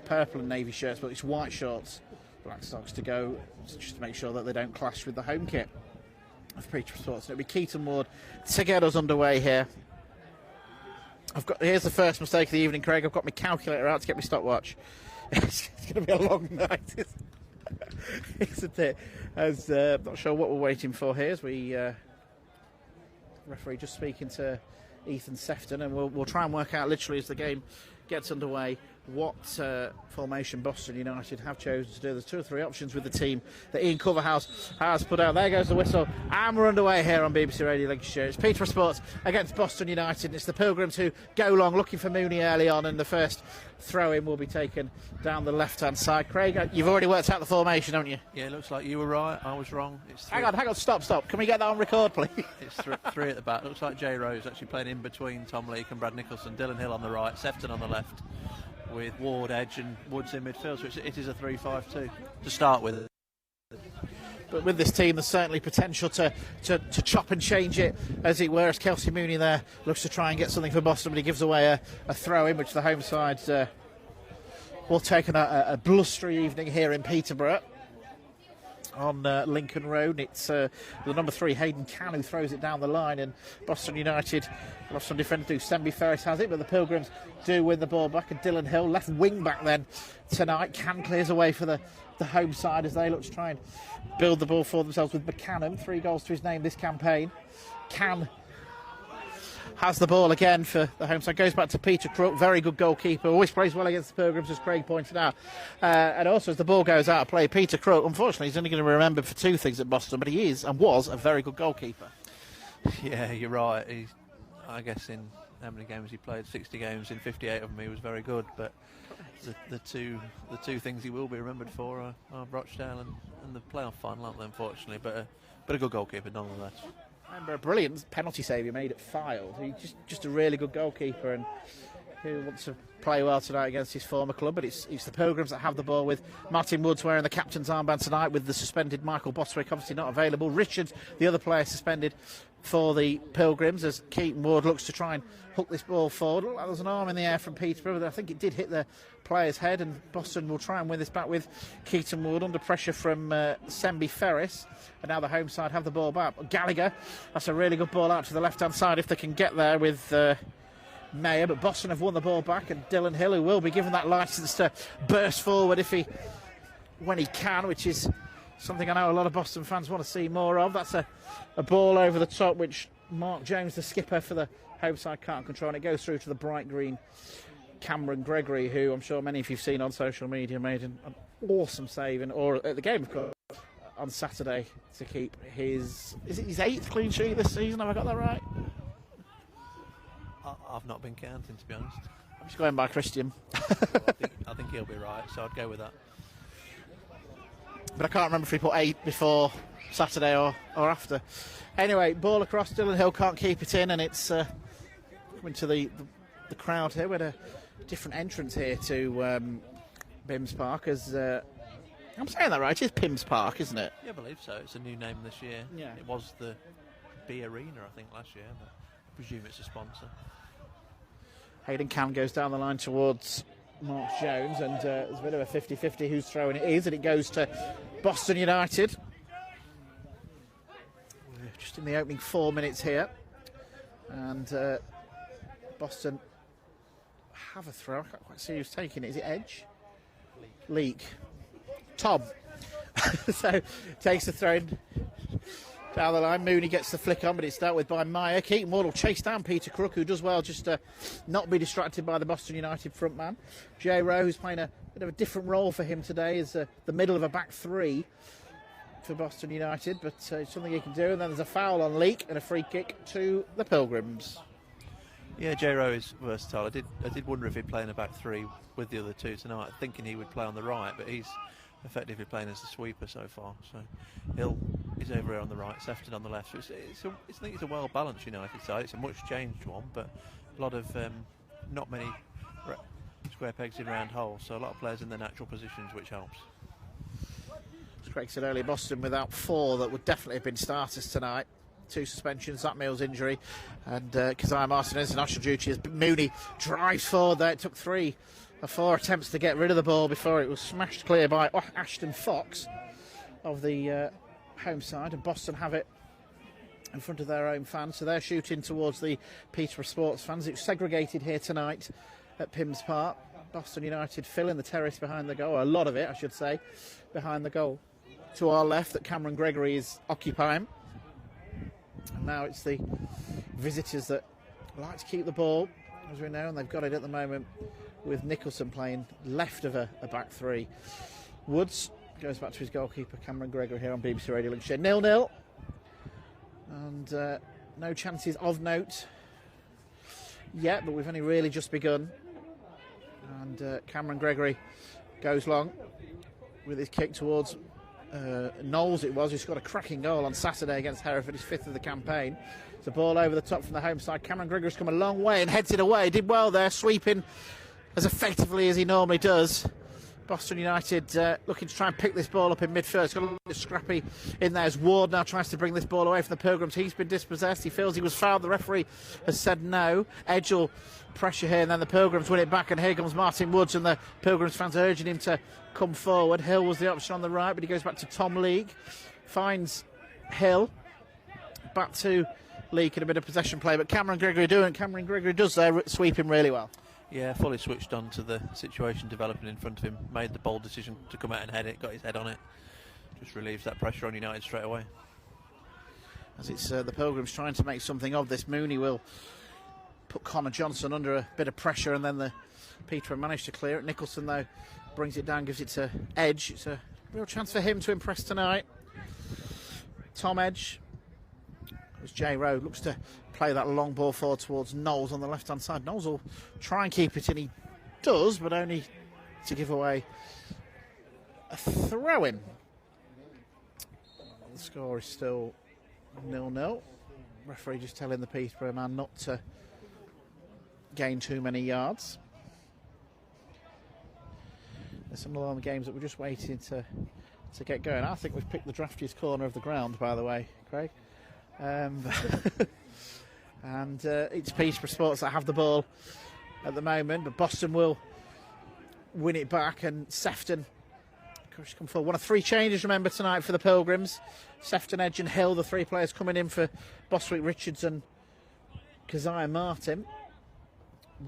purple and navy shirts, but it's white shorts, black socks to go, just to make sure that they don't clash with the home kit of Peterborough Sports. It'll be Keaton Ward to get us underway here. Here's the first mistake of the evening, Craig. I've got my calculator out to get my stopwatch. It's going to be a long night, isn't it? As I'm not sure what we're waiting for here. As we referee just speaking to Ethan Sefton, and we'll try and work out literally as the game gets underway what formation Boston United have chosen to do. There's 2 or 3 options with the team that Ian Coverhouse has put out. There goes the whistle, and we're underway here on BBC Radio Lincolnshire. It's Peterborough Sports against Boston United, and it's the Pilgrims who go long, looking for Mooney early on, and the first throw-in will be taken down the left-hand side. Craig, you've already worked out the formation, haven't you? Yeah, it looks like you were right, I was wrong. It's 3. Hang on, stop. Can we get that on record, please? It's 3 at the back. Looks like Jay Rose actually playing in between Tom Leake and Brad Nicholson. Dylan Hill on the right, Sefton on the left, with Ward edge and Woods in midfield, so it is a 3-5-2 to start with. But with this team, there's certainly potential to chop and change it, as it were, as Kelsey Mooney there looks to try and get something for Boston, but he gives away a throw-in, which the home side will take on a blustery evening here in Peterborough on Lincoln Road. It's the number 3, Hayden Cann, who throws it down the line, and Boston United lost some defenders do. Sembi Ferris has it, but the Pilgrims do win the ball back, and Dylan Hill, left wing back then tonight. Cann clears away for the home side as they look to try and build the ball for themselves with Buchanan. 3 goals to his name this campaign. Cann has the ball again for the home side. Goes back to Peter Crook, very good goalkeeper. Always plays well against the Pilgrims, as Craig pointed out. And also, as the ball goes out of play, Peter Crook, unfortunately, he's only going to be remembered for 2 things at Boston, but he is and was a very good goalkeeper. Yeah, you're right. I guess in how many games he played, 60 games, in 58 of them he was very good. But the two things he will be remembered for are Rochdale and the playoff final, aren't they, unfortunately? But a good goalkeeper nonetheless. I remember a brilliant penalty save he made at Fylde. He's just a really good goalkeeper, and who wants to play well tonight against his former club. But it's the Pilgrims that have the ball, with Martin Woods wearing the captain's armband tonight, with the suspended Michael Bostwick obviously not available. Richards, the other player, suspended for the Pilgrims, as Keaton Ward looks to try and hook this ball forward. Looked like there was an arm in the air from Peterborough, but I think it did hit the player's head, and Boston will try and win this back with Keaton Ward under pressure from Sembi Ferris. And now the home side have the ball back. Gallagher, that's a really good ball out to the left-hand side if they can get there with Mayer, but Boston have won the ball back, and Dylan Hill, who will be given that licence to burst forward when he can, which is something I know a lot of Boston fans want to see more of. That's a ball over the top, which Mark Jones, the skipper for the home side, can't control, and it goes through to the bright green Cameron Gregory, who I'm sure many of you've seen on social media, made an awesome save, or at the game, of course, on Saturday, to keep his 8th clean sheet this season. Have I got that right? I've not been counting, to be honest. I'm just going by Christian. I think he'll be right, so I'd go with that. But I can't remember if he put 8 before Saturday or after. Anyway, ball across, Dylan Hill can't keep it in, and it's coming to the crowd here. We had a different entrance here to Bims Park, as I'm saying that right, it's Pims Park, isn't it? Yeah, I believe so. It's a new name this year. Yeah. It was the B Arena, I think, last year, but I presume it's a sponsor. Hayden Cann goes down the line towards Mark Jones, and there's a bit of a 50-50 whose throwing it is, and it goes to Boston United. We're just in the opening 4 minutes here, and Boston have a throw. I can't quite see who's taking it. Is it Edge? Leak. Tom. So takes the throw in down the line. Mooney gets the flick on, but it's dealt with by Meyer. Keaton Ward will chase down Peter Crook, who does well just to not be distracted by the Boston United front man. Jay Rowe, who's playing a bit of a different role for him today, is the middle of a back 3 for Boston United, but it's something he can do. And then there's a foul on Leak and a free kick to the Pilgrims. Yeah, Jay Rowe is versatile. I did wonder if he'd play in a back 3 with the other 2 tonight, thinking he would play on the right, but he's effectively playing as the sweeper so far. So he's over here on the right, Sefton on the left. So I think it's a well-balanced United side. It's a much-changed one, but a lot of not many square pegs in round holes, so a lot of players in their natural positions, which helps. As Craig said earlier, Boston without 4 that would definitely have been starters tonight. 2 suspensions, Zach Mills injury, and Keziah Martinez in national duty as Mooney drives forward there. It took 3 4 attempts to get rid of the ball before it was smashed clear by Ashton Fox of the home side, and Boston have it in front of their own fans, so they're shooting towards the Peterborough sports fans. It's segregated here tonight at Pims Park. Boston United filling the terrace behind the goal, or a lot of it I should say, behind the goal to our left that Cameron Gregory is occupying. And now it's the visitors that like to keep the ball, as we know, and they've got it at the moment with Nicholson playing left of a back three. Woods goes back to his goalkeeper Cameron Gregory here on BBC Radio Lincolnshire. 0-0. And no chances of note yet, but we've only really just begun. And Cameron Gregory goes long with his kick towards Knowles. It was, who scored a cracking goal on Saturday against Hereford, his 5th of the campaign. It's a ball over the top from the home side. Cameron Gregory's come a long way and heads it away. Did well there, sweeping as effectively as he normally does. Boston United looking to try and pick this ball up in midfield. It's got a little bit scrappy in there as Ward now tries to bring this ball away from the Pilgrims. He's been dispossessed. He feels he was fouled. The referee has said no. Edge will pressure here, and then the Pilgrims win it back, and here comes Martin Woods, and the Pilgrims fans are urging him to come forward. Hill was the option on the right, but he goes back to Tom Leake. Finds Hill. Back to Leake in a bit of possession play, but Cameron Gregory does there, sweeping really well. Yeah, fully switched on to the situation developing in front of him. Made the bold decision to come out and head it, got his head on it. Just relieves that pressure on United straight away. As it's the Pilgrims trying to make something of this, Mooney will put Connor Johnson under a bit of pressure, and then the Peterborough managed to clear it. Nicholson, though, brings it down, gives it to Edge. It's a real chance for him to impress tonight. Tom Edge. As Jay Rowe looks to play that long ball forward towards Knowles on the left-hand side. Knowles will try and keep it in. He does, but only to give away a throw-in. The score is still 0-0. Referee just telling the Peterborough man not to gain too many yards. There's some of the games that we're just waiting to get going. I think we've picked the draftiest corner of the ground, by the way, Craig. And it's Peterborough Sports that have the ball at the moment, but Boston will win it back, and Sefton come forward. One of 3 changes, remember, tonight for the Pilgrims. Sefton, Edge and Hill, the 3 players coming in for Boswick, Richards and Keziah Martin.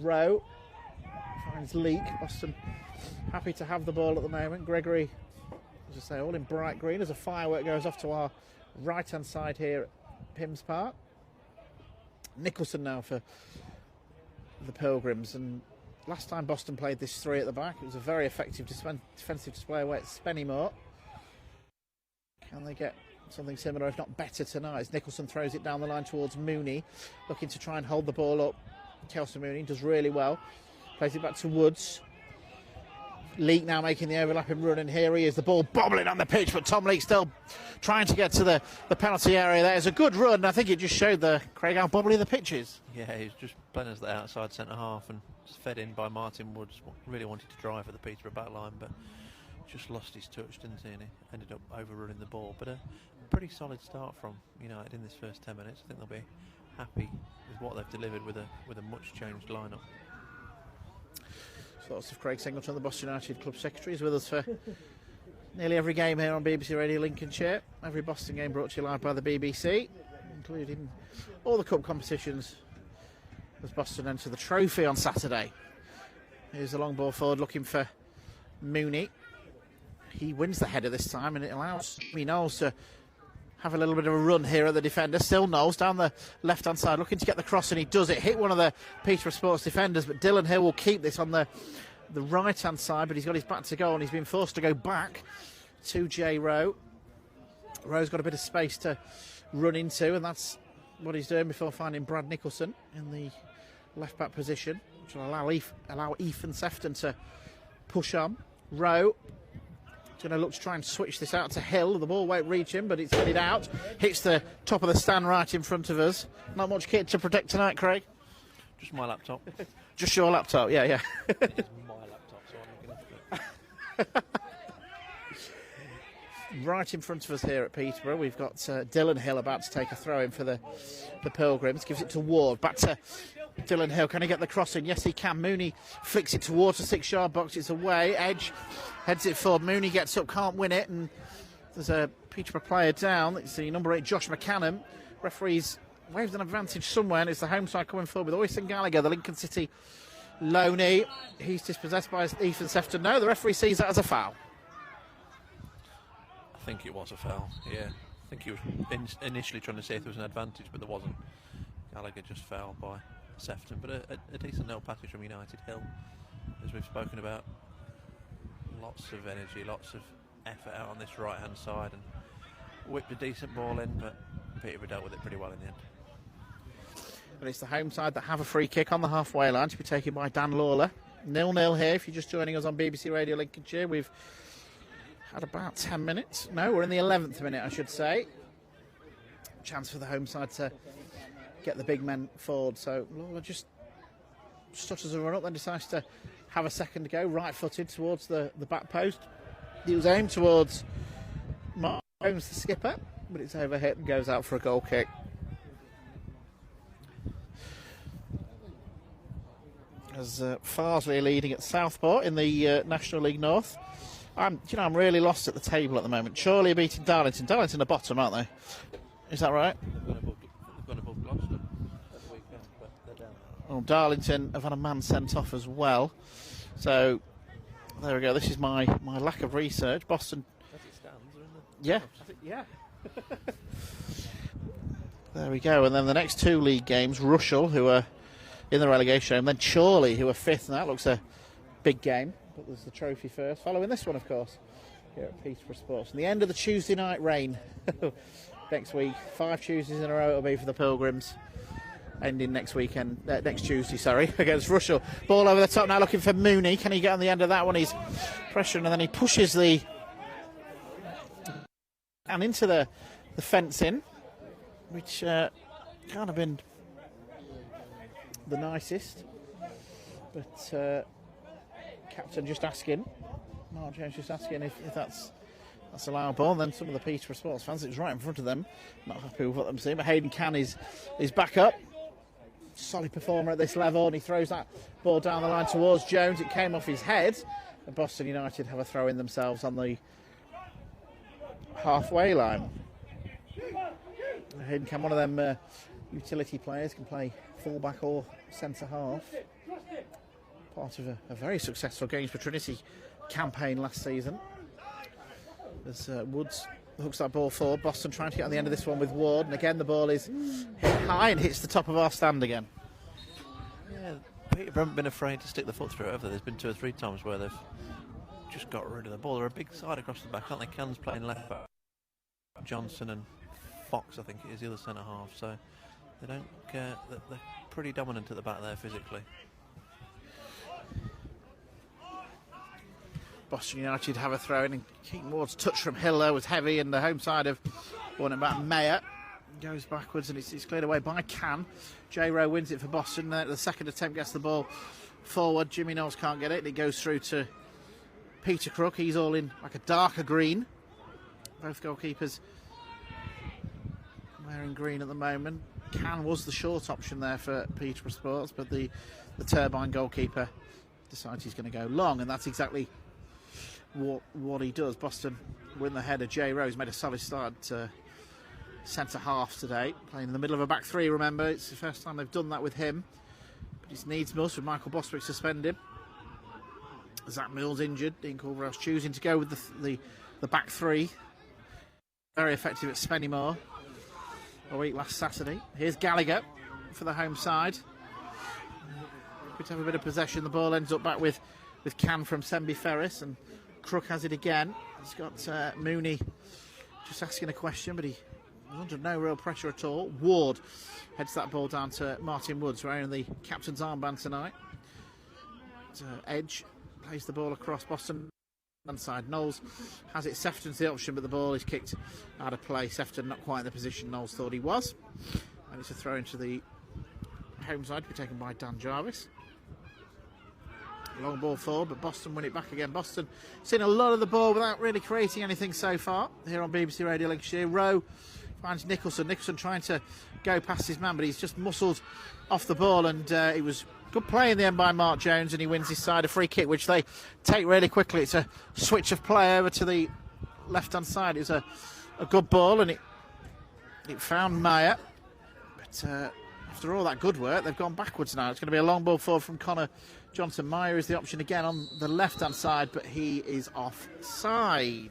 Rowe finds Leake. Boston happy to have the ball at the moment. Gregory, as I say, all in bright green as a firework goes off to our right-hand side here at Pims Park. Nicholson now for the Pilgrims, and last time Boston played this 3 at the back, it was a very effective defensive display away at Spennymoor. Can they get something similar, if not better, tonight, as Nicholson throws it down the line towards Mooney, looking to try and hold the ball up. Kelson Mooney does really well, plays it back to Woods. Leake now making the overlapping run, and here he is, the ball bobbling on the pitch, but Tom Leake still trying to get to the penalty area. There's a good run. I think it just showed Craig how bobbly the pitch is. Yeah, he was just playing as the outside centre-half and just fed in by Martin Woods. Really wanted to drive at the Peterborough back line, but just lost his touch, didn't he? And he ended up overrunning the ball. But a pretty solid start from United in this first 10 minutes. I think they'll be happy with what they've delivered with a much changed lineup. Thoughts of Craig Singleton, the Boston United Club Secretary, is with us for nearly every game here on BBC Radio Lincolnshire. Every Boston game brought to you live by the BBC, including all the cup competitions, as Boston enter the trophy on Saturday. Here's the long ball forward looking for Mooney. He wins the header this time, and it allows Knowles to have a little bit of a run here at the defender. Still Knowles down the left-hand side looking to get the cross, and he does it. Hit one of the Peterborough Sports defenders, but Dylan Hill will keep this on the right-hand side, but he's got his back to goal, and he's been forced to go back to Jay Rowe. Rowe's got a bit of space to run into, and that's what he's doing before finding Brad Nicholson in the left-back position, which will allow Ethan Sefton to push on. Rowe going to look to try and switch this out to Hill. The ball won't reach him, but it's headed out. Hits the top of the stand right in front of us. Not much kit to protect tonight, Craig. Just my laptop. Just your laptop, yeah. It's my laptop, so I'm looking at it. Right in front of us here at Peterborough, we've got Dylan Hill about to take a throw in for the Pilgrims. Gives it to Ward. Back to Dylan Hill, can he get the cross in? Yes, he can. Mooney flicks it towards the 6-yard box. It's away. Edge heads it forward. Mooney gets up, can't win it, and there's a Peterborough player down. It's the number 8, Josh McCannon. Referees waved an advantage somewhere, and it's the home side coming forward with Oyston Gallagher, the Lincoln City loanee. He's dispossessed by Ethan Sefton. No, the referee sees that as a foul. I think it was a foul, yeah. I think he was initially trying to see if there was an advantage, but there wasn't. Gallagher just fouled by Sefton, but a decent little package from United Hill, as we've spoken about. Lots of energy, lots of effort out on this right-hand side, and whipped a decent ball in, but Peterborough dealt with it pretty well in the end. But it's the home side that have a free kick on the halfway line to be taken by Dan Lawler. 0-0 here if you're just joining us on BBC Radio Lincolnshire. We've had about 10 minutes. No, we're in the 11th minute, I should say. Chance for the home side to get the big men forward. So Lawler just stutters a run up, then decides to have a second go, right-footed towards the back post. He was aimed towards Mark Jones, the skipper, but it's overhit and goes out for a goal kick. As Farsley leading at Southport in the National League North. I'm really lost at the table at the moment. Chorley are beating Darlington. Darlington are bottom, aren't they? Is that right? They've gone above Gloucester at the weekend, but they're down. Well, Darlington have had a man sent off as well. So there we go. This is my lack of research. Boston. As it stands, are in the Yeah. Yeah. There we go. And then the next 2 league games, Rushall, who are in the relegation, and then Chorley, who are 5th, and that looks a big game. But there's the trophy first, following this one, of course, here at Peterborough Sports. And the end of the Tuesday night rain next week. 5 Tuesdays in a row it'll be for the Pilgrims, ending next weekend, next Tuesday, sorry, against Rushall. Ball over the top now, looking for Mooney. Can he get on the end of that one? He's pressuring, and then he pushes and into the fence in, which can't have been the nicest, but captain just asking, Mark Jones just asking if that's allowable. And then some of the Peterborough Sports fans, it was right in front of them, not happy with what they're seeing. But Hayden Cann is back up, solid performer at this level, and he throws that ball down the line towards Jones. It came off his head, and Boston United have a throw in themselves on the halfway line. Hayden Cann, one of them utility players, can play fullback or centre half. Part of a very successful Games for Trinity campaign last season. As Woods hooks that ball forward, Boston trying to get on the end of this one with Ward, and again the ball is hit high and hits the top of our stand again. Yeah, Peterborough haven't been afraid to stick the foot through it, have they? There's been 2 or 3 times where they've just got rid of the ball. They're a big side across the back, aren't they? Cann's playing left back. Johnson and Fox, I think it is, the other centre half. So they don't. They're pretty dominant at the back there physically. Boston United have a throw in, and Keaton Ward's touch from Hill there was heavy, and the home side have won it back. Mayer goes backwards, and it's cleared away by Cann. J. Rowe wins it for Boston. The second attempt gets the ball forward. Jimmy Knowles can't get it, and it goes through to Peter Crook. He's all in like a darker green. Both goalkeepers wearing green at the moment. Cann was the short option there for Peterborough Sports, but the Turbine goalkeeper decides he's going to go long, and that's exactly what he does. Boston win the header. J. Rose made a solid start centre half today, playing in the middle of a back 3. Remember, it's the first time they've done that with him, but it needs must with Michael Bostwick suspended. Zach Mills injured. Dean Culverhouse choosing to go with the back 3. Very effective at Spennymoor a week last Saturday. Here's Gallagher for the home side. Could have a bit of possession. The ball ends up back with Cann from Semby Ferris, and Crook has it again. He's got Mooney just asking a question, but he was under no real pressure at all. Ward heads that ball down to Martin Woods, wearing the captain's armband tonight. Edge plays the ball across Boston side. Knowles has it. Sefton's the option, but the ball is kicked out of play. Sefton not quite in the position Knowles thought he was, and it's a throw into the home side to be taken by Dan Jarvis. Long ball forward, but Boston win it back again. Boston seen a lot of the ball without really creating anything so far here on BBC Radio Lincolnshire. Rowe finds Nicholson. Nicholson trying to go past his man, but he's just muscled off the ball, and it was good play in the end by Mark Jones, and he wins his side a free kick, which they take really quickly. It's a switch of play over to the left-hand side. It was a good ball, and it found Meyer. But after all that good work, they've gone backwards now. It's going to be a long ball forward from Connor Johnson. Meyer is the option again on the left-hand side, but he is offside.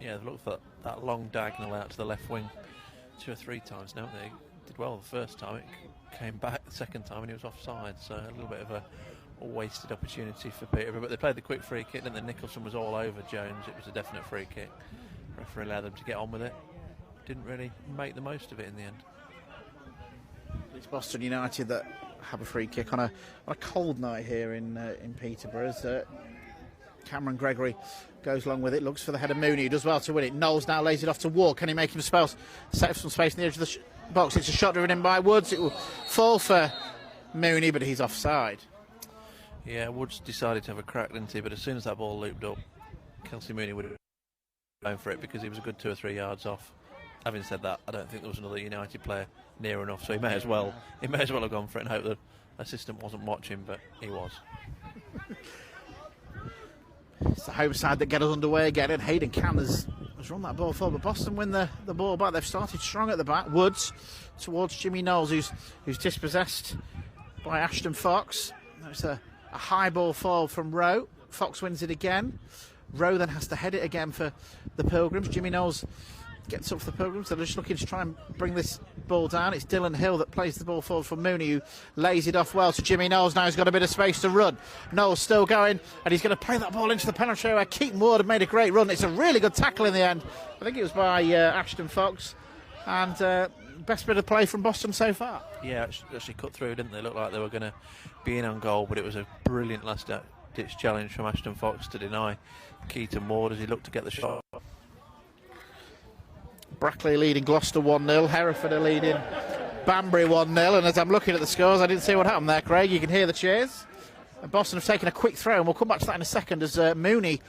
Yeah, they've looked for that long diagonal out to the left wing 2 or 3 times now. They did well the first time. It came back the second time and he was offside, so a little bit of a wasted opportunity for Peterborough. But they played the quick free kick, and then Nicholson was all over Jones. It was a definite free kick. Referee allowed them to get on with it. Didn't really make the most of it in the end. It's Boston United that have a free kick on a cold night here in Peterborough. As Cameron Gregory goes along with it, looks for the header. Mooney, who does well to win it. Knowles now lays it off to Ward. Can he make him set some space in the edge of the box? It's a shot driven in by Woods. It will fall for Mooney, but he's offside. Yeah, Woods decided to have a crack, didn't he? But as soon as that ball looped up, Kelsey Mooney would have gone for it because he was a good 2 or 3 yards off. Having said that, I don't think there was another United player near enough, so he may as well have gone for it and hope the assistant wasn't watching, but he was. It's the home side that get us underway again, and Hayden Cann has run that ball forward, but Boston win the ball back. They've started strong at the back. Woods towards Jimmy Knowles, who's dispossessed by Ashton Fox. It's a high ball forward from Rowe. Fox wins it again. Rowe then has to head it again for the Pilgrims. Jimmy Knowles gets up for the Pilgrims. They're just looking to try and bring this ball down. It's Dylan Hill that plays the ball forward for Mooney, who lays it off well to Jimmy Knowles. Now he's got a bit of space to run. Knowles still going, and he's going to play that ball into the penalty area where Keaton Ward had made a great run. It's a really good tackle in the end. I think it was by Ashton Fox, and best bit of play from Boston so far. Yeah, actually cut through, didn't they? Looked like they were going to be in on goal, but it was a brilliant last-ditch challenge from Ashton Fox to deny Keaton Ward as he looked to get the shot. Brackley leading Gloucester 1-0, Hereford are leading Banbury 1-0, and as I'm looking at the scores, I didn't see what happened there, Craig. You can hear the cheers. And Boston have taken a quick throw, and we'll come back to that in a second, as Mooney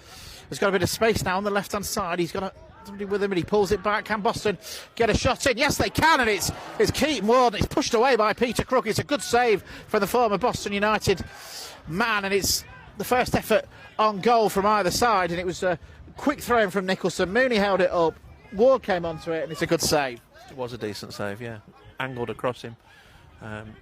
has got a bit of space now on the left-hand side. He's got somebody with him, and he pulls it back. Can Boston get a shot in? Yes, they can, and it's Keaton Ward, and it's pushed away by Peter Crook. It's a good save for the former Boston United man, and it's the first effort on goal from either side, and it was a quick throw in from Nicholson. Mooney held it up. Ward came onto it, and it's a good save. It was a decent save, yeah. Angled across him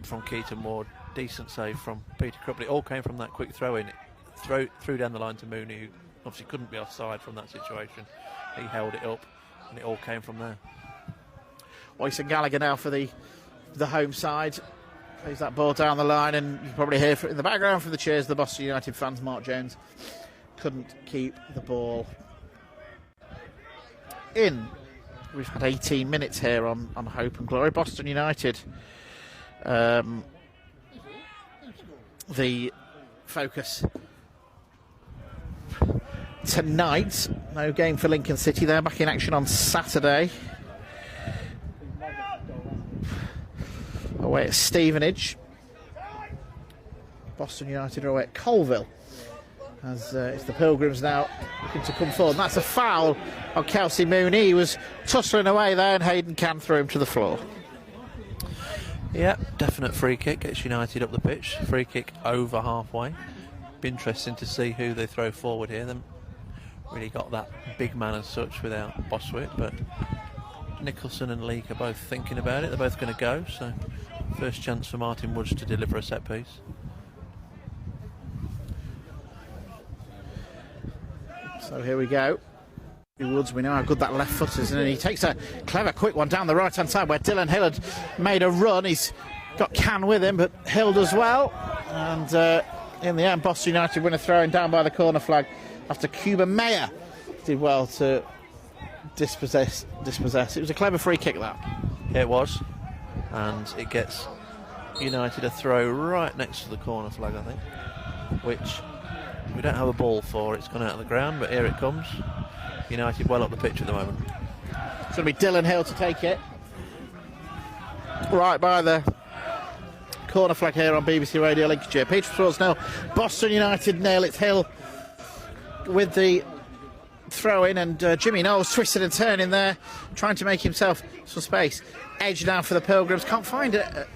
from Keaton Ward. Decent save from Peter Crook. But it all came from that quick throw in. Threw down the line to Mooney, who obviously couldn't be offside from that situation. He held it up, and it all came from there. Oyson Gallagher now for the home side. Plays that ball down the line, and you can probably hear in the background from the cheers the Boston United fans. Mark Jones couldn't keep the ball in. We've had 18 minutes here on Hope and Glory. Boston United, the focus tonight. No game for Lincoln City. They're back in action on Saturday away at Stevenage. Boston United are away at Colville, as it's the Pilgrims now looking to come forward. And that's a foul on Kelsey Mooney. He was tussling away there, and Hayden Cann threw him to the floor. Yeah, definite free kick. Gets United up the pitch. Free kick over halfway. Be interesting to see who they throw forward here. They really got that big man as such without Boswick, but Nicholson and Leake are both thinking about it. They're both going to go, so first chance for Martin Woods to deliver a set piece. So here we go. Woods, we know how good that left foot is, and he takes a clever quick one down the right hand side where Dylan Hill had made a run. He's got Cann with him, but Hill does well, and in the end Boston United win a throw-in down by the corner flag after Cuba Mayer did well to dispossess. It was a clever free kick, that. Yeah, it was, and it gets United a throw right next to the corner flag, I think, which we don't have a ball for. It's gone out of the ground, but here it comes. United well up the pitch at the moment. It's going to be Dylan Hill to take it. Right by the corner flag here on BBC Radio Lincolnshire. Peterborough 0, Boston United 0. It's Hill with the throw in, and Jimmy Knowles twisted and turning there, trying to make himself some space. Edge now for the Pilgrims, can't find a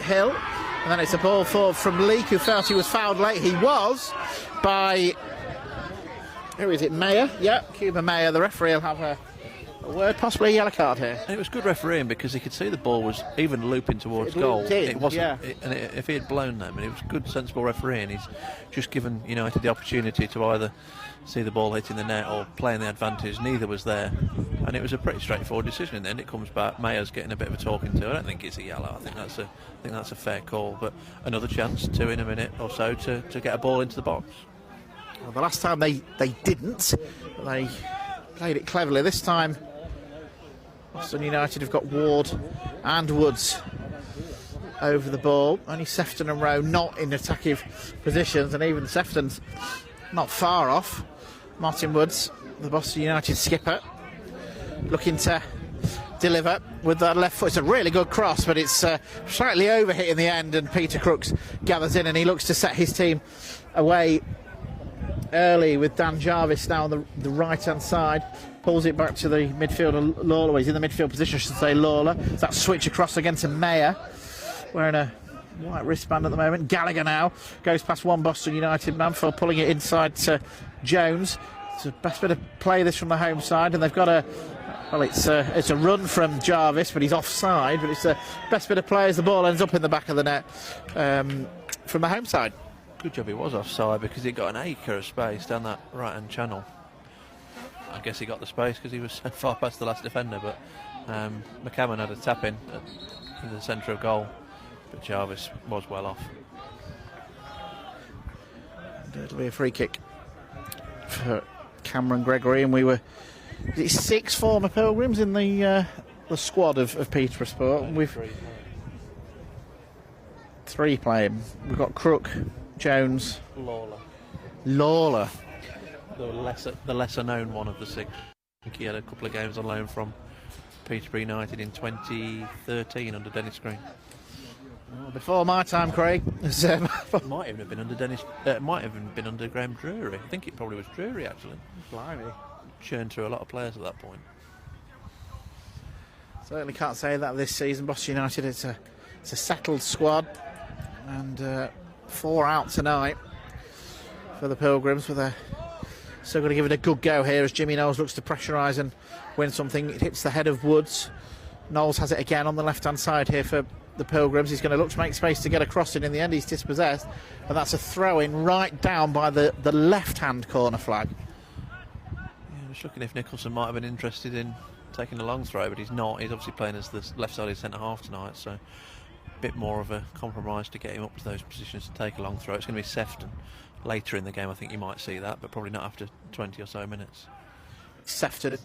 Hill, and then it's a ball forward from Leake, who felt he was fouled late. He was by, who is it, Mayer? Yeah, Cuba Mayer. The referee will have a word, possibly a yellow card here. And it was good refereeing because he could see the ball was even looping towards goal. It wasn't, yeah. If he had blown them, and it was good, sensible refereeing. He's just given United the opportunity to either see the ball hitting the net or playing the advantage. Neither was there, and it was a pretty straightforward decision. In the end, it comes back. Mayer's getting a bit of a talking to. I don't think it's a yellow. I think that's a fair call. But another chance, 2 in a minute or so, to get a ball into the box. Well, the last time they didn't, they played it cleverly. This time, Boston United have got Ward and Woods over the ball. Only Sefton and Rowe not in attacking positions, and even Sefton's not far off. Martin Woods, the Boston United skipper, looking to deliver with that left foot. It's a really good cross, but it's slightly overhit in the end, and Peter Crooks gathers in, and he looks to set his team away early with Dan Jarvis now on the right-hand side. Pulls it back to the midfielder Lawler. He's in the midfield position, I should say, Lawler. That switch across again to Mayer, wearing a white wristband at the moment. Gallagher now goes past one Boston United man for pulling it inside to Jones. It's the best bit of play this from the home side, and they've got it's a run from Jarvis, but he's offside. But it's the best bit of play as the ball ends up in the back of the net from the home side. Good job he was offside, because he got an acre of space down that right-hand channel. I guess he got the space because he was so far past the last defender, but McCammon had a tap in the centre of goal, but Jarvis was well off. And it'll be a free kick for Cameron Gregory, and we were 6 former Pilgrims in the squad of Peterborough Sport. We've 3 playing. We've got Crook, Jones, Lawler. The lesser known one of the 6. I think he had a couple of games on loan from Peterborough United in 2013 under Dennis Green. Well, before my time, Craig. It might even have been under might have even been under Graham Drury. I think it probably was Drury, actually. Blimey. Churned through a lot of players at that point. Certainly can't say that this season. Boston United, it's a settled squad, and 4 out tonight for the Pilgrims, with a still going to give it a good go here as Jimmy Knowles looks to pressurise and win something. It hits the head of Woods. Knowles has it again on the left-hand side here for the Pilgrims. He's going to look to make space to get across it. In the end, he's dispossessed, and that's a throw-in right down by the left-hand corner flag. Yeah, I was looking if Nicholson might have been interested in taking a long throw, but he's not. He's obviously playing as the left-sided centre-half tonight, so a bit more of a compromise to get him up to those positions to take a long throw. It's going to be Sefton. Later in the game, I think you might see that, but probably not after 20 or so minutes. Sefton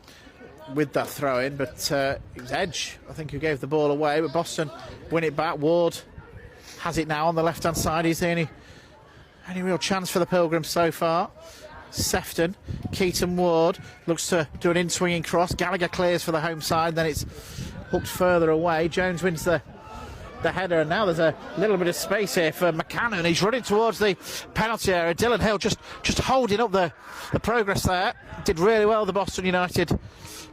with that throw-in, but it was Edge, I think, who gave the ball away. But Boston win it back. Ward has it now on the left-hand side. Is there any real chance for the Pilgrims so far? Sefton, Keaton Ward looks to do an in-swinging cross. Gallagher clears for the home side, then it's hooked further away. Jones wins the header, and now there's a little bit of space here for McCannon. He's running towards the penalty area. Dylan Hill just holding up the progress there. Did really well, the Boston United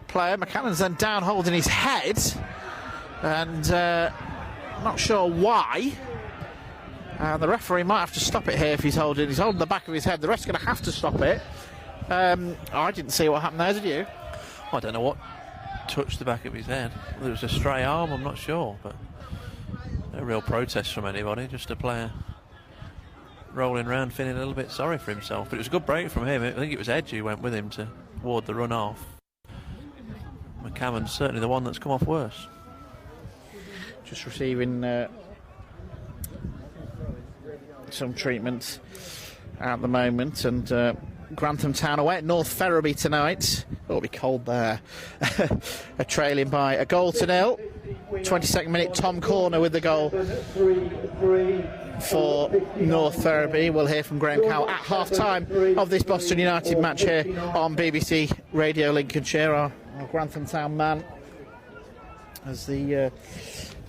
player. McCannon's then down holding his head, and not sure why. The referee might have to stop it here if he's holding the back of his head. The rest are going to have to stop it. I didn't see what happened there, did you? I don't know what touched the back of his head. Whether it was a stray arm, I'm not sure, but no real protest from anybody, just a player rolling around feeling a little bit sorry for himself. But it was a good break from him. I think it was Edge who went with him to ward the run off. McCammon's certainly the one that's come off worse. Just receiving some treatment at the moment, and Grantham Town away at North Ferriby tonight. It'll be cold there. A trailing by a goal to nil. 22nd minute, Tom Corner with the goal for North Ferriby. We'll hear from Graham Cowell at half-time of this Boston United match here on BBC Radio Lincolnshire. Our Grantham Town man, as the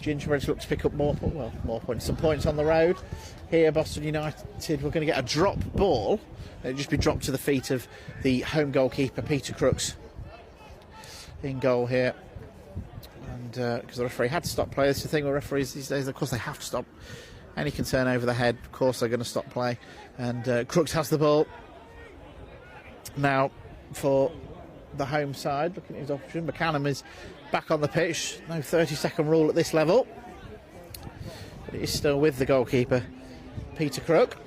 Gingerbreads look to pick up more points, some points on the road. Here, Boston United, we're going to get a drop ball It'll just be dropped to the feet of the home goalkeeper, Peter Crooks, in goal here. And because the referee had to stop play. That's the thing with referees these days, of course they have to stop any concern over the head. Of course they're going to stop play. And Crooks has the ball now for the home side. Looking at his option, McCallum is back on the pitch. No 30-second rule at this level, but it is still with the goalkeeper, Peter Crook.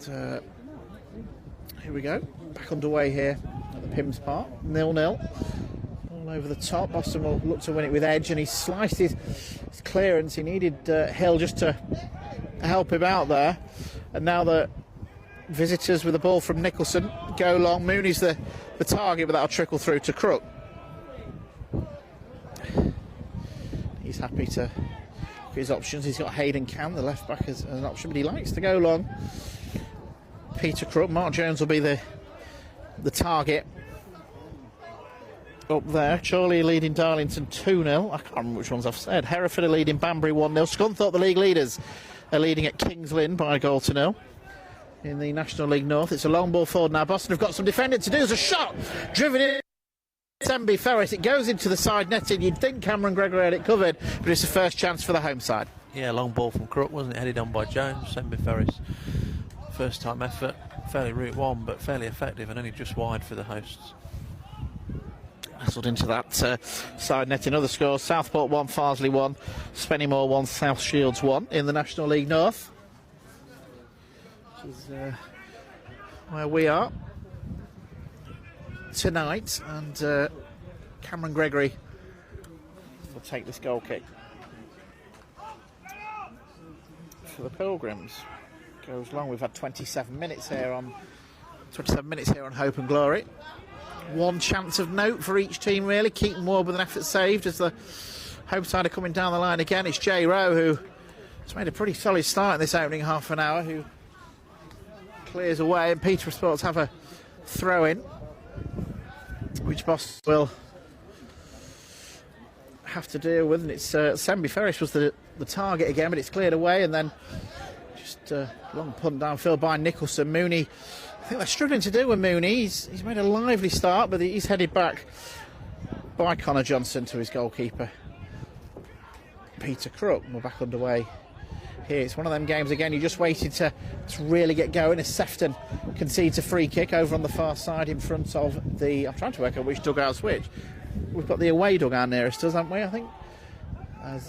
Here we go, back underway here at the Pims Park. 0-0, all over the top. Boston will look to win it with edge, and he sliced his clearance. He needed Hill just to help him out there, and now the visitors with the ball from Nicholson go long. Mooney's the target, but that'll trickle through to Crook. He's happy to look at his options. He's got Hayden Cam, the left back, as an option, but he likes to go long. Peter Crook. Mark Jones will be the target up there. Chorley leading Darlington 2-0. I can't remember which ones I've said. Hereford are leading Banbury 1-0. Scunthorpe, the league leaders, are leading at Kings Lynn by a goal to 0 in the National League North. It's a long ball forward now. Boston have got some defending to do. There's a shot driven in. Semby Ferris, it goes into the side netting. You'd think Cameron Gregory had it covered, but it's the first chance for the home side. Yeah, long ball from Crook, wasn't it? Headed on by Jones. Semby Ferris, first time effort, fairly route one, but fairly effective, and only just wide for the hosts. Nestled into that side netting. Other scores: Southport 1, Farsley 1, Spennymoor 1, South Shields 1 in the National League North, which is where we are tonight. And Cameron Gregory will take this goal kick for the Pilgrims. Goes long. We've had 27 minutes here on Hope and Glory. One chance of note for each team, really. Keaton Ward with an effort saved as the home side are coming down the line again. It's Jay Rowe, who has made a pretty solid start in this opening half an hour, who clears away, and Peterborough Sports have a throw in, which Boston will have to deal with. And it's Semby Ferris was the target again, but it's cleared away, and then just long punt downfield by Nicholson. Mooney, I think they're struggling to do with Mooney. He's made a lively start, but he's headed back by Connor Johnson to his goalkeeper, Peter Crook. We're back underway here. It's one of them games again, you just waited to really get going as Sefton concedes a free kick over on the far side in front of the... I'm trying to work out which dugout's which. We've got the away dugout nearest us, haven't we, I think? Have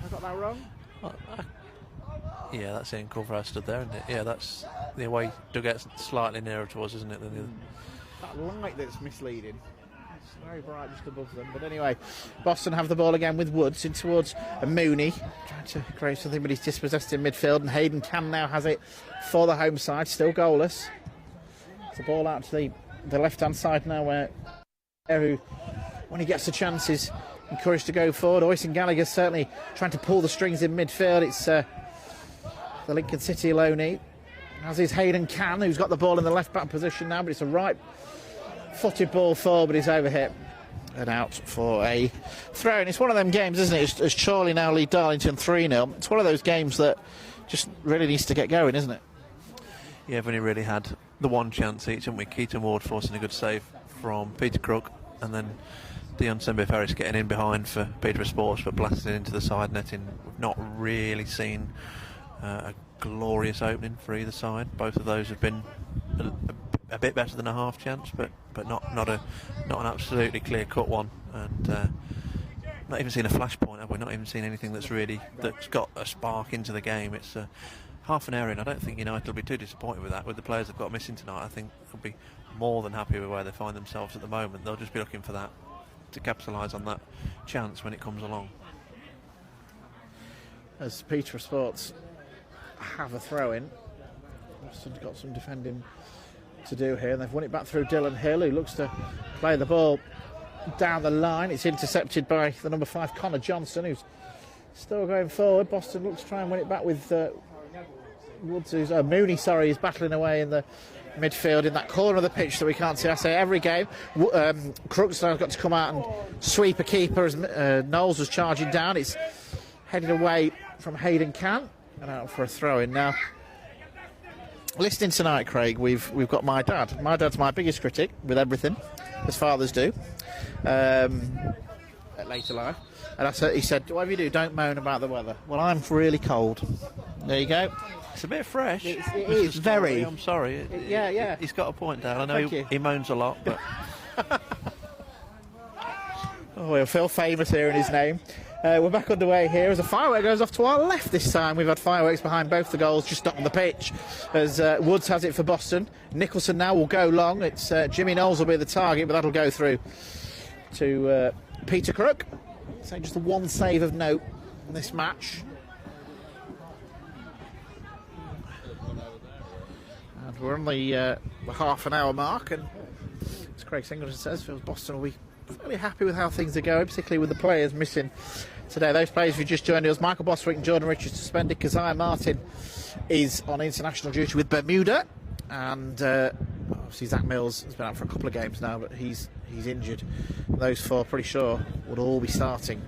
I got that wrong? Yeah, that's Ian Culver stood there, isn't it? Yeah, that's the away dugout's slightly nearer to us, isn't it? Than the other. That light that's misleading. It's very bright just above them. But anyway, Boston have the ball again with Woods in towards Mooney, trying to create something, but he's dispossessed in midfield, and Hayden Cam now has it for the home side, still goalless. It's the ball out to the left-hand side now, where who, when he gets the chance, is encouraged to go forward. Oyson Gallagher certainly trying to pull the strings in midfield. It's the Lincoln City loanee, as is Hayden Can, who's got the ball in the left-back position now, but it's a right-footed ball forward, but he's overhit and out for a throw. And it's one of them games, isn't it, as Chorley now lead Darlington 3-0. It's one of those games that just really needs to get going, isn't it? Yeah, we've only really had the one chance each, haven't we? Keaton Ward forcing a good save from Peter Crook, and then Dion Semby Ferris getting in behind for Peterborough Sports, but blasting into the side netting. We've not really seen a glorious opening for either side. Both of those have been a bit better than a half chance, but not an absolutely clear cut one. And not even seen a flashpoint, have we? Not even seen anything that's got a spark into the game. It's half an hour in. I don't think United will be too disappointed with that. With the players they've got missing tonight, I think they'll be more than happy with where they find themselves at the moment. They'll just be looking for that, to capitalise on that chance when it comes along. As Peterborough Sports have a throw in, Boston's got some defending to do here, and they've won it back through Dylan Hill, who looks to play the ball down the line. It's intercepted by the number 5 Connor Johnson, who's still going forward. Boston looks to try and win it back with Woods, who's Mooney, sorry, is battling away in the midfield in that corner of the pitch that we can't see. I say every game. Crooks now got to come out and sweep a keeper as Knowles was charging down. It's headed away from Hayden Can and out for a throw in now. listening tonight, Craig, we've got my dad. My dad's my biggest critic with everything, as fathers do, at later life. And he said, whatever you do, don't moan about the weather. Well, I'm really cold. There you go. It's a bit fresh. It is very. I'm sorry. Yeah. He's got a point, Dad. I know he moans a lot, but... Oh, he'll feel famous here in his name. We're back underway here as a firework goes off to our left this time. We've had fireworks behind both the goals, just not on the pitch, as Woods has it for Boston. Nicholson now will go long. It's Jimmy Knowles will be the target, but that'll go through to Peter Crook. So just the one save of note in this match. And we're on the half an hour mark, and as Craig Singleton says, feels Boston will be fairly happy with how things are going, particularly with the players missing today. Those players who just joined us, Michael Boswick and Jordan Richards suspended. Keziah Martin is on international duty with Bermuda, and obviously Zach Mills has been out for a couple of games now, but he's injured. Those four, pretty sure, would all be starting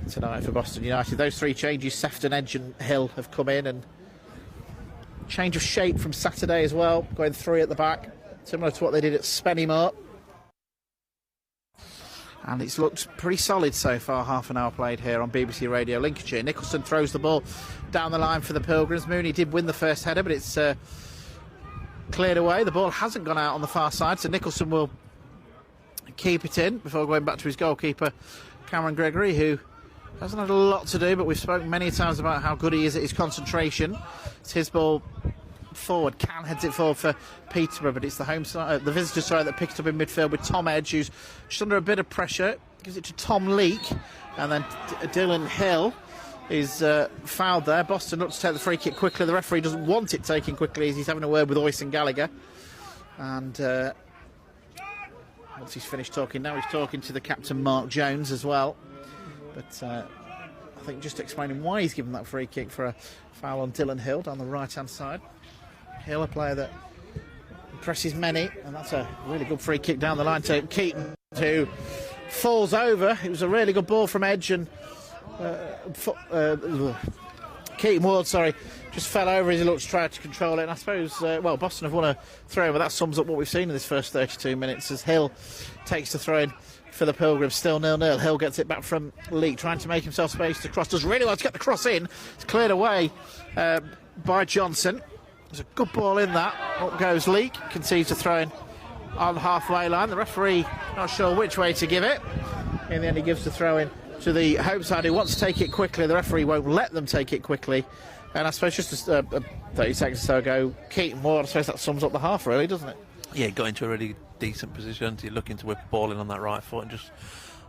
tonight for Boston United. Those three changes, Sefton, Edge and Hill, have come in, and change of shape from Saturday as well, going three at the back, similar to what they did at Spennymoor. And it's looked pretty solid so far, half an hour played here on BBC Radio Lincolnshire. Nicholson throws the ball down the line for the Pilgrims. Mooney did win the first header, but it's cleared away. The ball hasn't gone out on the far side, so Nicholson will keep it in before going back to his goalkeeper, Cameron Gregory, who hasn't had a lot to do, but we've spoken many times about how good he is at his concentration. It's his ball forward. Can heads it forward for Peterborough, but it's the home side, the visitor side, that picks it up in midfield with Tom Edge, who's just under a bit of pressure. Gives it to Tom Leake, and then Dylan Hill is fouled there. Boston looks to take the free kick quickly. The referee doesn't want it taken quickly, as he's having a word with Oyson Gallagher. And once he's finished talking, now he's talking to the captain, Mark Jones, as well. But I think just explaining why he's given that free kick for a foul on Dylan Hill down the right-hand side. Hill, a player that impresses many, and that's a really good free kick down the line to Keaton, who falls over. It was a really good ball from Edge, and Keaton Ward, just fell over as he looked to try to control it. And I suppose, Boston have won a throw, but that sums up what we've seen in this first 32 minutes, as Hill takes the throw-in for the Pilgrims. Still 0-0. Hill gets it back from Leake, trying to make himself space to cross. Does really well to get the cross in. It's cleared away by Johnson. There's a good ball in that. Up goes Leake. Concedes a throw-in on the halfway line. The referee not sure which way to give it. In the end, he gives the throw-in to the home side, who wants to take it quickly. The referee won't let them take it quickly. And I suppose just 30 seconds or so ago, Keaton Ward, I suppose that sums up the half, really, doesn't it? Yeah, got into a really decent position. He's looking to whip the ball in on that right foot and just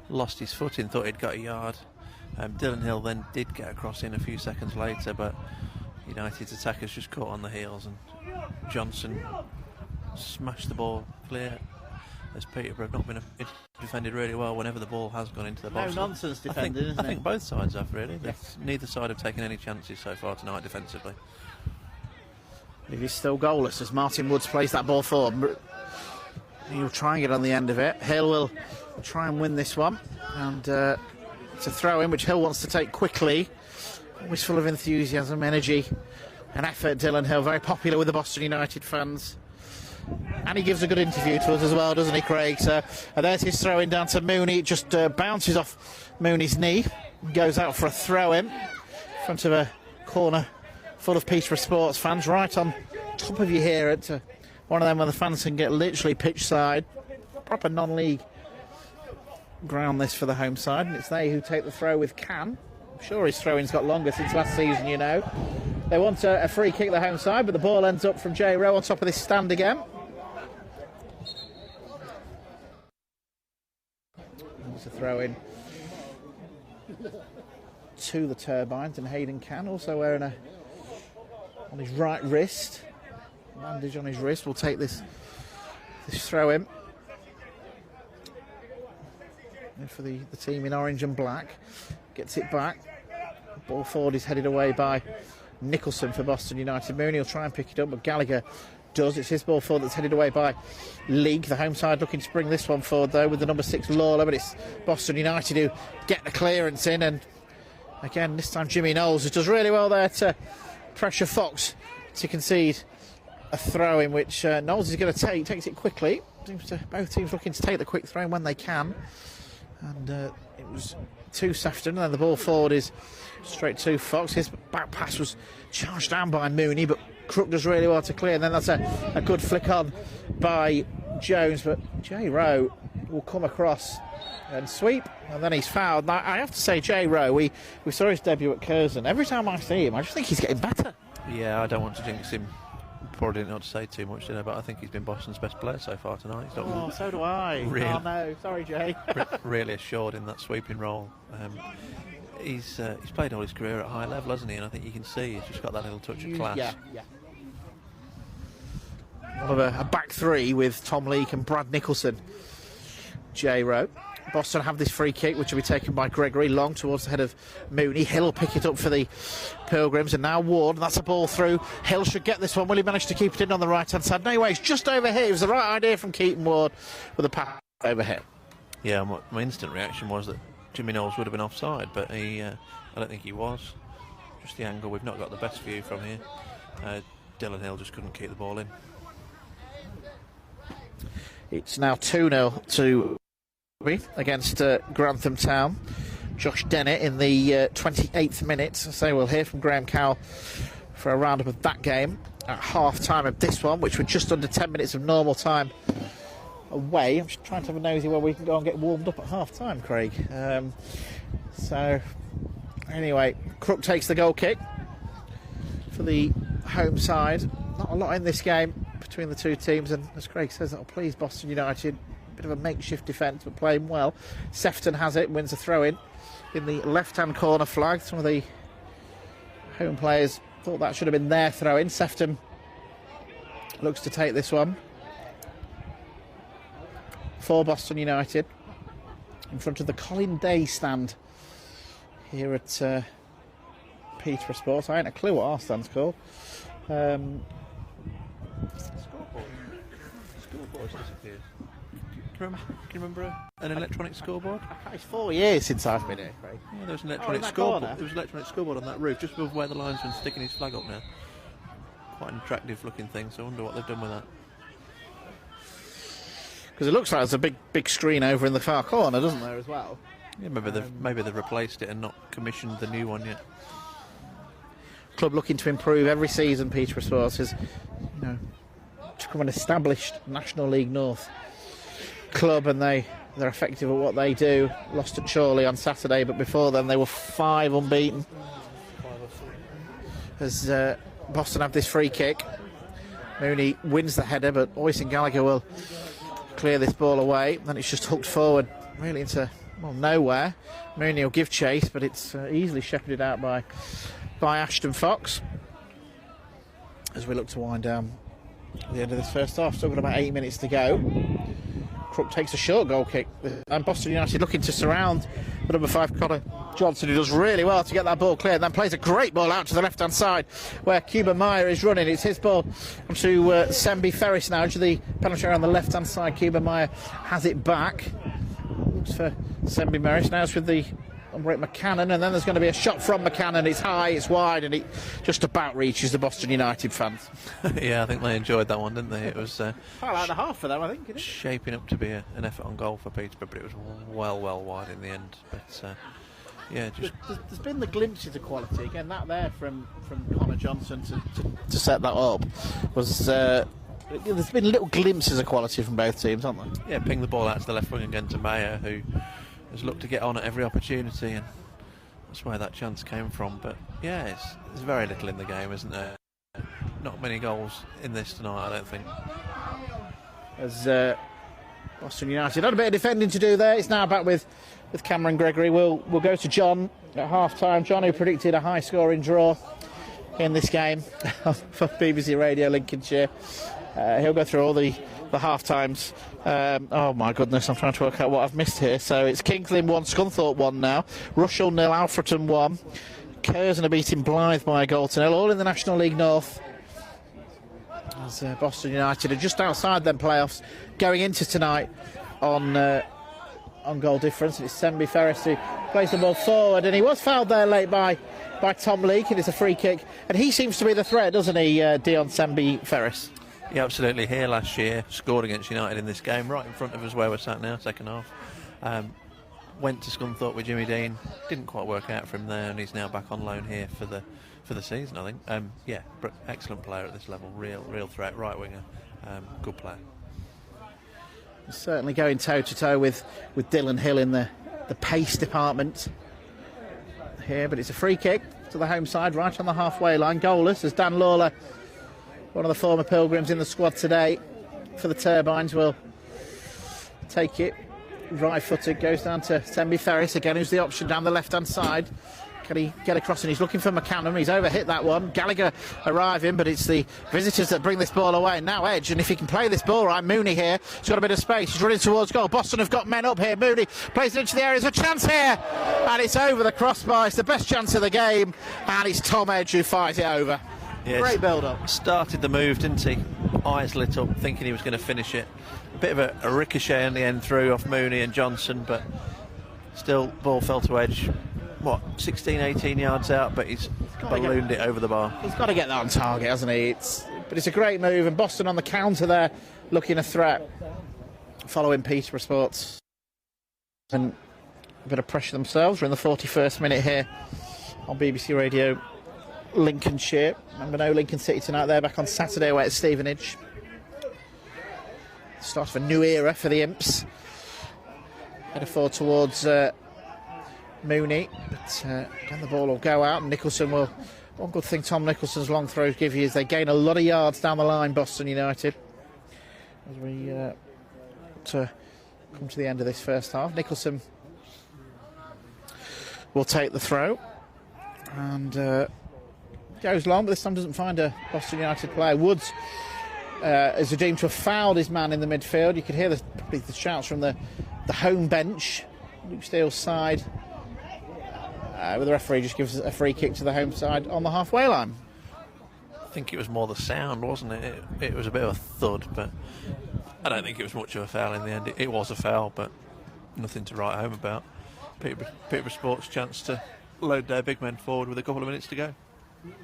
lost his footing, thought he'd got a yard. Dylan Hill then did get a cross in a few seconds later, but United's attackers just caught on the heels, and Johnson smashed the ball clear, as Peterborough have not been defended really well whenever the ball has gone into the box. No nonsense defending, isn't it? I think both sides have, really. Yes. Neither side have taken any chances so far tonight defensively. It is still goalless as Martin Woods plays that ball forward. He'll try and get on the end of it. Hill will try and win this one, and it's a throw in which Hill wants to take quickly. Always full of enthusiasm, energy and effort. Dylan Hill, very popular with the Boston United fans, and he gives a good interview to us as well, doesn't he, Craig? So there's his throw in down to Mooney. It just bounces off Mooney's knee, goes out for a throw in front of a corner full of Peterborough sports fans, right on top of you here at one of them where the fans can get literally pitch side. Proper non-league ground this for the home side, and it's they who take the throw with Can. I'm sure his throw-in's got longer since last season, They want a free kick the home side, but the ball ends up from J. Rowe on top of this stand again. It's a throw-in to the Turbines, and Hayden Can, also wearing on his right wrist, bandage on his wrist, will take this throw-in. And for the team in orange and black, gets it back. Ball forward is headed away by Nicholson for Boston United. Mooney will try and pick it up, but Gallagher does. It's his ball forward that's headed away by League. The home side looking to bring this one forward, though, with the number 6 Lawler, but it's Boston United who get the clearance in, and again, this time Jimmy Knowles, who does really well there to pressure Fox to concede a throw in which Knowles is going to take. Takes it quickly. Both teams looking to take the quick throw in when they can. And it was to Sefton, and then the ball forward is straight to Fox. His back pass was charged down by Mooney, but Crook does really well to clear. And then that's a good flick on by Jones, but Jay Rowe will come across and sweep, and then he's fouled. Now, I have to say, Jay Rowe, we saw his debut at Curzon. Every time I see him, I just think he's getting better. Yeah, I don't want to jinx him. Probably didn't know what to say too much, did I? But I think he's been Boston's best player so far tonight. He's not so do I. Really, oh no, sorry, Jay. Really assured in that sweeping role. He's played all his career at high level, hasn't he? And I think you can see he's just got that little touch of class. Yeah. One of a back three with Tom Leake and Brad Nicholson. Jay Rowe. Boston have this free kick, which will be taken by Gregory long towards the head of Mooney. Hill will pick it up for the Pilgrims, and now Ward. That's a ball through. Hill should get this one. Will he manage to keep it in on the right-hand side? No, he's just over here. It was the right idea from Keaton Ward with a pass over here. Yeah, my instant reaction was that Jimmy Knowles would have been offside, but I don't think he was. Just the angle. We've not got the best view from here. Dylan Hill just couldn't keep the ball in. It's now 2-0 to against Grantham Town. Josh Dennett in the 28th minute. So we'll hear from Graham Cowell for a roundup of that game at half-time of this one, which were just under 10 minutes of normal time away. I'm just trying to have a nosy where we can go and get warmed up at half-time, Craig. So anyway, Crook takes the goal kick for the home side. Not a lot in this game between the two teams, and as Craig says, that'll please Boston United. Bit of a makeshift defence, but playing well. Sefton has it, wins a throw-in in the left-hand corner flag. Some of the home players thought that should have been their throw-in. Sefton looks to take this one for Boston United in front of the Colin Day stand here at Peterborough Sports. I ain't a clue what our stand's called. Scoreboard's disappeared. Can you remember an electronic scoreboard? It's 4 years since I've been here, Craig. Yeah, there was an electronic scoreboard. There was an electronic scoreboard on that roof, just above where the linesman's sticking his flag up now. Quite an attractive looking thing, so I wonder what they've done with that. Because it looks like there's a big screen over in the far corner, doesn't there, as well? Yeah, maybe they've replaced it and not commissioned the new one yet. Club looking to improve every season. Peterborough Sports has, become an established National League North club, and they're effective at what they do. Lost at Chorley on Saturday, but before then they were 5 unbeaten. As Boston have this free kick, Mooney wins the header, but Oisin Gallagher will clear this ball away. Then it's just hooked forward, really into nowhere. Mooney will give chase, but it's easily shepherded out by Ashton Fox. As we look to wind down at the end of this first half, still got about 8 minutes to go. Crook takes a short goal kick, and Boston United looking to surround the number 5 Connor Johnson, who does really well to get that ball clear, and then plays a great ball out to the left-hand side where Cuba Meyer is running. It's his ball to Sembi Ferris now, to the penalty area on the left-hand side. Cuba Meyer has it back. Looks for Sembi Ferris. Now it's with the McCannon, and then there's going to be a shot from McCannon. It's high, it's wide, and it just about reaches the Boston United fans. Yeah, I think they enjoyed that one, didn't they? It was like the half for them, I think. Shaping up to be an effort on goal for Peterborough, but it was well wide in the end. But there's been the glimpses of quality again. That there from Connor Johnson to set that up was. There's been little glimpses of quality from both teams, haven't there? Yeah, ping the ball out to the left wing again to Mayer, who has looked to get on at every opportunity, and that's where that chance came from. But yeah, there's very little in the game, isn't there? Not many goals in this tonight, I don't think. As Boston United had a bit of defending to do there. It's now back with Cameron Gregory. We'll go to John at half-time. John, who predicted a high-scoring draw in this game for BBC Radio Lincolnshire. He'll go through all the half-times. Oh my goodness, I'm trying to work out what I've missed here. So it's Kingsland 1, Scunthorpe 1 now. Rushall 0, Alfreton 1. Curzon are beating Blythe by a goal to 0, all in the National League North. As Boston United are just outside them playoffs, going into tonight on goal difference. And it's Sembi Ferris who plays the ball forward, and he was fouled there late by Tom Leake, and it's a free kick. And he seems to be the threat, doesn't he, Dion Sembi Ferris? Yeah, absolutely. Here last year, scored against United in this game, right in front of us where we're sat now, second half. Went to Scunthorpe with Jimmy Dean, didn't quite work out for him there, and he's now back on loan here for the season, I think. Yeah, excellent player at this level, real threat, right winger, good player. Certainly going toe to toe with Dylan Hill in the pace department here, but it's a free kick to the home side, right on the halfway line, goalless, as Dan Lawler, one of the former Pilgrims in the squad today for the Turbines, will take it. Right-footed, goes down to Sembi Ferris again, who's the option down the left-hand side. Can he get across? And he's looking for McCannum. He's overhit that one. Gallagher arriving, but it's the visitors that bring this ball away. Now Edge, and if he can play this ball right, Mooney here. He's got a bit of space. He's running towards goal. Boston have got men up here. Mooney plays it into the area. There's a chance here, and it's over the crossbar. It's the best chance of the game, and it's Tom Edge who fires it over. Yeah, great build-up. Started the move, didn't he? Eyes lit up, thinking he was going to finish it. A bit of a ricochet in the end through off Mooney and Johnson, but still ball fell to Edge. 16-18 yards out, but he's ballooned it over the bar. He's got to get that on target, hasn't he? But it's a great move, and Boston on the counter there, looking a threat, following Peterborough Sports. And a bit of pressure themselves. We're in the 41st minute here on BBC Radio Lincolnshire. Remember, no Lincoln City tonight. They're back on Saturday away at Stevenage. Start of a new era for the Imps. Headed forward towards Mooney, but again the ball will go out, and Nicholson will. One good thing Tom Nicholson's long throws give you is they gain a lot of yards down the line, Boston United, as we to come to the end of this first half. Nicholson will take the throw and goes long, but this time doesn't find a Boston United player. Woods is deemed to have fouled his man in the midfield. You could hear the shouts from the home bench. Luke Steele's side. But the referee just gives a free kick to the home side on the halfway line. I think it was more the sound, wasn't it? It was a bit of a thud, but I don't think it was much of a foul in the end. It was a foul, but nothing to write home about. Peterborough Sports' chance to load their big men forward with a couple of minutes to go.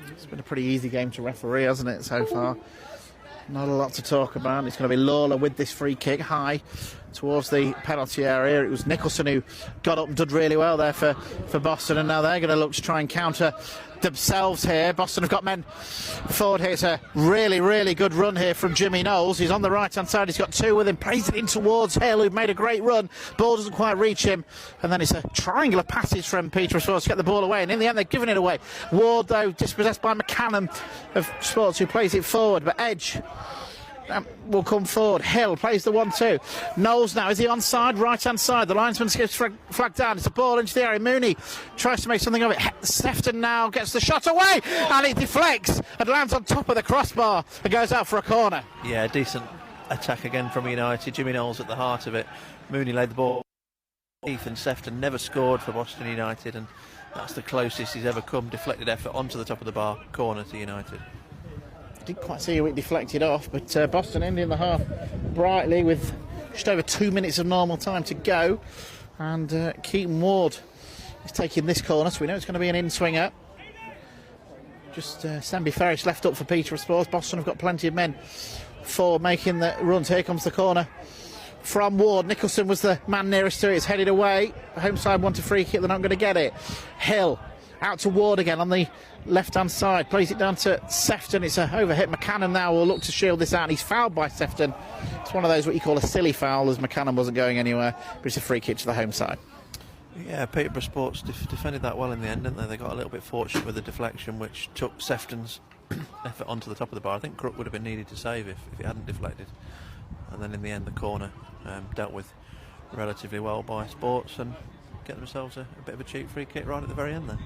It's been a pretty easy game to referee, hasn't it, so far? Not a lot to talk about. It's going to be Lawler with this free kick high towards the penalty area. It was Nicholson who got up and did really well there for Boston, and now they're going to look to try and counter themselves here. Boston have got men forward here. It's a really good run here from Jimmy Knowles. He's on the right hand side, he's got two with him, plays it in towards Hill, who've made a great run. Ball doesn't quite reach him, and then it's a triangular passage from Peterborough Sports to get the ball away, and in the end they're giving it away. Ward though dispossessed by McCannum of Sports, who plays it forward, but Edge will come forward. Hill plays the 1-2. Knowles now, is he onside? Right hand side. The linesman gives flag down. It's a ball into the area. Mooney tries to make something of it. Sefton now gets the shot away, and it deflects and lands on top of the crossbar and goes out for a corner. Yeah, decent attack again from United. Jimmy Knowles at the heart of it. Mooney laid the ball. Ethan Sefton never scored for Boston United, and that's the closest he's ever come. Deflected effort onto the top of the bar. Corner to United. Didn't quite see who it deflected off, but Boston ending the half brightly with just over 2 minutes of normal time to go, and Keaton Ward is taking this corner, so we know it's going to be an in-swinger. Just Sembi Ferris left up for Peterborough Sports. Boston have got plenty of men for making the runs. Here comes the corner from Ward. Nicholson was the man nearest to it. It's headed away. The home side want a free kick. They're not going to get it. Hill out to Ward again on the left-hand side. Plays it down to Sefton. It's a overhit. McCannum now will look to shield this out, and he's fouled by Sefton. It's one of those what you call a silly foul, as McCannum wasn't going anywhere, but it's a free kick to the home side. Yeah, Peterborough Sports defended that well in the end, didn't they? They got a little bit fortunate with the deflection, which took Sefton's effort onto the top of the bar. I think Crook would have been needed to save if it hadn't deflected. And then in the end, the corner dealt with relatively well by Sports and get themselves a bit of a cheap free kick right at the very end there.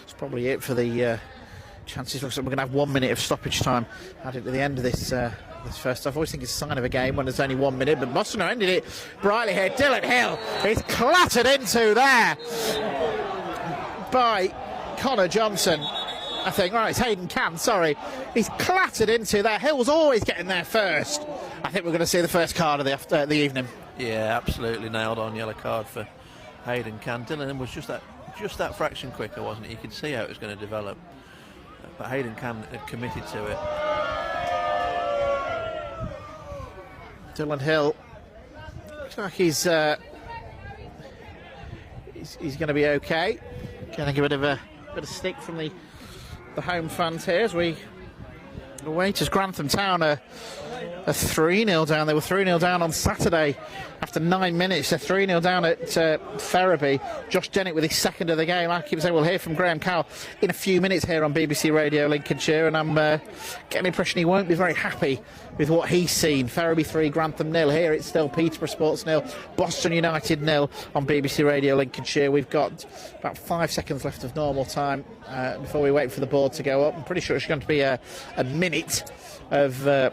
That's probably it for the chances. Looks like we're going to have 1 minute of stoppage time added to the end of this first half. I always think it's a sign of a game when there's only 1 minute, but Boston have ended it brightly here. Dylan Hill is clattered into there by Connor Johnson, I think. Right, it's Hayden Cann, sorry. He's clattered into there. Hill's always getting there first. I think we're going to see the first card of the evening. Yeah, absolutely nailed on. Yellow card for Hayden Cann. Dylan was just that just that fraction quicker, wasn't it? You could see how it was going to develop. But Hayden Camden had committed to it. Dylan Hill looks like he's going to be okay. Getting a bit of stick from the home fans here as we await as Grantham Town are 3-0 down. They were 3-0 down on Saturday after 9 minutes. They're 3-0 down at Ferriby. Josh Dennett with his second of the game. I keep saying we'll hear from Graham Cowell in a few minutes here on BBC Radio Lincolnshire, and I'm getting the impression he won't be very happy with what he's seen. Ferriby 3, Grantham 0. Here it's still Peterborough Sports 0, Boston United 0 on BBC Radio Lincolnshire. We've got about 5 seconds left of normal time before we wait for the board to go up. I'm pretty sure it's going to be a minute of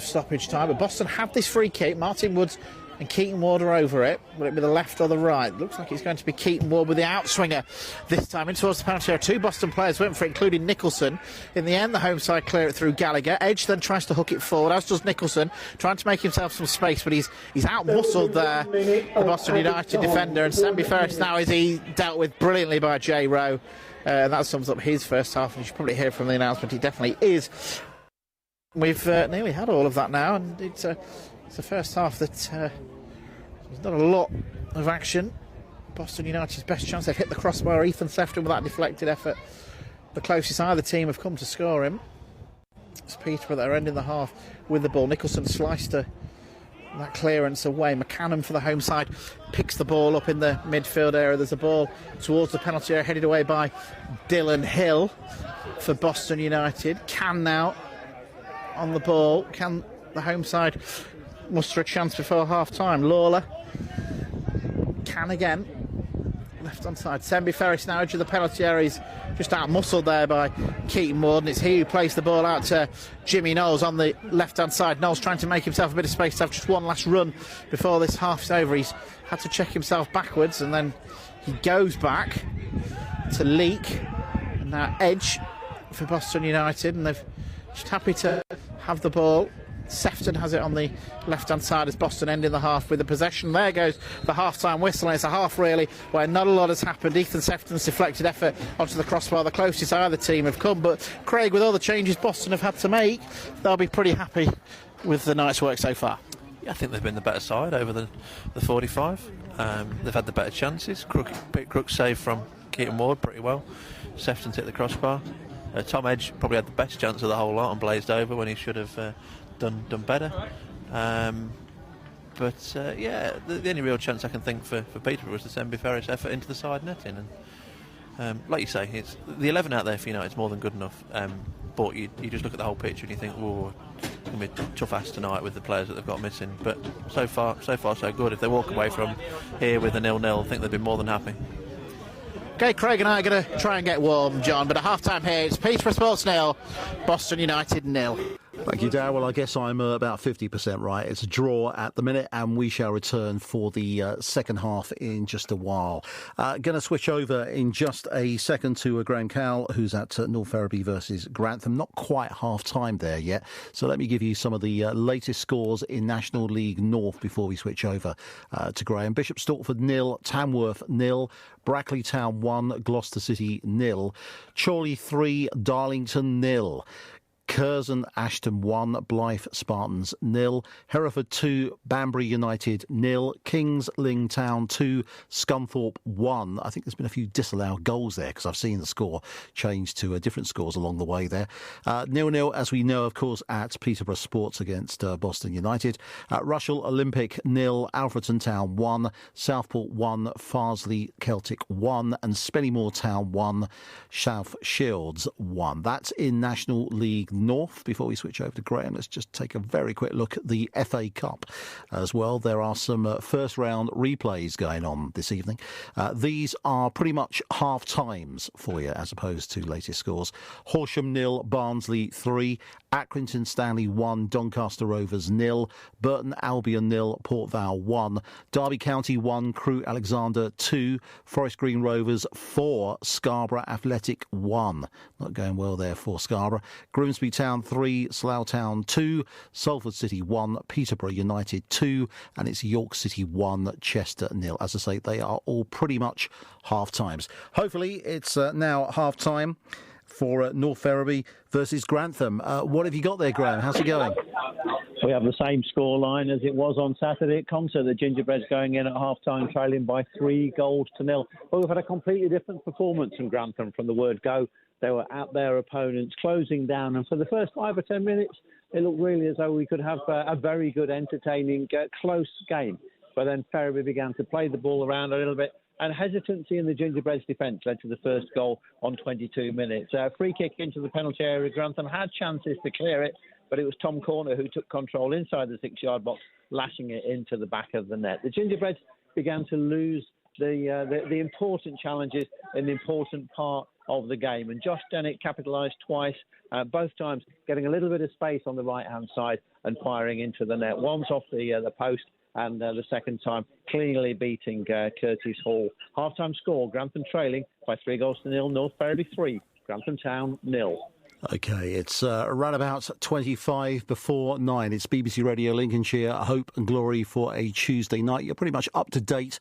stoppage time, but Boston have this free kick. Martin Woods and Keaton Ward are over it. Will it be the left or the right? Looks like it's going to be Keaton Ward with the outswinger this time in towards the penalty area. 2 Boston players went for it, including Nicholson. In the end, the home side clear it through Gallagher. Edge then tries to hook it forward, as does Nicholson, trying to make himself some space, but he's out-muscled there, the Boston United defender, and Stanby Ferris now is he dealt with brilliantly by Jay Rowe. And that sums up his first half, and you should probably hear from the announcement. He definitely is. We've nearly had all of that now, and it's the first half that there's not a lot of action. Boston United's best chance, they've hit the crossbar. Ethan Sefton with that deflected effort. The closest either team have come to score him. It's Peterborough that are ending the half with the ball. Nicholson sliced that clearance away. McCannon for the home side picks the ball up in the midfield area. There's a ball towards the penalty area, headed away by Dylan Hill for Boston United. Can now on the ball. Can the home side muster a chance before half-time? Lawler can again. Left-hand side. Semby Ferris now edge of the penalty area. He's just out-muscled there by Keaton Ward, and it's he who plays the ball out to Jimmy Knowles on the left-hand side. Knowles trying to make himself a bit of space to have just one last run before this half's over. He's had to check himself backwards, and then he goes back to Leak. And now Edge for Boston United, and they've just happy to have the ball. Sefton has it on the left-hand side as Boston end in the half with the possession. There goes the half-time whistle, and it's a half really where not a lot has happened. Ethan Sefton's deflected effort onto the crossbar, the closest either team have come, but Craig, with all the changes Boston have had to make, they'll be pretty happy with the night's work so far. Yeah, I think they've been the better side over the 45. They've had the better chances. Crook saved from Keaton Ward pretty well. Sefton's hit the crossbar. Tom Edge probably had the best chance of the whole lot and blazed over when he should have done better. The only real chance I can think for Peterborough was the Semby Ferris effort into the side netting. And like you say, it's the 11 out there for United is more than good enough. But you just look at the whole picture and you think, oh, it's going to be a tough ass tonight with the players that they've got missing. But so far so good. If they walk away from here with a 0-0, I think they'd be more than happy. Okay, Craig and I are going to try and get warm, John, but at half-time here, it's Peterborough Sports 0, Boston United 0. Thank you, Darryl. Well, I guess I'm about 50% right. It's a draw at the minute, and we shall return for the second half in just a while. Going to switch over in just a second to Graham Cowell, who's at North Ferriby versus Grantham. Not quite half-time there yet, so let me give you some of the latest scores in National League North before we switch over to Graham. Bishop Stortford 0, Tamworth 0, Brackley Town 1, Gloucester City 0, Chorley 3, Darlington 0. Curzon Ashton 1, Blythe Spartans 0, Hereford 2, Banbury United 0, Kings Ling Town 2, Scunthorpe 1. I think there's been a few disallowed goals there because I've seen the score change to different scores along the way there. 0-0, as we know, of course, at Peterborough Sports against Boston United. Rushall Olympic 0, Alfreton Town 1, Southport 1, Farsley Celtic 1, and Spennymoor Town 1, South Shields 1. That's in National League North. Before we switch over to Graham, let's just take a very quick look at the FA Cup as well. There are some first round replays going on this evening. These are pretty much half times for you as opposed to latest scores. Horsham 0, Barnsley 3, Accrington Stanley 1, Doncaster Rovers 0, Burton Albion 0, Port Vale 1, Derby County 1, Crewe Alexander 2, Forest Green Rovers 4, Scarborough Athletic 1. Not going well there for Scarborough. Grimsby Shrewsbury Town 3, Slough Town 2, Salford City 1, Peterborough United 2, and it's York City 1, Chester 0. As I say, they are all pretty much half-times. Hopefully it's now half-time for North Ferriby versus Grantham. What have you got there, Graham? How's it going? We have the same scoreline as it was on Saturday at Concert. The Gingerbreads going in at half-time, trailing by 3-0. But we've had a completely different performance from Grantham from the word go. They were at their opponents, closing down. And for the first 5 or 10 minutes, it looked really as though we could have a very good, entertaining, close game. But then Ferriby began to play the ball around a little bit. And hesitancy in the Gingerbreads' defence led to the first goal on 22 minutes. Free kick into the penalty area. Grantham had chances to clear it, but it was Tom Corner who took control inside the 6-yard box, lashing it into the back of the net. The Gingerbreads began to lose the important challenges in the important part of the game. And Josh Dennett capitalised twice, both times getting a little bit of space on the right-hand side and firing into the net. Once off the post, and the second time cleanly beating Curtis Hall. Half-time score, Grantham trailing by 3-0, North Ferriby 3, Grantham Town 0. OK, it's around about 25 before 9. It's BBC Radio Lincolnshire, Hope and Glory for a Tuesday night. You're pretty much up to date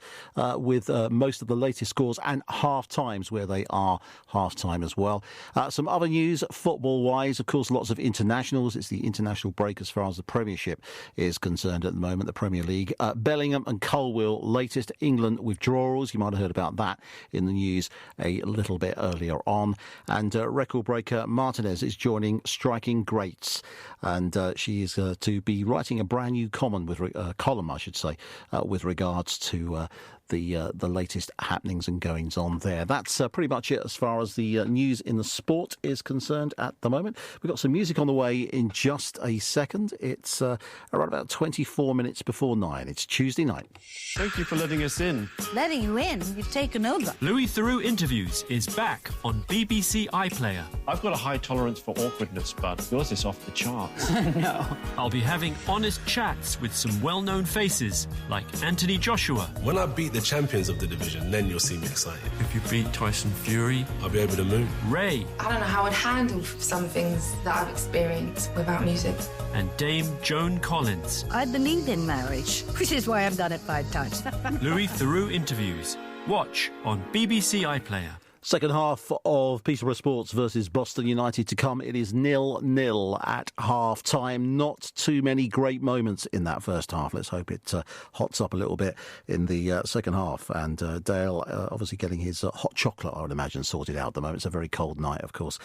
with most of the latest scores and half-times where they are half-time as well. Some other news, football-wise, of course, lots of internationals. It's the international break as far as the Premiership is concerned at the moment, the Premier League. Bellingham and Colwill, latest England withdrawals. You might have heard about that in the news a little bit earlier on. And record breaker Martinez is joining Striking Greats, and she is to be writing a brand new column, I should say, with regards to the latest happenings and goings on there. That's pretty much it as far as the news in the sport is concerned at the moment. We've got some music on the way in just a second. It's around about 24 minutes before 9. It's Tuesday night. Thank you for letting us in. Letting you in? You've taken over. Louis Theroux Interviews is back on BBC iPlayer. I've got a high tolerance for awkwardness, but yours is off the charts. No. I'll be having honest chats with some well-known faces like Anthony Joshua. When I beat the champions of the division, then you'll see me excited. If you beat Tyson Fury, I'll be over the moon. Ray. I don't know how I'd handle some things that I've experienced without music. And Dame Joan Collins. I believe in marriage, which is why I've done it 5 times. Louis Theroux Interviews. Watch on BBC iPlayer. Second half of Peterborough Sports versus Boston United to come. It is 0-0 at half-time. Not too many great moments in that first half. Let's hope it hots up a little bit in the second half. And Dale obviously getting his hot chocolate, I would imagine, sorted out at the moment. It's a very cold night, of course.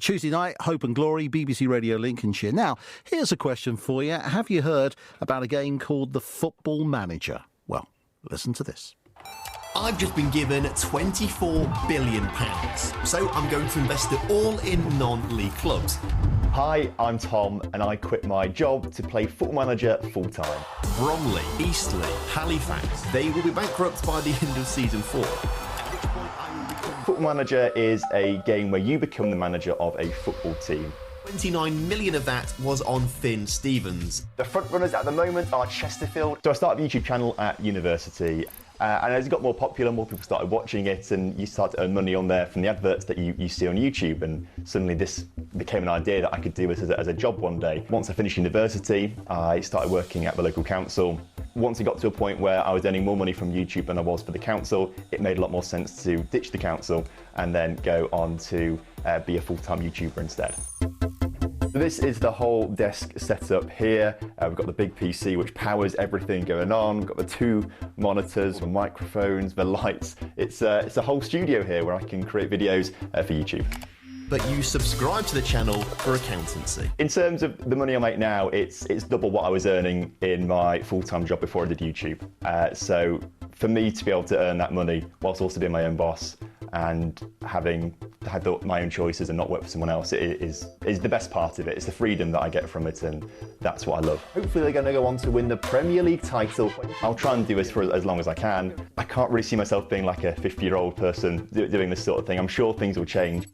Tuesday night, Hope and Glory, BBC Radio Lincolnshire. Now, here's a question for you. Have you heard about a game called The Football Manager? Well, listen to this. I've just been given £24 billion, so I'm going to invest it all in non-league clubs. Hi, I'm Tom, and I quit my job to play Football Manager full-time. Bromley, Eastleigh, Halifax, they will be bankrupt by the end of Season 4. Football Manager is a game where you become the manager of a football team. 29 million of that was on Finn Stevens. The front runners at the moment are Chesterfield. So I started a YouTube channel at university. And as it got more popular, more people started watching it, and you start to earn money on there from the adverts that you see on YouTube. And suddenly this became an idea that I could do it as a job one day. Once I finished university, I started working at the local council. Once it got to a point where I was earning more money from YouTube than I was for the council, it made a lot more sense to ditch the council and then go on to be a full-time YouTuber instead. This is the whole desk setup here. We've got the big PC which powers everything going on. We've got the 2 monitors, the microphones, the lights. It's a whole studio here where I can create videos for YouTube. But you subscribe to the channel for accountancy. In terms of the money I make now, it's double what I was earning in my full-time job before I did YouTube. So for me to be able to earn that money whilst also being my own boss and having had my own choices and not work for someone else is the best part of it. It's the freedom that I get from it, and that's what I love. Hopefully they're going to go on to win the Premier League title. I'll try and do this for as long as I can. I can't really see myself being like a 50-year-old person doing this sort of thing. I'm sure things will change.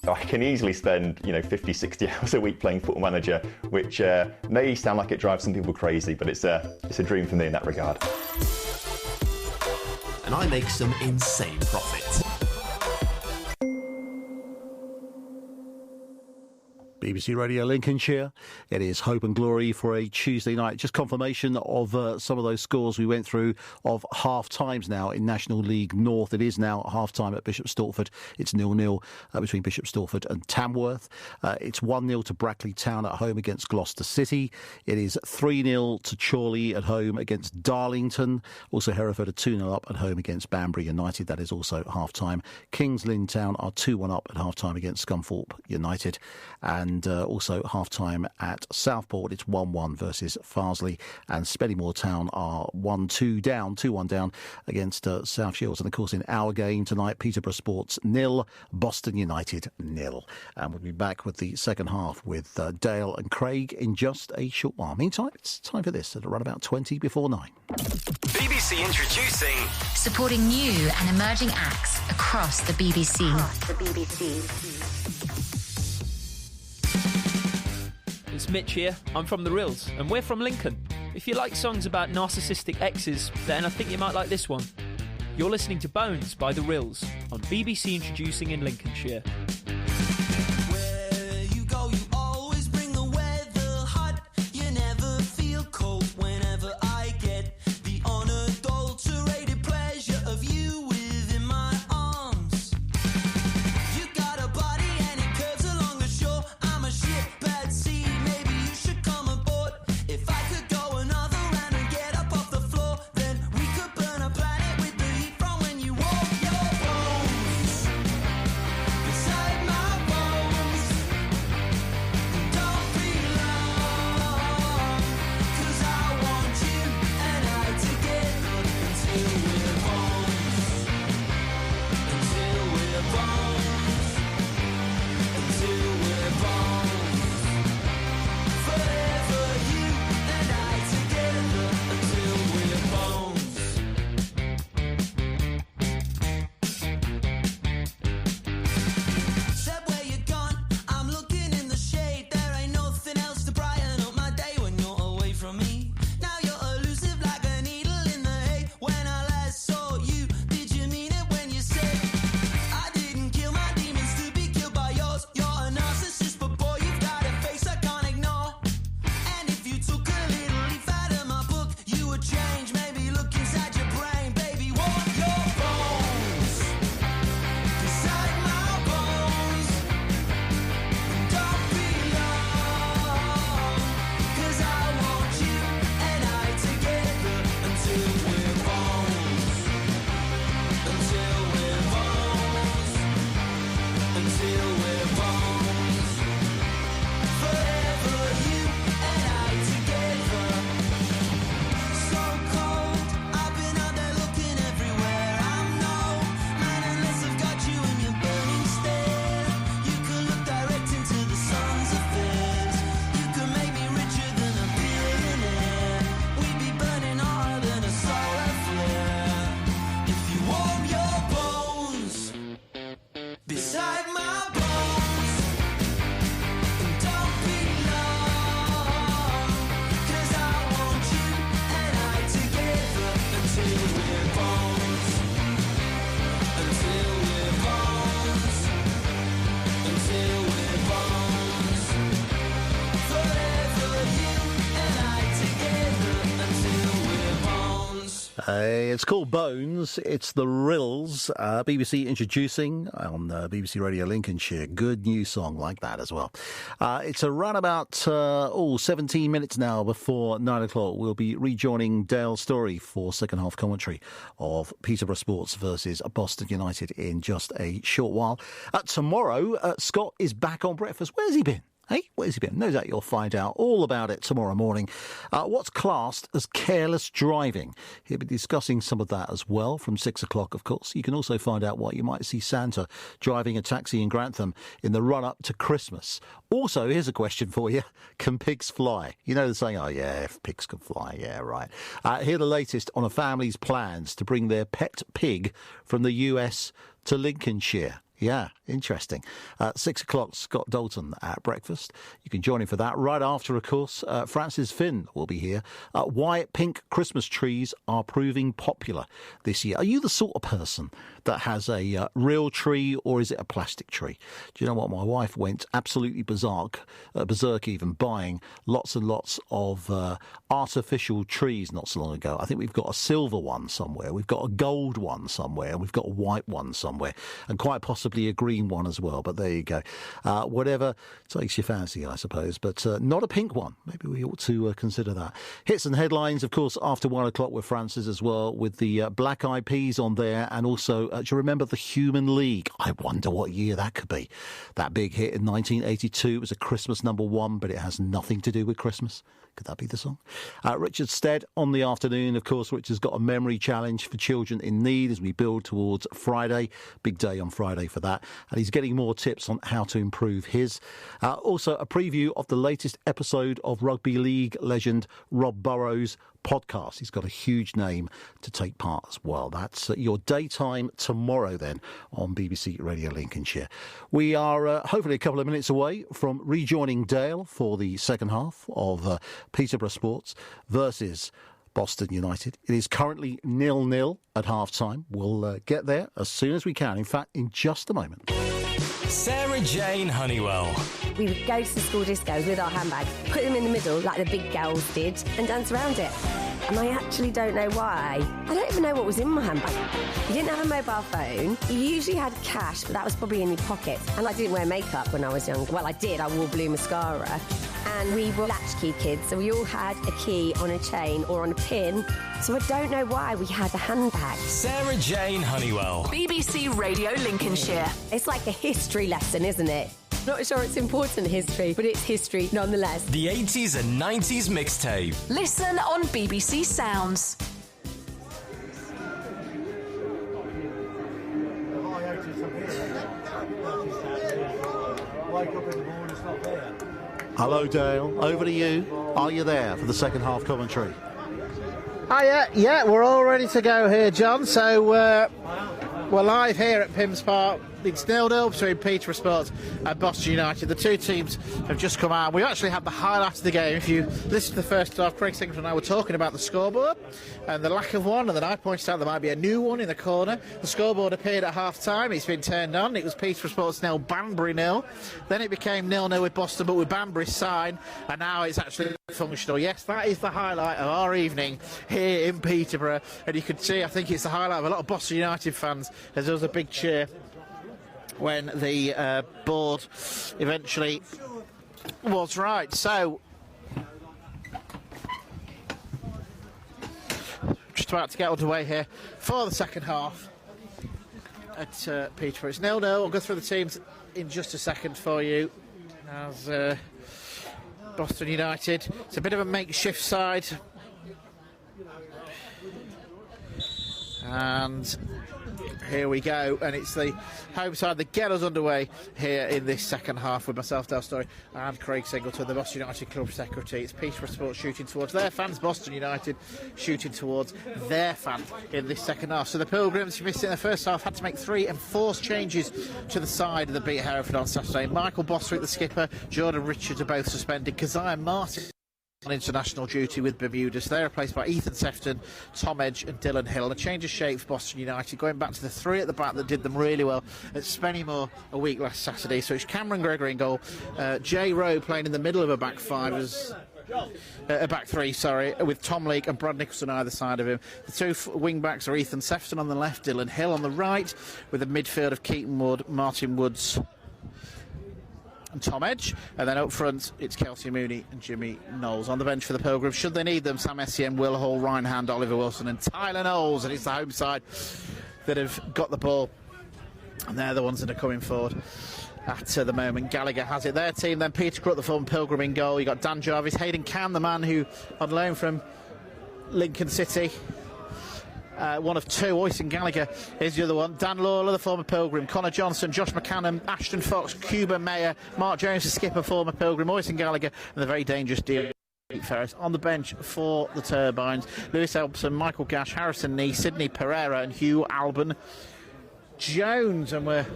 I can easily spend 50, 60 hours a week playing Football Manager, which may sound like it drives some people crazy, but it's a dream for me in that regard. And I make some insane profit. BBC Radio Lincolnshire. It is hope and glory for a Tuesday night. Just confirmation of some of those scores we went through of half-times now in National League North. It is now half-time at Bishop Stortford. It's 0-0 between Bishop Stortford and Tamworth. It's 1-0 to Brackley Town at home against Gloucester City. It is 3-0 to Chorley at home against Darlington. Also Hereford are 2-0 up at home against Banbury United. That is also half-time. Kings Lynn Town are 2-1 up at half-time against Scunthorpe United. And also half-time at Southport, it's 1-1 versus Farsley, and Spennymoor Town are 2-1 down against South Shields. And of course in our game tonight, Peterborough Sports 0, Boston United 0. And we'll be back with the second half with Dale and Craig in just a short while. Meantime, it's time for this at around about 9:20. BBC introducing, supporting new and emerging acts across the BBC. It's Mitch here. I'm from the Rills, and we're from Lincoln. If you like songs about narcissistic exes, then I think you might like this one. You're listening to Bones by the Rills on BBC Introducing in Lincolnshire. It's called Bones. It's the Rills. BBC Introducing on BBC Radio Lincolnshire. Good new song like that as well. It's around about 17 minutes now before 9 o'clock. We'll be rejoining Dale Story for second half commentary of Peterborough Sports versus Boston United in just a short while. Tomorrow, Scott is back on breakfast. Where's he been? Hey, where's he been? No doubt you'll find out all about it tomorrow morning. What's classed as careless driving? He'll be discussing some of that as well from 6 o'clock, of course. You can also find out why you might see Santa driving a taxi in Grantham in the run-up to Christmas. Also, here's a question for you. Can pigs fly? You know the saying, oh, yeah, if pigs can fly. Yeah, right. Hear the latest on a family's plans to bring their pet pig from the US to Lincolnshire. Yeah, interesting. 6 o'clock, Scott Dalton at breakfast. You can join him for that. Right after, of course, Francis Finn will be here. Why pink Christmas trees are proving popular this year. Are you the sort of person that has a real tree, or is it a plastic tree? Do you know what? My wife went absolutely berserk even, buying lots and lots of artificial trees not so long ago. I think we've got a silver one somewhere, we've got a gold one somewhere, and we've got a white one somewhere, and quite possibly a green one as well. But there you go. Whatever takes your fancy, I suppose, but not a pink one. Maybe we ought to consider that. Hits and headlines, of course, after 1 o'clock with Francis as well, with the Black Eyed Peas on there, and also, do you remember the Human League? I wonder what year that could be. That big hit in 1982. It was a Christmas #1, but it has nothing to do with Christmas. Could that be the song? Richard Stead on the afternoon, of course. Richard's got a memory challenge for children in need as we build towards Friday. Big day on Friday for that. And he's getting more tips on how to improve his. Also, a preview of the latest episode of Rugby League legend Rob Burrows' podcast. He's got a huge name to take part as well. That's your daytime tomorrow then on BBC Radio Lincolnshire. We are hopefully a couple of minutes away from rejoining Dale for the second half of Peterborough Sports versus Boston United. It is currently 0-0 at half-time. We'll get there as soon as we can. In fact, in just a moment. Sarah Jane Honeywell. We would go to the school discos with our handbags, put them in the middle like the big girls did, and dance around it. And I actually don't know why. I don't even know what was in my handbag. You didn't have a mobile phone. You usually had cash, but that was probably in your pocket. And I didn't wear makeup when I was younger. Well, I did. I wore blue mascara. And we were latchkey kids, so we all had a key on a chain or on a pin. So I don't know why we had a handbag. Sarah Jane Honeywell. BBC Radio Lincolnshire. It's like a history lesson, isn't it? Not sure it's important history, but it's history nonetheless. The 80s and 90s mixtape. Listen on BBC Sounds. Hello, Dale. Over to you. Are you there for the second half commentary? Yeah, we're all ready to go here, John. So we're live here at Pims Park. It's 0-0 between Peterborough Sports and Boston United. The two teams have just come out. We actually had the highlights of the game. If you listen to the first half, Craig Singleton and I were talking about the scoreboard and the lack of one, and then I pointed out there might be a new one in the corner. The scoreboard appeared at half-time. It's been turned on. It was Peterborough Sports 0, Banbury 0. Then it became 0-0 with Boston, but with Banbury's sign, and now it's actually functional. Yes, that is the highlight of our evening here in Peterborough, and you can see, I think it's the highlight of a lot of Boston United fans, as there was a big cheer when the board eventually was right. So, just about to get underway here for the second half at Peterborough. It's 0-0. I'll go through the teams in just a second for you. As Boston United, it's a bit of a makeshift side. And here we go, and it's the home side that get us underway here in this second half with myself, Dale Story, and Craig Singleton, the Boston United Club Secretary. It's Peterborough Sports shooting towards their fans, Boston United shooting towards their fans in this second half. So the Pilgrims, who missed it in the first half, had to make 3 enforced changes to the side that beat Hereford on Saturday. Michael Bostwick, the skipper, Jordan Richards are both suspended. Keziah Martin on international duty with Bermuda, so they're replaced by Ethan Sefton, Tom Edge and Dylan Hill. And a change of shape for Boston United, going back to the 3 at the back that did them really well at Spennymoor a week last Saturday. So it's Cameron Gregory in goal, Jay Rowe playing in the middle of a back 5 as a back 3, sorry, with Tom Leake and Brad Nicholson either side of him. The 2 wing backs are Ethan Sefton on the left, Dylan Hill on the right, with a midfield of Keaton Wood, Martin Woods and Tom Edge, and then up front it's Kelsey Mooney and Jimmy Knowles. On the bench for the Pilgrims, should they need them, Sam Essien, Will Hall, Ryan Hand, Oliver Wilson and Tyler Knowles, and it's the home side that have got the ball, and they're the ones that are coming forward at the moment. Gallagher has it, their team. Then Peter Crook, the former Pilgrim, in goal. You got Dan Jarvis, Hayden Can, the man who on loan from Lincoln City, one of 2. Oyston Gallagher is the other one. Dan Lawler, the former Pilgrim. Connor Johnson, Josh McCannon, Ashton Fox, Cuba Mayer, Mark Jones, the skipper, former Pilgrim. Oyston Gallagher, and the very dangerous Dean Ferris. On the bench for the Turbines, Lewis Elpson, Michael Gash, Harrison Nee, Sidney Pereira and Hugh Alban Jones. And we're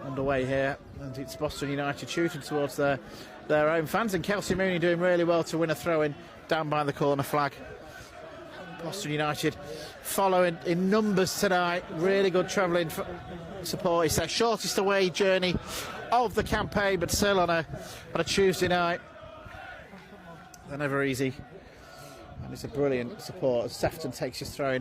underway here, and it's Boston United shooting towards their own fans, and Kelsey Mooney doing really well to win a throw-in down by the corner flag. Boston United following in numbers tonight. Really good travelling support. It's their shortest away journey of the campaign, but still on a Tuesday night, they're never easy. And it's a brilliant support as Sefton takes his throw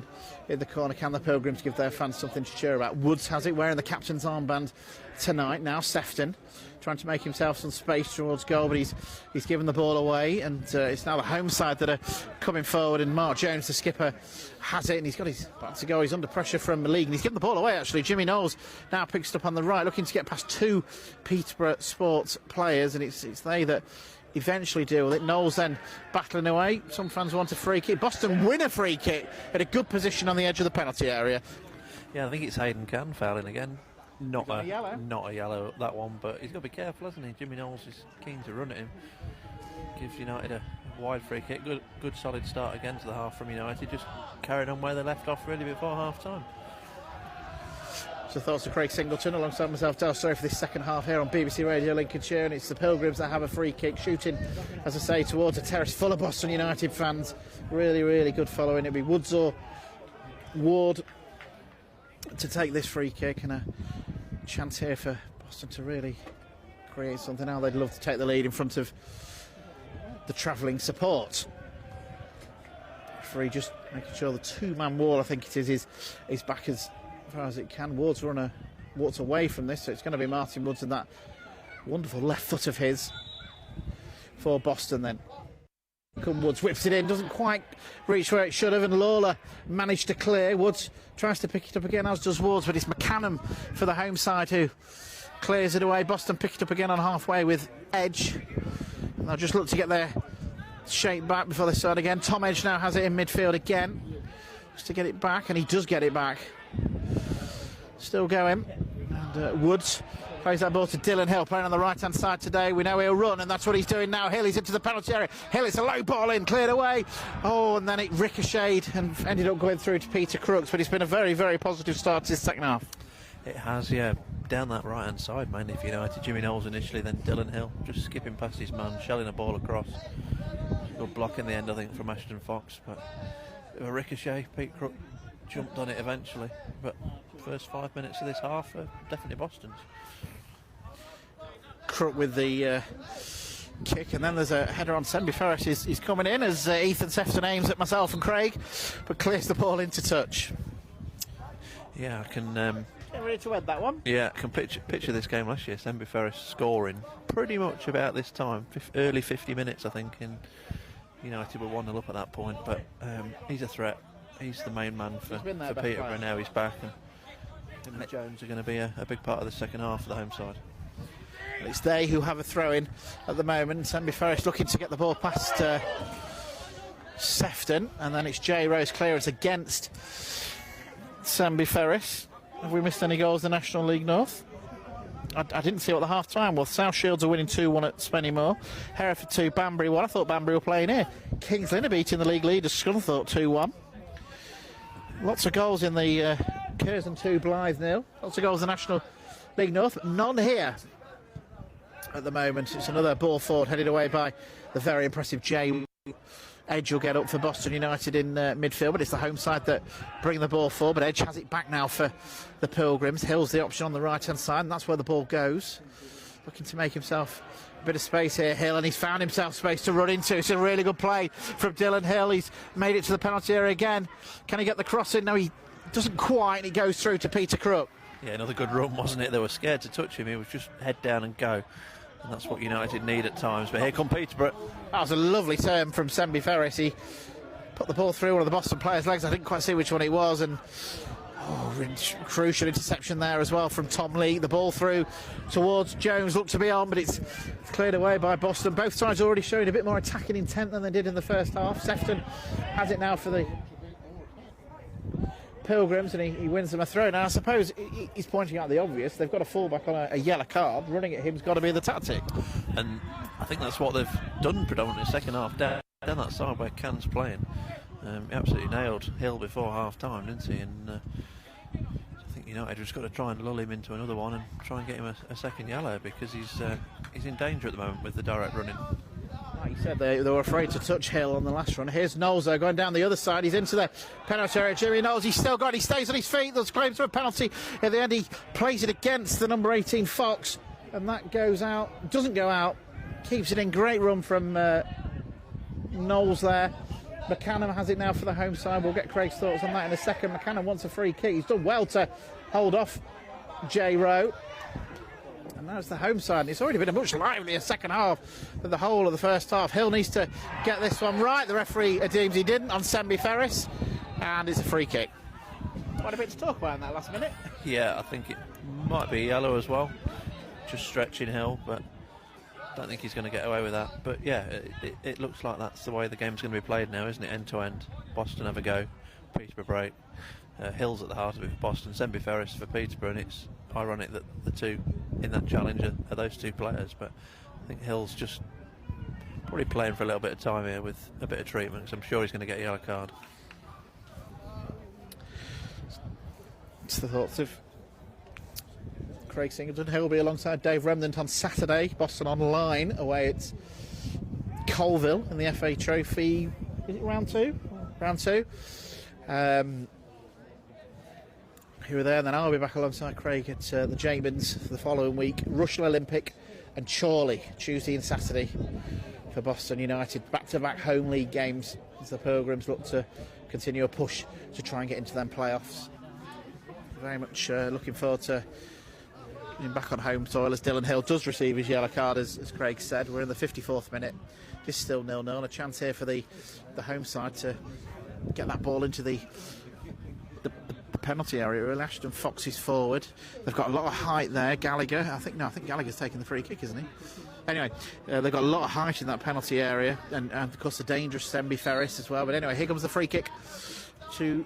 in the corner. Can the Pilgrims give their fans something to cheer about? Woods has it, wearing the captain's armband tonight. Now Sefton trying to make himself some space towards goal, but he's given the ball away, and it's now the home side that are coming forward, and Mark Jones, the skipper, has it, and he's got his back to go. He's under pressure from the league, and he's given the ball away, actually. Jimmy Knowles now picks it up on the right, looking to get past two Peterborough Sports players, and it's they that eventually deal with it. Knowles then battling away. Some fans want a free kick. Boston win a free kick at a good position on the edge of the penalty area. Yeah, I think it's Hayden Cann fouling again. Not a yellow, that one, but he's got to be careful, hasn't he? Jimmy Knowles is keen to run at him. Gives United a wide free kick. Good solid start again to the half from United. Just carried on where they left off really before half time. So thoughts of Craig Singleton alongside myself, Dale Story, for this second half here on BBC Radio Lincolnshire, and it's the Pilgrims that have a free kick, shooting, as I say, towards a terrace full of Boston United fans. Really, really good following. It'll be Woods or Ward to take this free kick, and a chance here for Boston to really create something. Now they'd love to take the lead in front of the travelling support. Referee just making sure the two-man wall, I think it is back as far as it can. Ward's walked away from this, so it's going to be Martin Woods and that wonderful left foot of his for Boston then. Woods whips it in, doesn't quite reach where it should have, and Lawler managed to clear. Woods tries to pick it up again, as does Woods, but it's McCannum for the home side who clears it away. Boston pick it up again on halfway with Edge, and they'll just look to get their shape back before they start again. Tom Edge now has it in midfield again, just to get it back, and he does get it back. Still going, and Woods plays that ball to Dylan Hill, playing on the right-hand side today. We know he'll run, and that's what he's doing now. Hill, he's into the penalty area. Hill, it's a low ball in, cleared away. Oh, and then it ricocheted and ended up going through to Peter Crooks, but it's been a very, very positive start to this second half. It has, yeah. Down that right-hand side, mainly for United. Jimmy Knowles initially, then Dylan Hill, just skipping past his man, shelling a ball across. Good block in the end, I think, from Ashton Fox, but a ricochet. Pete Crook jumped on it eventually, but first 5 minutes of this half are definitely Boston's. Crook with the kick, and then there's a header on Semby Ferris. He's coming in as Ethan Sefton aims at myself and Craig, but clears the ball into touch. Yeah, I can get ready to end that one. Yeah, I can picture this game last year. Semby Ferris scoring pretty much about this time, early 50 minutes, I think, and United were 1-0 up at that point, but he's a threat. He's the main man for Peterborough now. He's back, and him and Jones are going to be a big part of the second half for the home side. It's they who have a throw-in at the moment. Semby Ferris looking to get the ball past Sefton, and then it's J. Rose clearance against Semby Ferris. Have we missed any goals in the National League North? I didn't see it at the half-time. Well, South Shields are winning 2-1 at Spennymoor. Hereford 2, Banbury 1. I thought Banbury were playing here. Kings Lynn are beating the league leaders Scunthorpe 2-1. Lots of goals in the Curzon 2, Blythe 0. Lots of goals in the National League North. None here at the moment. It's another ball forward headed away by the very impressive Jay. Edge will get up for Boston United in midfield, but it's the home side that bring the ball forward. But Edge has it back now for the Pilgrims. Hill's the option on the right-hand side, and that's where the ball goes. Looking to make himself a bit of space here, Hill, and he's found himself space to run into. It's a really good play from Dylan Hill. He's made it to the penalty area again. Can he get the cross in? No, he doesn't quite, and he goes through to Peter Crook. Yeah, another good run, wasn't it? They were scared to touch him. He was just head down and go. And that's what United need at times. But here come Peterborough. That was a lovely turn from Semby Ferris. He put the ball through one of the Boston players' legs. I didn't quite see which one it was. And crucial interception there as well from Tom Lee. The ball through towards Jones. Looked to be on, but it's cleared away by Boston. Both sides already showing a bit more attacking intent than they did in the first half. Sefton has it now for the Pilgrims, and he wins them a throw. Now I suppose he's pointing out the obvious. They've got a fullback on a yellow card. Running at him's got to be the tactic, and I think that's what they've done predominantly second half. Down that side where Can's playing, he absolutely nailed Hill before half time, didn't he? And I think think United just got to try and lull him into another one and try and get him a second yellow, because he's in danger at the moment with the direct running. Like you said, they were afraid to touch Hill on the last run. Here's Knowles, though, going down the other side. He's into the penalty area. Jimmy Knowles, he's still got it. He stays on his feet. There's claims for a penalty. At the end, he plays it against the number 18 Fox, and that goes out. Doesn't go out. Keeps it in. Great run from Knowles there. McCann has it now for the home side. We'll get Craig's thoughts on that in a second. McCann wants a free kick. He's done well to hold off J. Rowe. And now it's the home side. And it's already been a much livelier second half than the whole of the first half. Hill needs to get this one right. The referee deems he didn't on Sembi Ferris. And it's a free kick. Quite a bit to talk about in that last minute. Yeah, I think it might be yellow as well. Just stretching Hill, but I don't think he's going to get away with that. But yeah, it looks like that's the way the game's going to be played now, isn't it? End to end. Boston have a go. Peterborough break. Hill's at the heart of it for Boston. Sembi Ferris for Peterborough, and it's ironic that the two in that challenge are those two players. But I think Hill's just probably playing for a little bit of time here with a bit of treatment, because I'm sure he's going to get a yellow card. It's the thoughts of Craig Singleton. He'll be alongside Dave Remnant on Saturday. Boston Online away at Colville in the FA Trophy. Is it round two? Round two. Who are there, and then I'll be back alongside Craig at the Jamans for the following week. Rushall Olympic and Chorley Tuesday and Saturday for Boston United. Back-to-back home league games as the Pilgrims look to continue a push to try and get into them playoffs. Very much looking forward to being back on home soil as Dylan Hill does receive his yellow card, as Craig said. We're in the 54th minute. It's still 0-0. A chance here for the home side to get that ball into the penalty area. Really, Ashton Fox is forward. They've got a lot of height there. Gallagher, I think Gallagher's taking the free kick, isn't he? Anyway, they've got a lot of height in that penalty area, and of course the dangerous Sembi Ferris as well. But anyway, here comes the free kick to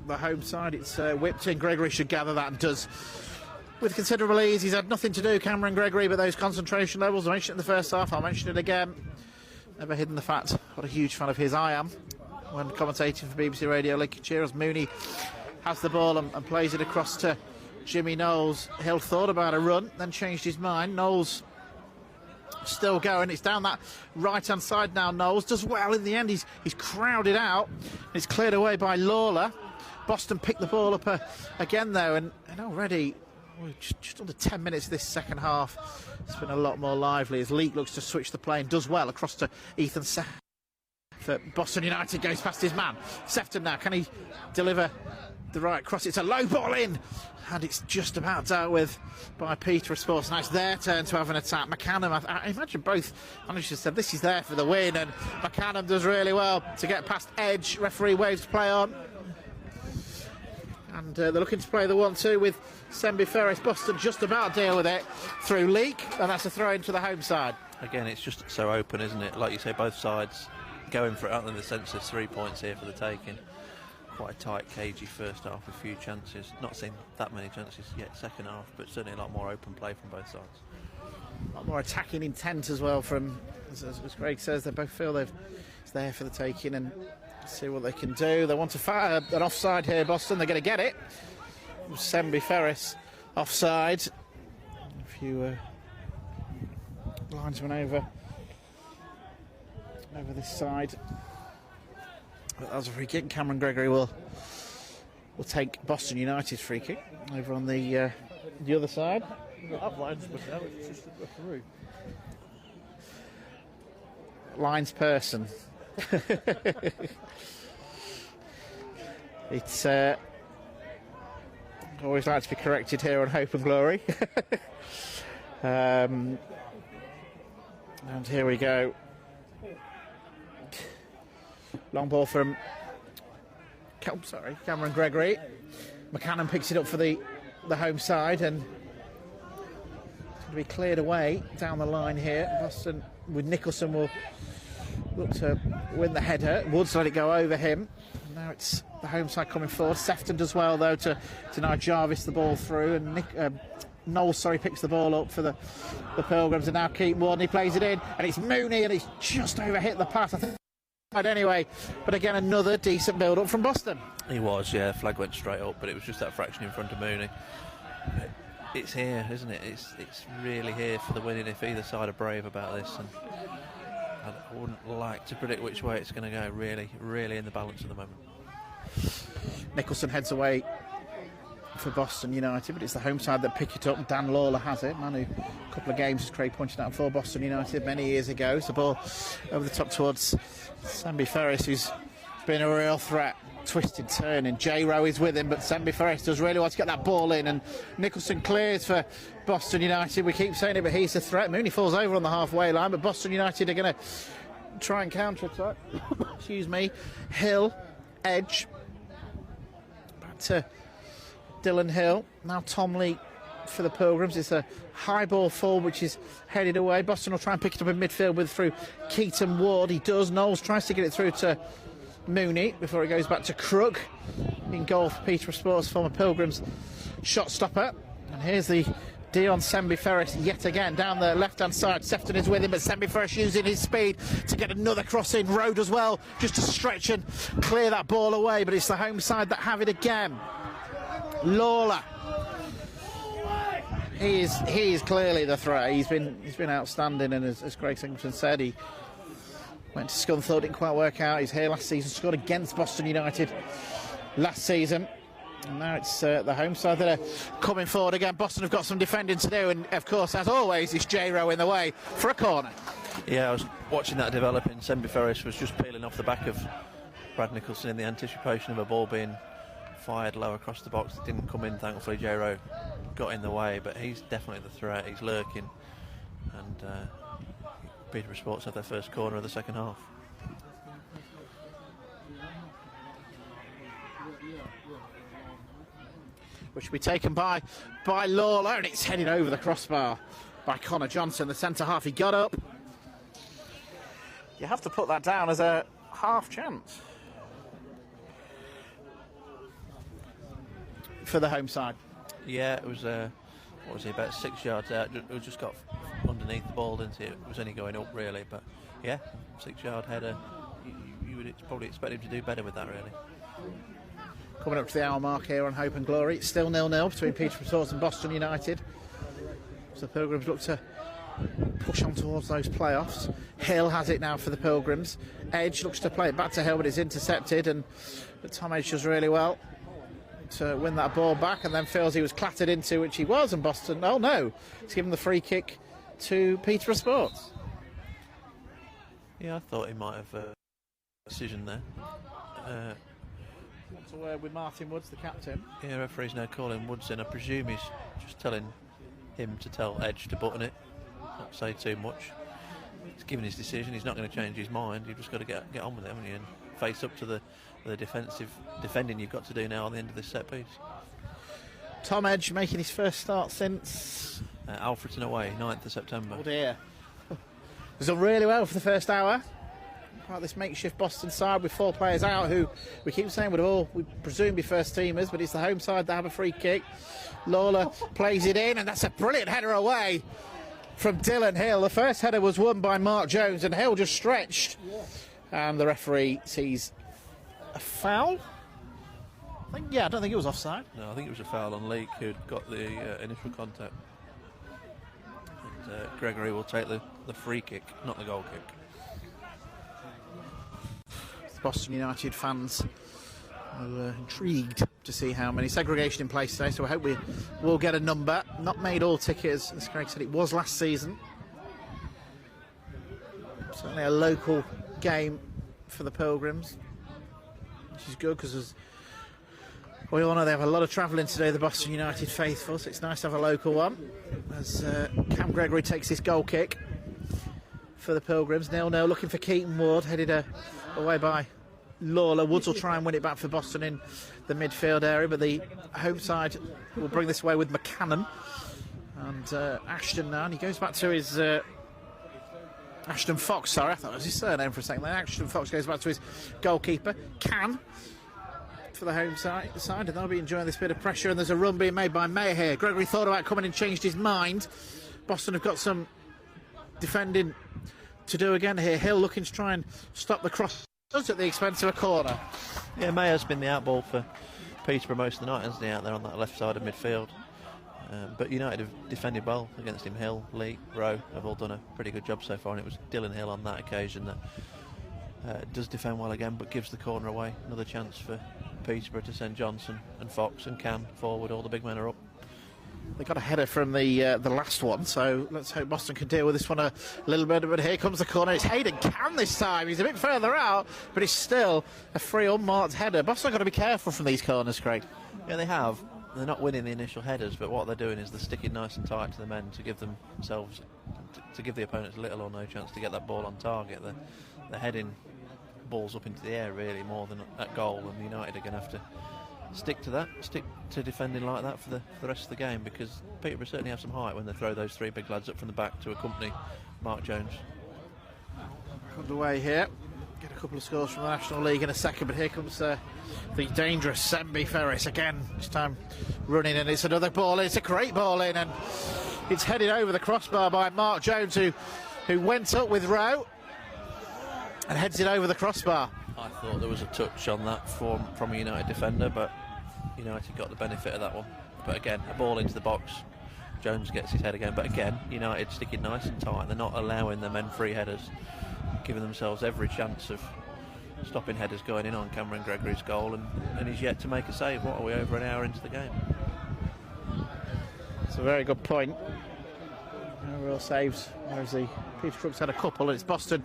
the home side. It's whipped in. Gregory should gather that, and does with considerable ease. He's had nothing to do, Cameron Gregory, but those concentration levels. I mentioned it in the first half, I'll mention it again. Never hidden the fact what a huge fan of his I am when commentating for BBC Radio Lincolnshire, as Mooney has the ball and plays it across to Jimmy Knowles. Hill thought about a run, then changed his mind. Knowles still going. It's down that right-hand side now. Knowles does well in the end. He's crowded out. It's cleared away by Lawler. Boston picked the ball up again, though, and already just under 10 minutes of this second half. It's been a lot more lively as Leake looks to switch the play and does well across to Ethan Sefton. For Boston United, goes past his man. Sefton now, can he deliver the right cross? It's a low ball in, and it's just about dealt with by Peterborough Sports. Now it's their turn to have an attack. McCann, I imagine both managers said this is there for the win, and McCann does really well to get past edge. Referee waves to play on, and they're looking to play the 1-2 with Sembi Ferris. Boston just about deal with it through Leake, and that's a throw into the home side. Again, it's just so open, isn't it? Like you say, both sides going for it, aren't they? In the sense there's 3 points here for the taking. Quite a tight, cagey first half, a few chances. Not seen that many chances yet second half, but certainly a lot more open play from both sides. A lot more attacking intent as well from, as Craig says, they both feel it's there for the taking, and see what they can do. They want to fire an offside here, Boston. They're going to get it. Sembi Ferris offside. A few linesmen over this side. But that was a free kick. Cameron Gregory will take Boston United's free kick over on the other side. Linesperson. It's always like to be corrected here on Hope and Glory. And here we go. Long ball from Cameron Gregory. McCann picks it up for the home side, and it's going to be cleared away down the line here. Boston with Nicholson will look to win the header. Woods let it go over him. Now it's the home side coming forward. Sefton does well though to deny Jarvis the ball through, and Knowles picks the ball up for the Pilgrims, and now Keaton Warden, he plays it in, and it's Mooney, and he's just over hit the pass. I think anyway. But again, another decent build-up from Boston. He was, yeah. Flag went straight up, but it was just that fraction in front of Mooney. It's here, isn't it? It's really here for the winning if either side are brave about this. And I wouldn't like to predict which way it's going to go. Really, really in the balance at the moment. Nicholson heads away for Boston United, but it's the home side that pick it up. Dan Lawler has it. Man who a couple of games, as Craig pointed out, for Boston United many years ago. It's the ball over the top towards Sambi Ferris, who's been a real threat. Twisted turn, and J-Row is with him, but Sambi Ferris does really want to get that ball in, and Nicholson clears for Boston United. We keep saying it, but he's the threat. Mooney falls over on the halfway line, but Boston United are going to try and counter-attack. Excuse me. Hill, Edge, back to Dylan Hill. Now Tom Lee for the Pilgrims. It's a high ball forward which is headed away. Boston will try and pick it up in midfield through Keaton Ward. He does. Knowles tries to get it through to Mooney before it goes back to Crook. In goal for Peterborough Sports, former Pilgrims shot stopper. And here's the Dion Sambi Ferris yet again down the left-hand side. Sefton is with him, but Sambi Ferris using his speed to get another cross in. Road as well, just to stretch and clear that ball away, but it's the home side that have it again. Lawler. He is clearly the threat. He's been outstanding, and as Greg Singleton said, he went to Scunthorpe, didn't quite work out. He's here last season, scored against Boston United last season. And now it's the home side that are coming forward again. Boston have got some defending to do, and of course, as always, it's J-Row in the way for a corner. Yeah, I was watching that developing. Sembi Ferris was just peeling off the back of Brad Nicholson in the anticipation of a ball being fired low across the box. It didn't come in, thankfully. J-Row got in the way, but he's definitely the threat. He's lurking, and Peterborough Sports have their first corner of the second half. Which will be taken by Lawler, and it's headed over the crossbar by Connor Johnson, the centre half. He got up. You have to put that down as a half chance for the home side. Yeah, it was what was he, about 6 yards out. It just got underneath the ball, didn't it? It was only going up really, but yeah, 6-yard header. You would probably expect him to do better with that, really. Coming up to the hour mark here on Hope and Glory. It's still 0-0 between Peterborough Sports and Boston United. So the Pilgrims look to push on towards those playoffs. Hill has it now for the Pilgrims. Edge looks to play it back to Hill, but it's intercepted, and Tom Edge does really well to win that ball back, and then feels he was clattered into, which he was, and Boston, oh no, it's given the free kick to Peterborough Sports. Yeah, I thought he might have a decision there. Want to word with Martin Woods, the captain. Yeah, referee's now calling Woods in. I presume he's just telling him to tell Edge to button it, not say too much. He's given his decision. He's not going to change his mind. You've just got to get on with it, haven't you, and face up to the defending you've got to do now on the end of this set piece. Tom Edge making his first start since Alfreton away, 9th of September. Oh dear. He's done really well for the first hour. Part of this makeshift Boston side with 4 players out who we keep saying would all, we presume, be first teamers, but it's the home side that have a free kick. Lawler plays it in, and that's a brilliant header away from Dylan Hill. The first header was won by Mark Jones, and Hill just stretched, and the referee sees a foul. I don't think it was offside. No, I think it was a foul on Leake, who'd got the initial contact. And Gregory will take the free kick, not the goal kick. Boston United fans are intrigued to see how many. Segregation in place today, so I hope we will get a number. Not made all tickets, as Craig said, it was last season. Certainly a local game for the Pilgrims, which is good, because as we all know, they have a lot of travelling today, the Boston United faithful, so it's nice to have a local one. As Cam Gregory takes this goal kick for the Pilgrims. 0-0, looking for Keaton Ward, headed away by Lawler. Woods will try and win it back for Boston in the midfield area, but the home side will bring this away with McCannon. And Ashton now, and he goes back to his Ashton Fox, sorry, I thought it was his surname for a second. Then Ashton Fox goes back to his goalkeeper, Can, for the home side, and they'll be enjoying this bit of pressure. And there's a run being made by Mayer here. Gregory thought about coming and changed his mind. Boston have got some defending to do again here. Hill looking to try and stop the cross Does at the expense of a corner. Yeah, Mayer's been the outball for Peterborough most of the night, hasn't he, out there on that left side of midfield. But United have defended well against him. Hill, Lee, Rowe have all done a pretty good job so far, and it was Dylan Hill on that occasion that does defend well again, but gives the corner away. Another chance for Peterborough to send Johnson and Fox and Can forward. All the big men are up. They got a header from the last one, so let's hope Boston can deal with this one a little bit. But here comes the corner. It's Hayden Can this time. He's a bit further out, but it's still a free unmarked header. Boston got to be careful from these corners, Craig. Yeah, they have. They're not winning the initial headers, but what they're doing is they're sticking nice and tight to the men to give themselves, to give the opponents little or no chance to get that ball on target. They're heading balls up into the air really more than at goal, and United are going to have to stick to defending like that for the rest of the game, because Peterborough certainly have some height when they throw those three big lads up from the back to accompany Mark Jones. Underway here. Get a couple of scores from the National League in a second, but here comes the dangerous Sembi Ferris again, this time running, and it's another ball in. It's a great ball in, and it's headed over the crossbar by Mark Jones, who went up with Rowe and heads it over the crossbar. I thought there was a touch on that from a United defender, but United got the benefit of that one. But again, a ball into the box, Jones gets his head again, but again, United sticking nice and tight. They're not allowing the men free headers, giving themselves every chance of stopping headers going in on Cameron Gregory's goal, and he's yet to make a save. What are we, over an hour into the game? It's a very good point. No real saves, whereas the Peterborough's had a couple, and it's Boston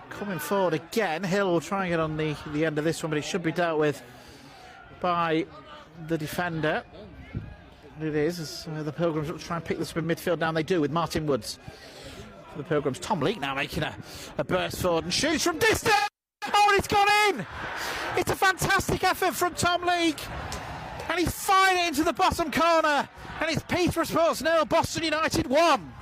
coming forward again. Hill will try and get on the end of this one, but it should be dealt with by the defender. It is, as the Pilgrims will try and pick this up in midfield. Down they do with Martin Woods for the Pilgrims. Tom Leake now making a burst forward and shoots from distance. Oh, and it's gone in! It's a fantastic effort from Tom Leake, and he's firing it into the bottom corner, and it's Peterborough Sports 0, Boston United 1.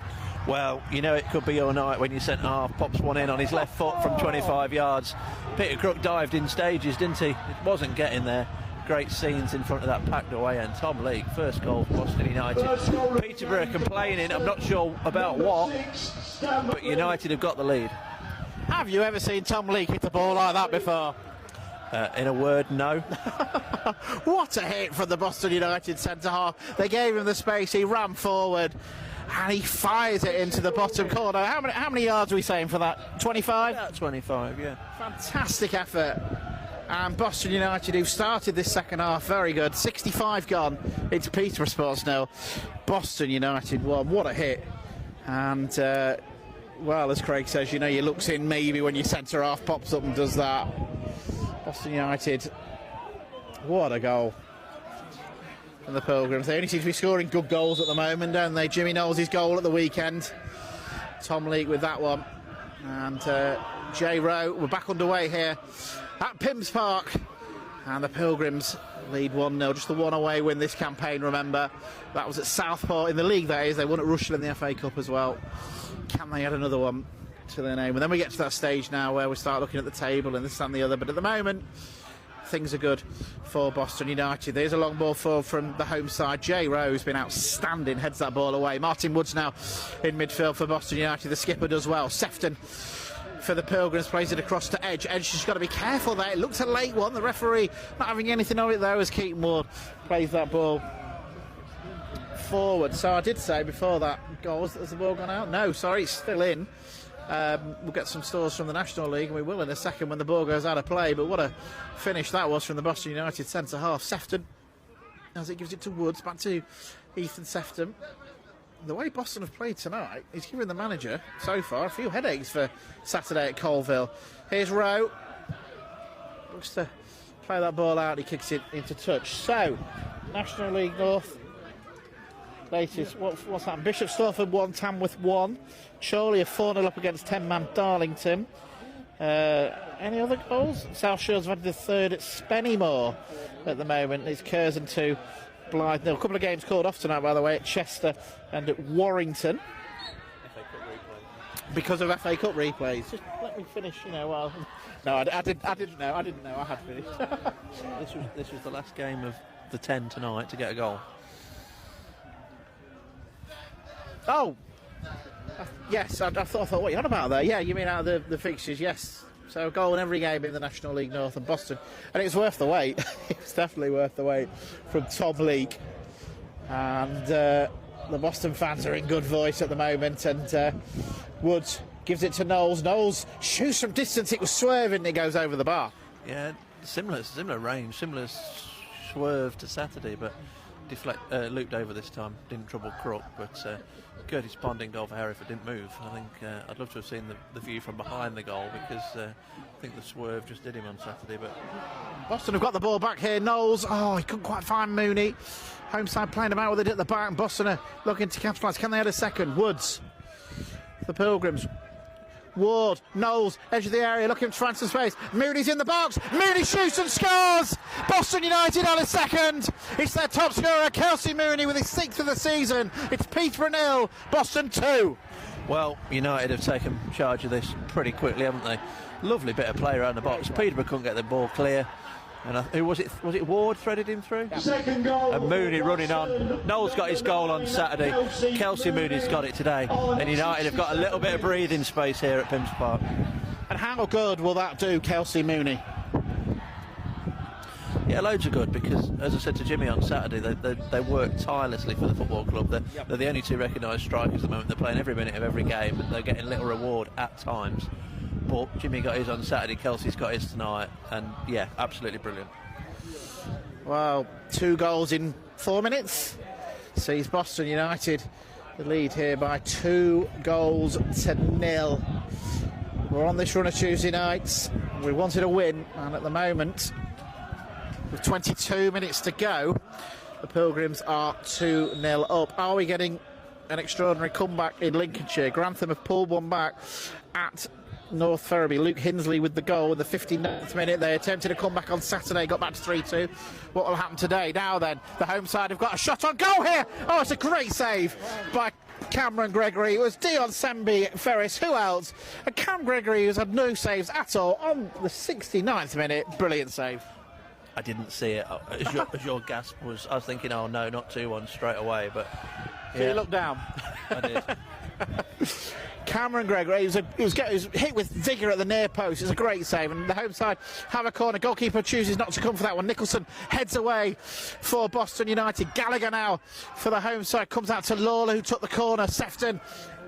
Well, it could be your night when your centre-half pops one in on his left foot from 25 yards. Peter Crook dived in stages, didn't he? It wasn't getting there. Great scenes in front of that packed away end. Tom Leake, first goal for Boston United. Peterborough complaining, I'm not sure about what, but United have got the lead. Have you ever seen Tom Leake hit a ball like that before? In a word, no. What a hit from the Boston United centre-half. They gave him the space, he ran forward, and he fires it into the bottom corner. How many yards are we saying for that? 25? Yeah, 25, yeah. Fantastic effort. And Boston United, who started this second half very good, 65 gone. It's Peterborough Sports 0, Boston United 1. What a hit. And, well, as Craig says, you looks in maybe when your centre-half pops up and does that. Boston United, what a goal from the Pilgrims. They only seem to be scoring good goals at the moment, don't they? Jimmy Knowles' goal at the weekend. Tom Leake with that one. And Jay Rowe, we're back underway here at Pims Park. And the Pilgrims lead 1-0, just the one away win this campaign, remember. That was at Southport in the league, that is. They won at Rushden in the FA Cup as well. Can they add another one to their name? And then we get to that stage now where we start looking at the table and this and the other. But at the moment, things are good for Boston United. There's a long ball forward from the home side. Jay Rowe's been outstanding, heads that ball away. Martin Woods now in midfield for Boston United. The skipper does well. Sefton for the Pilgrims plays it across to Edge. Edge has got to be careful there. It looks a late one. The referee not having anything on it though as Keaton Ward plays that ball forward. So I did say before that goal, has the ball gone out? No, sorry, it's still in. We'll get some scores from the National League, and we will in a second when the ball goes out of play. But what a finish that was from the Boston United centre-half. Sefton, as it gives it to Woods, back to Ethan Sefton. The way Boston have played tonight is giving the manager, so far, a few headaches for Saturday at Colville. Here's Rowe. Looks to play that ball out, he kicks it into touch. So, National League North. Latest, what's that? Bishop Stortford 1, Tamworth 1. Chorley are 4-0 up against 10-man Darlington. Any other goals? South Shields have had the third at Spennymoor at the moment. It's Curzon 2, Blythe 0. A couple of games called off tonight, by the way, at Chester and at Warrington. Because of FA Cup replays. Just let me finish, while... No, I didn't know. I didn't know I had finished. This was the last game of the 10 tonight to get a goal. Oh! Yes, I thought what you're on about there. Yeah, you mean out of the fixtures, yes. So a goal in every game in the National League North and Boston. And it was worth the wait. It was definitely worth the wait from Tom Leake. And the Boston fans are in good voice at the moment. And Woods gives it to Knowles. Knowles shoots from distance. It was swerving and it goes over the bar. Yeah, similar range, similar swerve to Saturday, but looped over this time. Didn't trouble Crook, but Curtis Ponding goal for Hereford didn't move. I think I'd love to have seen the view from behind the goal, because I think the swerve just did him on Saturday. But Boston have got the ball back here. Knowles, he couldn't quite find Mooney. Home side playing about with it at the back, and Boston are looking to capitalise. Can they add a second? Woods, the Pilgrims. Ward, Knowles, edge of the area, looking to find some space. Mooney's in the box. Mooney shoots and scores. Boston United on a second. It's their top scorer, Kelsey Mooney, with his 6th of the season. It's Peterborough 0, Boston 2. Well, United have taken charge of this pretty quickly, haven't they? Lovely bit of play around the box. Peterborough couldn't get the ball clear. And who was it? Was it Ward threaded him through? Second goal. And Mooney running on. Knowles got his goal on Saturday. Kelsey Mooney's got it today. And United have got a little bit of breathing space here at Pimms Park. And how good will that do Kelsey Mooney? Yeah, loads are good, because, as I said to Jimmy on Saturday, they work tirelessly for the football club. They're the only two recognised strikers at the moment. They're playing every minute of every game, and they're getting little reward at times. But Jimmy got his on Saturday, Kelsey's got his tonight, and yeah, absolutely brilliant. Well, 2 goals in 4 minutes sees Boston United the lead here by 2 goals to 0. We're on this run of Tuesday nights. We wanted a win, and at the moment, with 22 minutes to go, the Pilgrims are 2-0 up. Are we getting an extraordinary comeback in Lincolnshire? Grantham have pulled one back at North Ferriby. Luke Hinsley with the goal in the 59th minute. They attempted a comeback on Saturday, got back to 3-2. What will happen today? Now then, the home side have got a shot on goal here. Oh, it's a great save by Cameron Gregory. It was Dion Sembi Ferris. Who else? And Cam Gregory, who's had no saves at all, on the 69th minute. Brilliant save. I didn't see it. As your gasp was, I was thinking, oh no, not 2-1 straight away. But yeah. Did you look down? I did. Cameron Gregory, he was hit with vigour at the near post. It's a great save, and the home side have a corner. Goalkeeper chooses not to come for that one. Nicholson heads away for Boston United. Gallagher now for the home side, comes out to Lawler, who took the corner. Sefton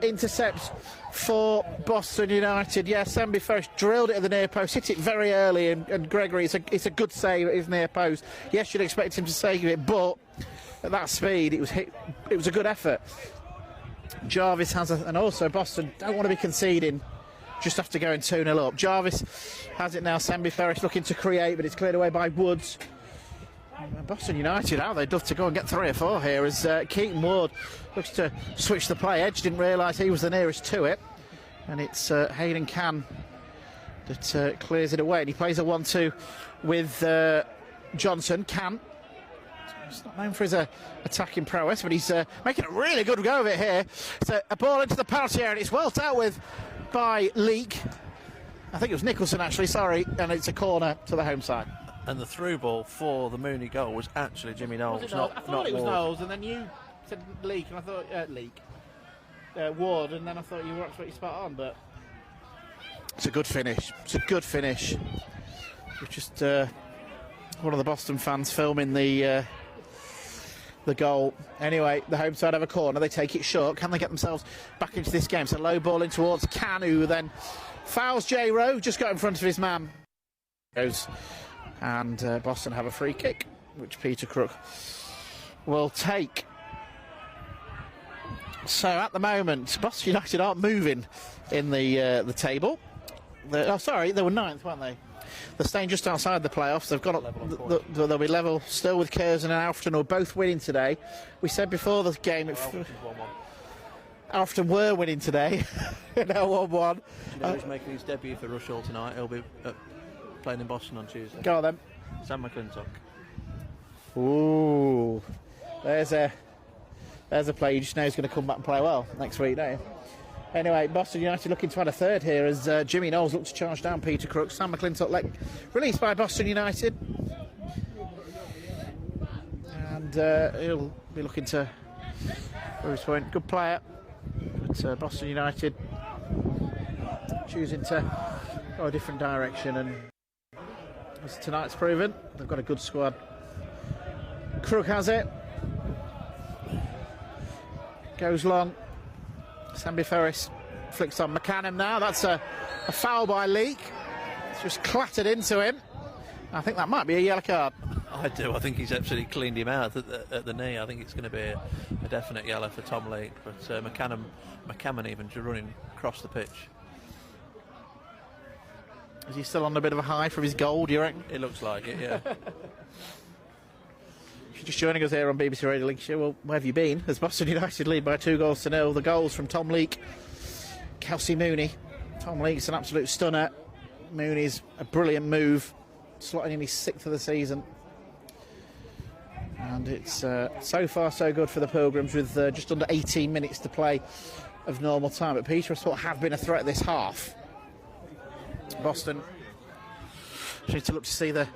intercepts for Boston United. Yeah, Sembi first drilled it at the near post, hit it very early, and Gregory, it's a good save at his near post. Yes, you'd expect him to save it, but at that speed, it was a good effort. Jarvis has and also Boston don't want to be conceding just after going 2-0 up. Jarvis has it now. Sembi Ferris looking to create, but it's cleared away by Woods. And Boston United, they'd love to go and get 3 or 4 here, as Keaton Ward looks to switch the play. Edge didn't realise he was the nearest to it, and it's Hayden Cann that clears it away, and he plays a 1-2 with Johnson. Cann, he's not known for his attacking prowess, but he's making a really good go of it here. It's a ball into the penalty area, and it's well dealt with by Leake. I think it was Nicholson, actually, sorry, and it's a corner to the home side. And the through ball for the Mooney goal was actually Jimmy Knowles, I thought it was Knowles, and then you said Leake, and I thought Ward, and then I thought you were absolutely spot on, but it's a good finish. It's a good finish. It's just one of the Boston fans filming the goal. Anyway, the home side have a corner. They take it short. Can they get themselves back into this game? So low ball in towards Cann, who then fouls J. Rowe. Just got in front of his man. And Boston have a free kick, which Peter Crook will take. So at the moment, Boston United aren't moving in the table. They were 9th, weren't they? They're staying just outside the playoffs. They've got they'll be level still with Curzon and Alfreton, who are both winning today. We said before the game, Alfreton were winning today. Now 1-1. Do you know who's making his debut for Rushall tonight? He'll be playing in Boston on Tuesday. Go on then. Sam McClintock. Ooh, there's a play you just know is going to come back and play well next week, don't you? Anyway, Boston United looking to add a third here as Jimmy Knowles looks to charge down Peter Crook. Sam McClintock released by Boston United. And he'll be looking to for his point. Good player. But Boston United choosing to go a different direction, and as tonight's proven, they've got a good squad. Crook has it. Goes long. Sambi Ferris flicks on McCann now. That's a foul by Leake. It's just clattered into him. I think that might be a yellow card. I do. I think he's absolutely cleaned him out at the knee. I think it's going to be a definite yellow for Tom Leake. But McCammon even running across the pitch. Is he still on a bit of a high from his goal, do you reckon? It looks like it, yeah. If you're just joining us here on BBC Radio Lincolnshire, well, where have you been? As Boston United lead by 2-0. The goals from Tom Leake, Kelsey Mooney. Tom Leake's an absolute stunner. Mooney's a brilliant move, slotting in his 6th of the season. And it's so far so good for the Pilgrims with just under 18 minutes to play of normal time. But Peterborough have been a threat this half. Boston need to look to see the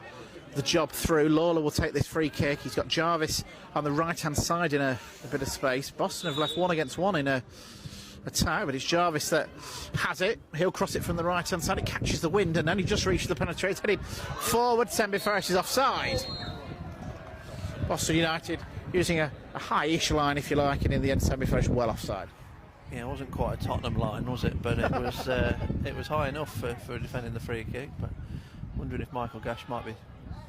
job through. Lawler will take this free kick. He's got Jarvis on the right-hand side in a bit of space. Boston have left 1-against-1 in a attack, but it's Jarvis that has it. He'll cross it from the right-hand side. It catches the wind, and then he just reaches the penetrator. It's heading forward. Sambi Ferris is offside. Boston United using a high-ish line, if you like, and in the end, Sambi Ferris well offside. Yeah, it wasn't quite a Tottenham line, was it? But it was high enough for defending the free kick. But wondering if Michael Gash might be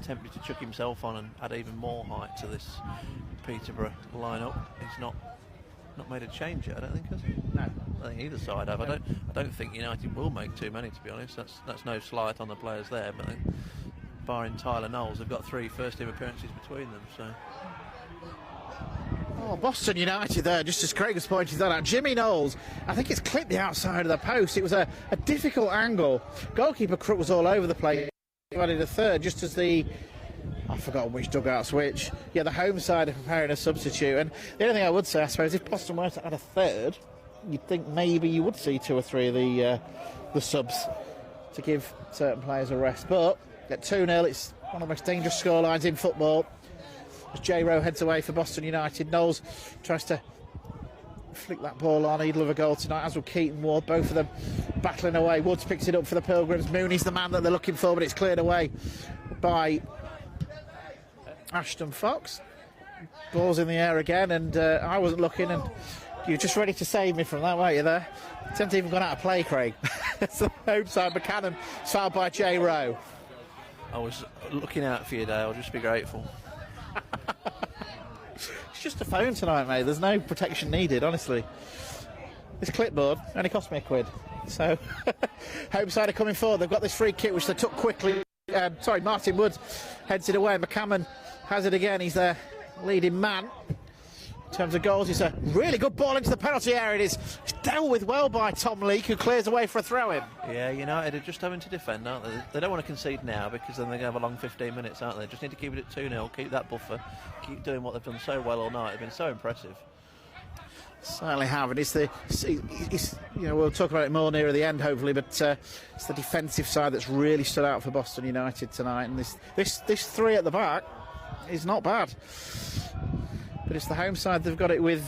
tempted to chuck himself on and add even more height to this Peterborough lineup. He's not made a change yet, I don't think, has he? No. I think either side have. I don't think United will make too many, to be honest. That's no slight on the players there, but I think, barring Tyler Knowles, they've got 3 first-team appearances between them. So. Oh, Boston United there, just as Craig has pointed that out. Jimmy Knowles, I think it's clipped the outside of the post. It was a difficult angle. Goalkeeper Crook was all over the place. He added a third, just as I've forgotten which dugout's which. Yeah, the home side are preparing a substitute. And the only thing I would say, I suppose, if Boston were to add a third, you'd think maybe you would see 2 or 3 of the subs to give certain players a rest. But at 2-0, it's one of the most dangerous scorelines in football. As J. Rowe heads away for Boston United, Knowles tries to flick that ball on. He'd love a goal tonight, as will Keaton Ward. Both of them battling away. Woods picks it up for the Pilgrims. Mooney's the man that they're looking for, but it's cleared away by Ashton Fox. Ball's in the air again, and I wasn't looking, and you were just ready to save me from that, weren't you there? It hasn't even gone out of play, Craig. It's the home side. McCannon fouled by J. Rowe. I was looking out for you, Dale. Just be grateful. It's just a phone tonight, mate. There's no protection needed, honestly. This clipboard only cost me £1. So, home side are coming forward. They've got this free kick, which they took quickly. Martin Woods heads it away. McCammon has it again. He's their leading man. In terms of goals, it's a really good ball into the penalty area. It is dealt with well by Tom Leake, who clears away for a throw-in. Yeah, United are just having to defend, aren't they? They don't want to concede now, because then they're going to have a long 15 minutes, aren't they? Just need to keep it at 2-0, keep that buffer, keep doing what they've done so well all night. They've been so impressive. Certainly have, and it's we'll talk about it more near the end, hopefully, but it's the defensive side that's really stood out for Boston United tonight, and this 3 at the back is not bad. But it's the home side. They've got it with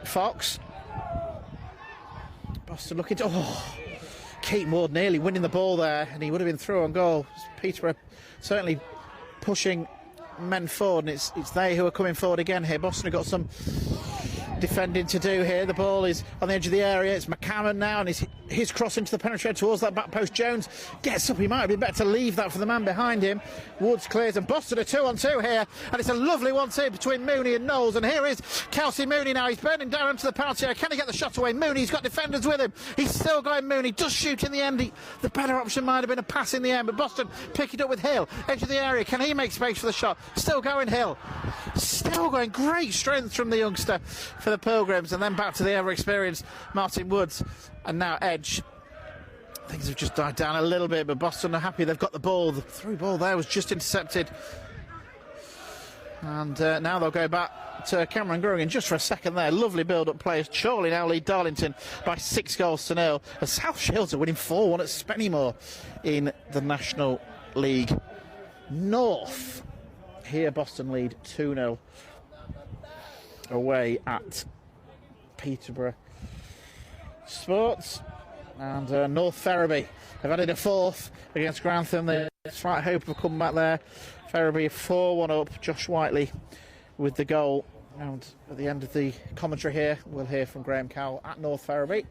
Fox. Boston looking to... Keaton Ward nearly winning the ball there, and he would have been through on goal. Peterborough certainly pushing men forward, and it's they who are coming forward again here. Boston have got some defending to do here. The ball is on the edge of the area. It's McCammon now, and his cross into the penetrator towards that back post. Jones gets up. He might have been better to leave that for the man behind him. Woods clears, and Boston are 2-on-2 here, and it's a lovely 1-2 between Mooney and Knowles. And here is Kelsey Mooney now. He's burning down into the penalty area. Can he get the shot away? Mooney's got defenders with him. He's still going. Mooney does shoot in the end. The better option might have been a pass in the end, but Boston pick it up with Hill. Edge of the area. Can he make space for the shot? Still going Hill. Still going. Great strength from the youngster for the Pilgrims, and then back to the ever-experienced Martin Woods, and now Edge. Things have just died down a little bit, but Boston are happy they've got the ball. The through ball there was just intercepted, and now they'll go back to Cameron Grogan just for a second there. Lovely build-up play. Chorley now lead Darlington by 6-0. As South Shields are winning 4-1 at Spennymoor in the National League North. Here Boston lead 2-0 away at Peterborough. Sports And North Ferriby have added a fourth against Grantham. There's slight hope of coming back there. Ferriby 4-1 up. Josh Whiteley with the goal. And at the end of the commentary here, we'll hear from Graham Cowell at North Ferriby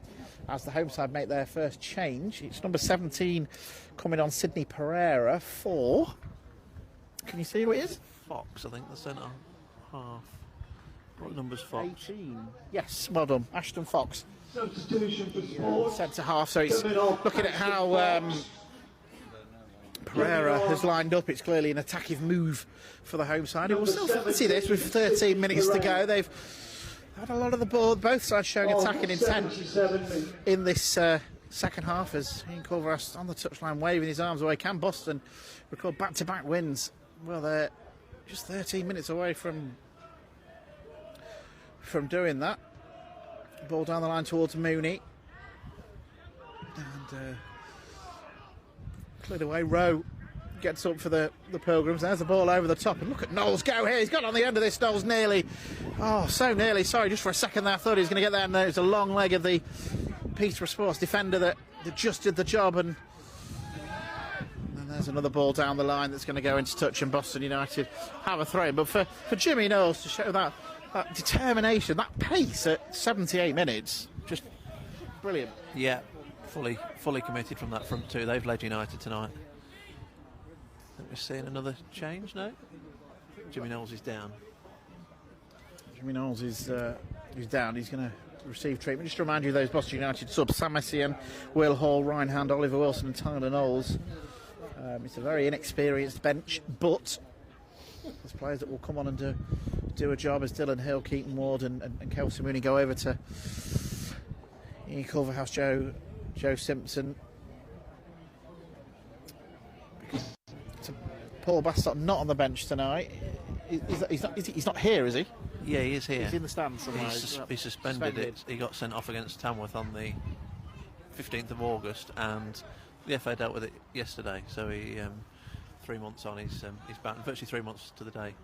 as the home side make their first change. It's number 17 coming on, Sydney Pereira, 4. Can you see who it is? Fox, I think, the centre half. What number's Fox? 18. Yes, well done. Ashton Fox. Centre half, so it's looking at how Pereira has lined up. It's clearly an attacking move for the home side. It will still fancy this with 13 minutes to go. They've had a lot of the board, both sides showing attacking intent in this second half as Ian Culverhouse on the touchline waving his arms away. Can Boston record back-to-back wins? Well, they're just 13 minutes away from doing that. Ball down the line towards Mooney. And cleared away. Rowe gets up for the Pilgrims. There's the ball over the top. And look at Knowles go here. He's got on the end of this. Knowles nearly. Oh, so nearly. Sorry, just for a second there. I thought he was going to get there. And there's a long leg of the Peterborough Sports defender that just did the job. And there's another ball down the line that's going to go into touch. And Boston United have a throw. But for Jimmy Knowles to show that determination, that pace at 78 minutes, just brilliant. Yeah, fully committed from that front two. They've led United tonight. I think we're seeing another change now. Jimmy Knowles is down. Jimmy Knowles is down. He's going to receive treatment. Just to remind you, those Boston United subs: Sam Essien, Will Hall, Ryan Hand, Oliver Wilson and Tyler Knowles. It's a very inexperienced bench, but there's players that will come on and do a job, as Dylan Hill, Keaton Ward and Kelsey Mooney go over to Ian Culverhouse, Joe Simpson. So Paul Bassett not on the bench tonight. He's not here, is he? Yeah, he is here. He's in the stands somewhere. He's suspended. He got sent off against Tamworth on the 15th of August, and the FA dealt with it yesterday. So he 3 months on, he's back, virtually 3 months to the day.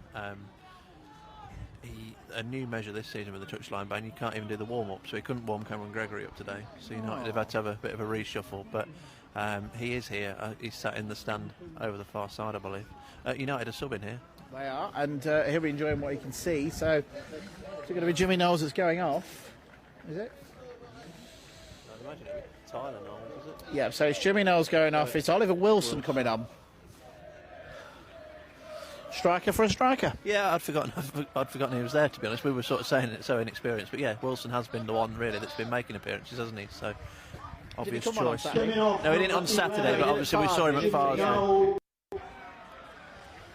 A new measure this season with the touchline ban, you can't even do the warm-up, so he couldn't warm Cameron Gregory up today. So United have had to have a bit of a reshuffle, but he is here. He's sat in the stand over the far side, I believe. United are subbing here. They are, and he'll be enjoying what he can see. So it's going to be Jimmy Knowles that's going off, is it? I'd imagine it'd be Tyler Knowles, is it? Yeah, so it's Jimmy Knowles going off. It's Oliver Wilson coming on. Striker for a striker. Yeah, I'd forgotten he was there, to be honest. We were sort of saying it so inexperienced, but yeah, Wilson has been the one really that's been making appearances, hasn't he? So obvious choice. No, he didn't on Saturday, but obviously we saw him at Farsley.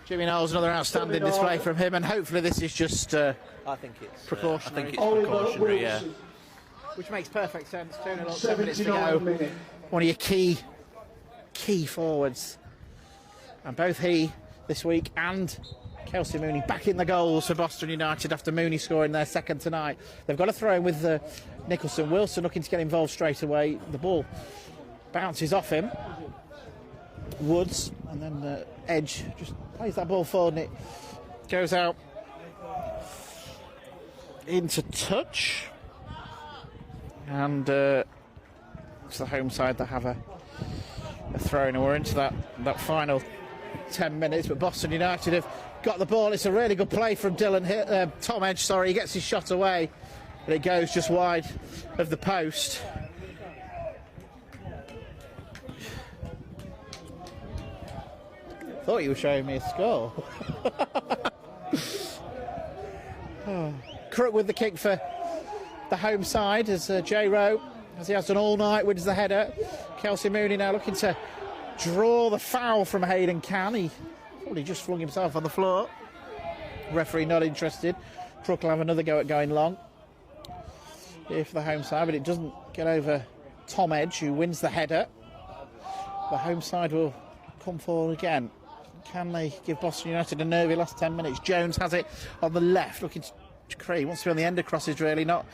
Jimmy Knowles, another outstanding display from him, and hopefully this is just I think it's precautionary. I think it's precautionary, yeah. Which makes perfect sense. 2-0 up, 7 minutes to go. One of your key forwards, and both he this week and Kelsey Mooney back in the goals for Boston United after Mooney scoring their second tonight. They've got a throw in with Nicholson. Wilson looking to get involved straight away. The ball bounces off him. Woods, and then Edge just plays that ball forward and it goes out into touch. And it's the home side that have a throw in, and we're into that final 10 minutes, but Boston United have got the ball. It's a really good play from Tom Edge, he gets his shot away, but it goes just wide of the post. Thought you were showing me a score. Crook with the kick for the home side as J. Rowe, as he has done all night, wins the header. Kelsey Mooney now looking to draw the foul from Hayden Cann. He probably just flung himself on the floor. Referee not interested. Crook will have another go at going long here for the home side, but it doesn't get over Tom Edge, who wins the header. The home side will come forward again. Can they give Boston United a nervy last 10 minutes? Jones has it on the left, looking to create. He wants to be on the end of crosses, really, not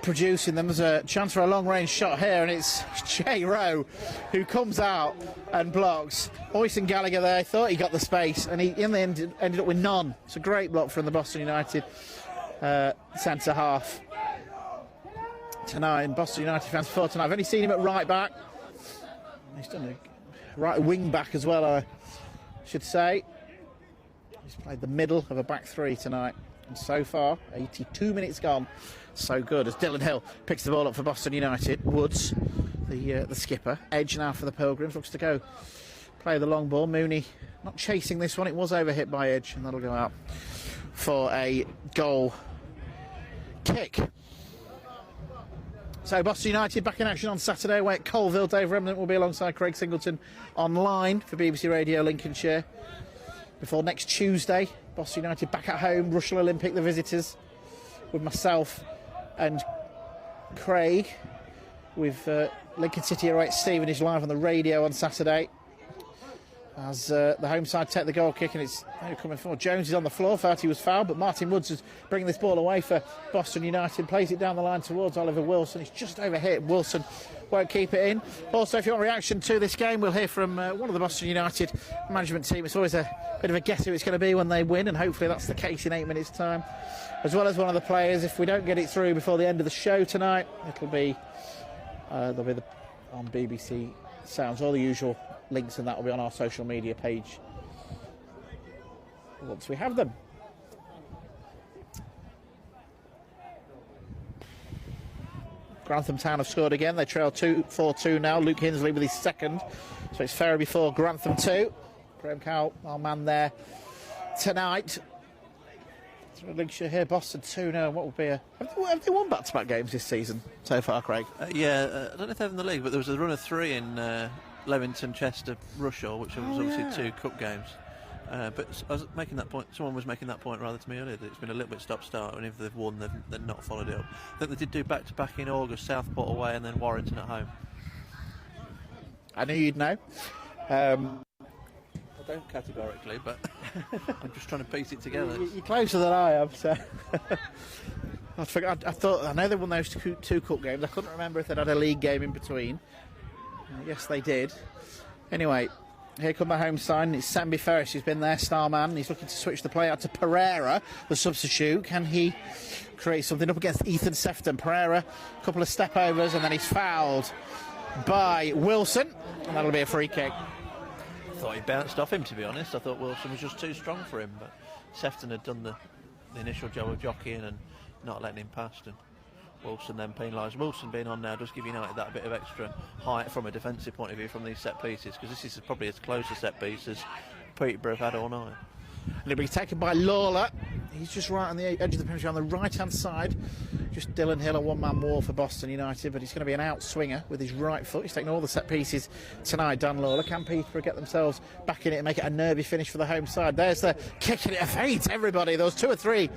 producing them. There's a chance for a long-range shot here, and it's J. Rowe who comes out and blocks. Oyson Gallagher there thought he got the space, and he in the end ended up with none. It's a great block from the Boston United centre half. tonight, and Boston United fans for tonight. I've only seen him at right back. He's done a right wing back as well, I should say. He's played the middle of a back three tonight. And so far, 82 minutes gone. So good as Dylan Hill picks the ball up for Boston United. Woods, the skipper. Edge now for the Pilgrims. Looks to go play the long ball. Mooney not chasing this one. It was overhit by Edge, and that'll go out for a goal kick. So Boston United back in action on Saturday away at Colville. Dave Remnant will be alongside Craig Singleton online for BBC Radio Lincolnshire. Before next Tuesday, Boston United back at home, Rushall Olympic, the visitors, with myself and Craig, with Lincoln City away at Stevenage live on the radio on Saturday. As the home side take the goal kick, and it's coming forward. Jones is on the floor, thought he was fouled, but Martin Woods is bringing this ball away for Boston United, plays it down the line towards Oliver Wilson. It's just overhit. Wilson won't keep it in. Also, if you want a reaction to this game, we'll hear from one of the Boston United management team. It's always a bit of a guess who it's going to be when they win, and hopefully that's the case in 8 minutes' time, as well as one of the players. If we don't get it through before the end of the show tonight, it'll be on BBC Sounds, all the usual links, and that will be on our social media page once we have them. Grantham Town have scored again. They trail 4-2 now. Luke Hinsley with his second, so it's Ferriby 4, Grantham 2. Graham Cowell, our man there tonight. So Lincolnshire here, Boston 2-0. What would be a... Have they won back-to-back games this season so far, Craig? I don't know if they're in the league, but there was a run of 3 in Leamington, Chester, Rushall, which was obviously 2 cup games. But I was making that point. Someone was making that point rather to me earlier, that it's been a little bit stop-start, and if they've won, they've not followed it up. I think they did do back-to-back in August, Southport away, and then Warrington at home. I knew you'd know. I don't categorically, but I'm just trying to piece it together. You're closer than I am, so... I know they won those 2 cup games. I couldn't remember if they'd had a league game in between. Yes, they did. Anyway, here come the home side. It's Samby Ferris who's been their star man. He's looking to switch the play out to Pereira, the substitute. Can he create something up against Ethan Sefton? Pereira, a couple of step overs, and then he's fouled by Wilson, and that'll be a free kick. I thought he bounced off him, to be honest. I thought Wilson was just too strong for him, but Sefton had done the initial job of jockeying and not letting him past, and Wilson then penalised. Wilson being on now does give United that bit of extra height from a defensive point of view from these set pieces, because this is probably as close a set piece as Peterborough have had all night. And it'll be taken by Lawler. He's just right on the edge of the penalty on the right-hand side. Just Dylan Hill, a one-man wall for Boston United, but he's going to be an out-swinger with his right foot. He's taking all the set pieces tonight, Dan Lawler. Can Peterborough get themselves back in it and make it a nervy finish for the home side? There's the kick, and it fades everybody. There was 2 or 3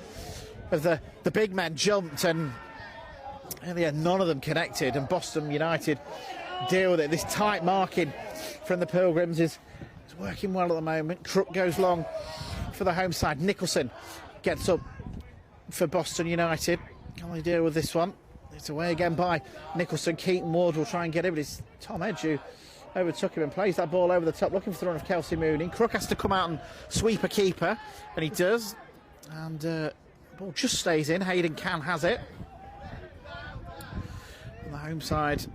of the big men jumped, and none of them connected, and Boston United deal with it. This tight marking from the Pilgrims is working well at the moment. Crook goes long for the home side. Nicholson gets up for Boston United. Can they deal with this one? It's away again by Nicholson. Keaton Ward will try and get it, but it's Tom Edge who overtook him and plays that ball over the top, looking for the run of Kelsey Mooney. Crook has to come out and sweep a keeper, and he does. And the ball just stays in. Hayden Can has it. And the home side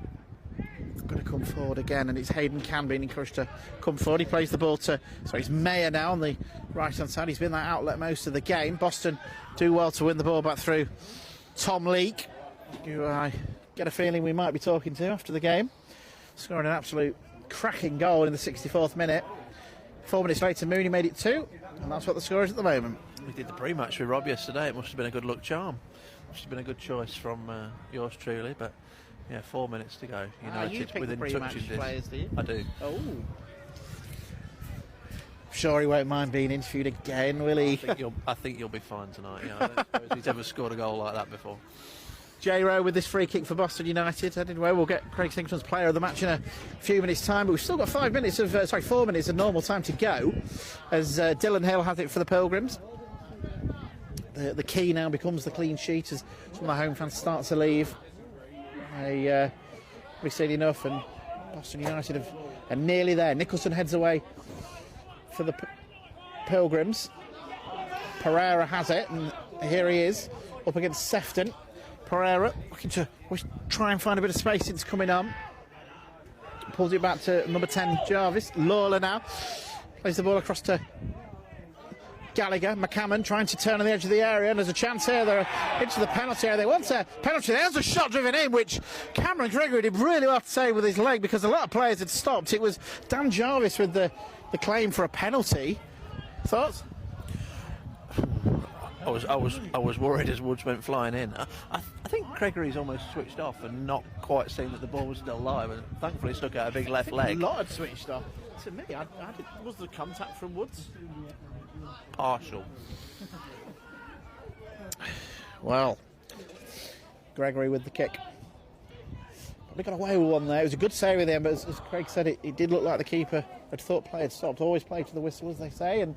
going to come forward again, and it's Hayden Can being encouraged to come forward. He plays the ball to, it's Mayer now on the right hand side. He's been that outlet most of the game. Boston do well to win the ball back through Tom Leake, who I get a feeling we might be talking to after the game, scoring an absolute cracking goal in the 64th minute. 4 minutes later, Mooney made it 2, and that's what the score is at the moment. We did the pre-match with Rob yesterday. It must have been a good luck charm. Must have been a good choice from yours truly, but yeah, 4 minutes to go. United you pick within the pre-match players, do you? I do. Oh. Sure he won't mind being interviewed again, will he? I think you'll be fine tonight. I don't suppose he's ever scored a goal like that before. J Rowe with this free kick for Boston United. Anyway, we'll get Craig Singleton's player of the match in a few minutes' time, but we've still got 4 minutes of normal time to go, as Dylan Hill has it for the Pilgrims. The key now becomes the clean sheet as some of the home fans start to leave. We've seen enough, and Boston United are nearly there. Nicholson heads away for the Pilgrims. Pereira has it, and here he is up against Sefton. Pereira looking to try and find a bit of space since coming on. Pulls it back to number 10, Jarvis. Lawler now plays the ball across to Gallagher. McCammon trying to turn on the edge of the area, and there's a chance here. They're into the penalty area. They want a penalty. There's a shot driven in, which Cameron Gregory did really well to save with his leg, because a lot of players had stopped. It was Dan Jarvis with the claim for a penalty. Thoughts? I was worried as Woods went flying in. I think Gregory's almost switched off and not quite seen that the ball was still live, and thankfully stuck out a big left leg. A lot had switched off. To me, was the contact from Woods? Partial. Well, Gregory with the kick. Probably got away with one there. It was a good save with him, but as Craig said, it did look like the keeper had thought play had stopped. Always play to the whistle, as they say. And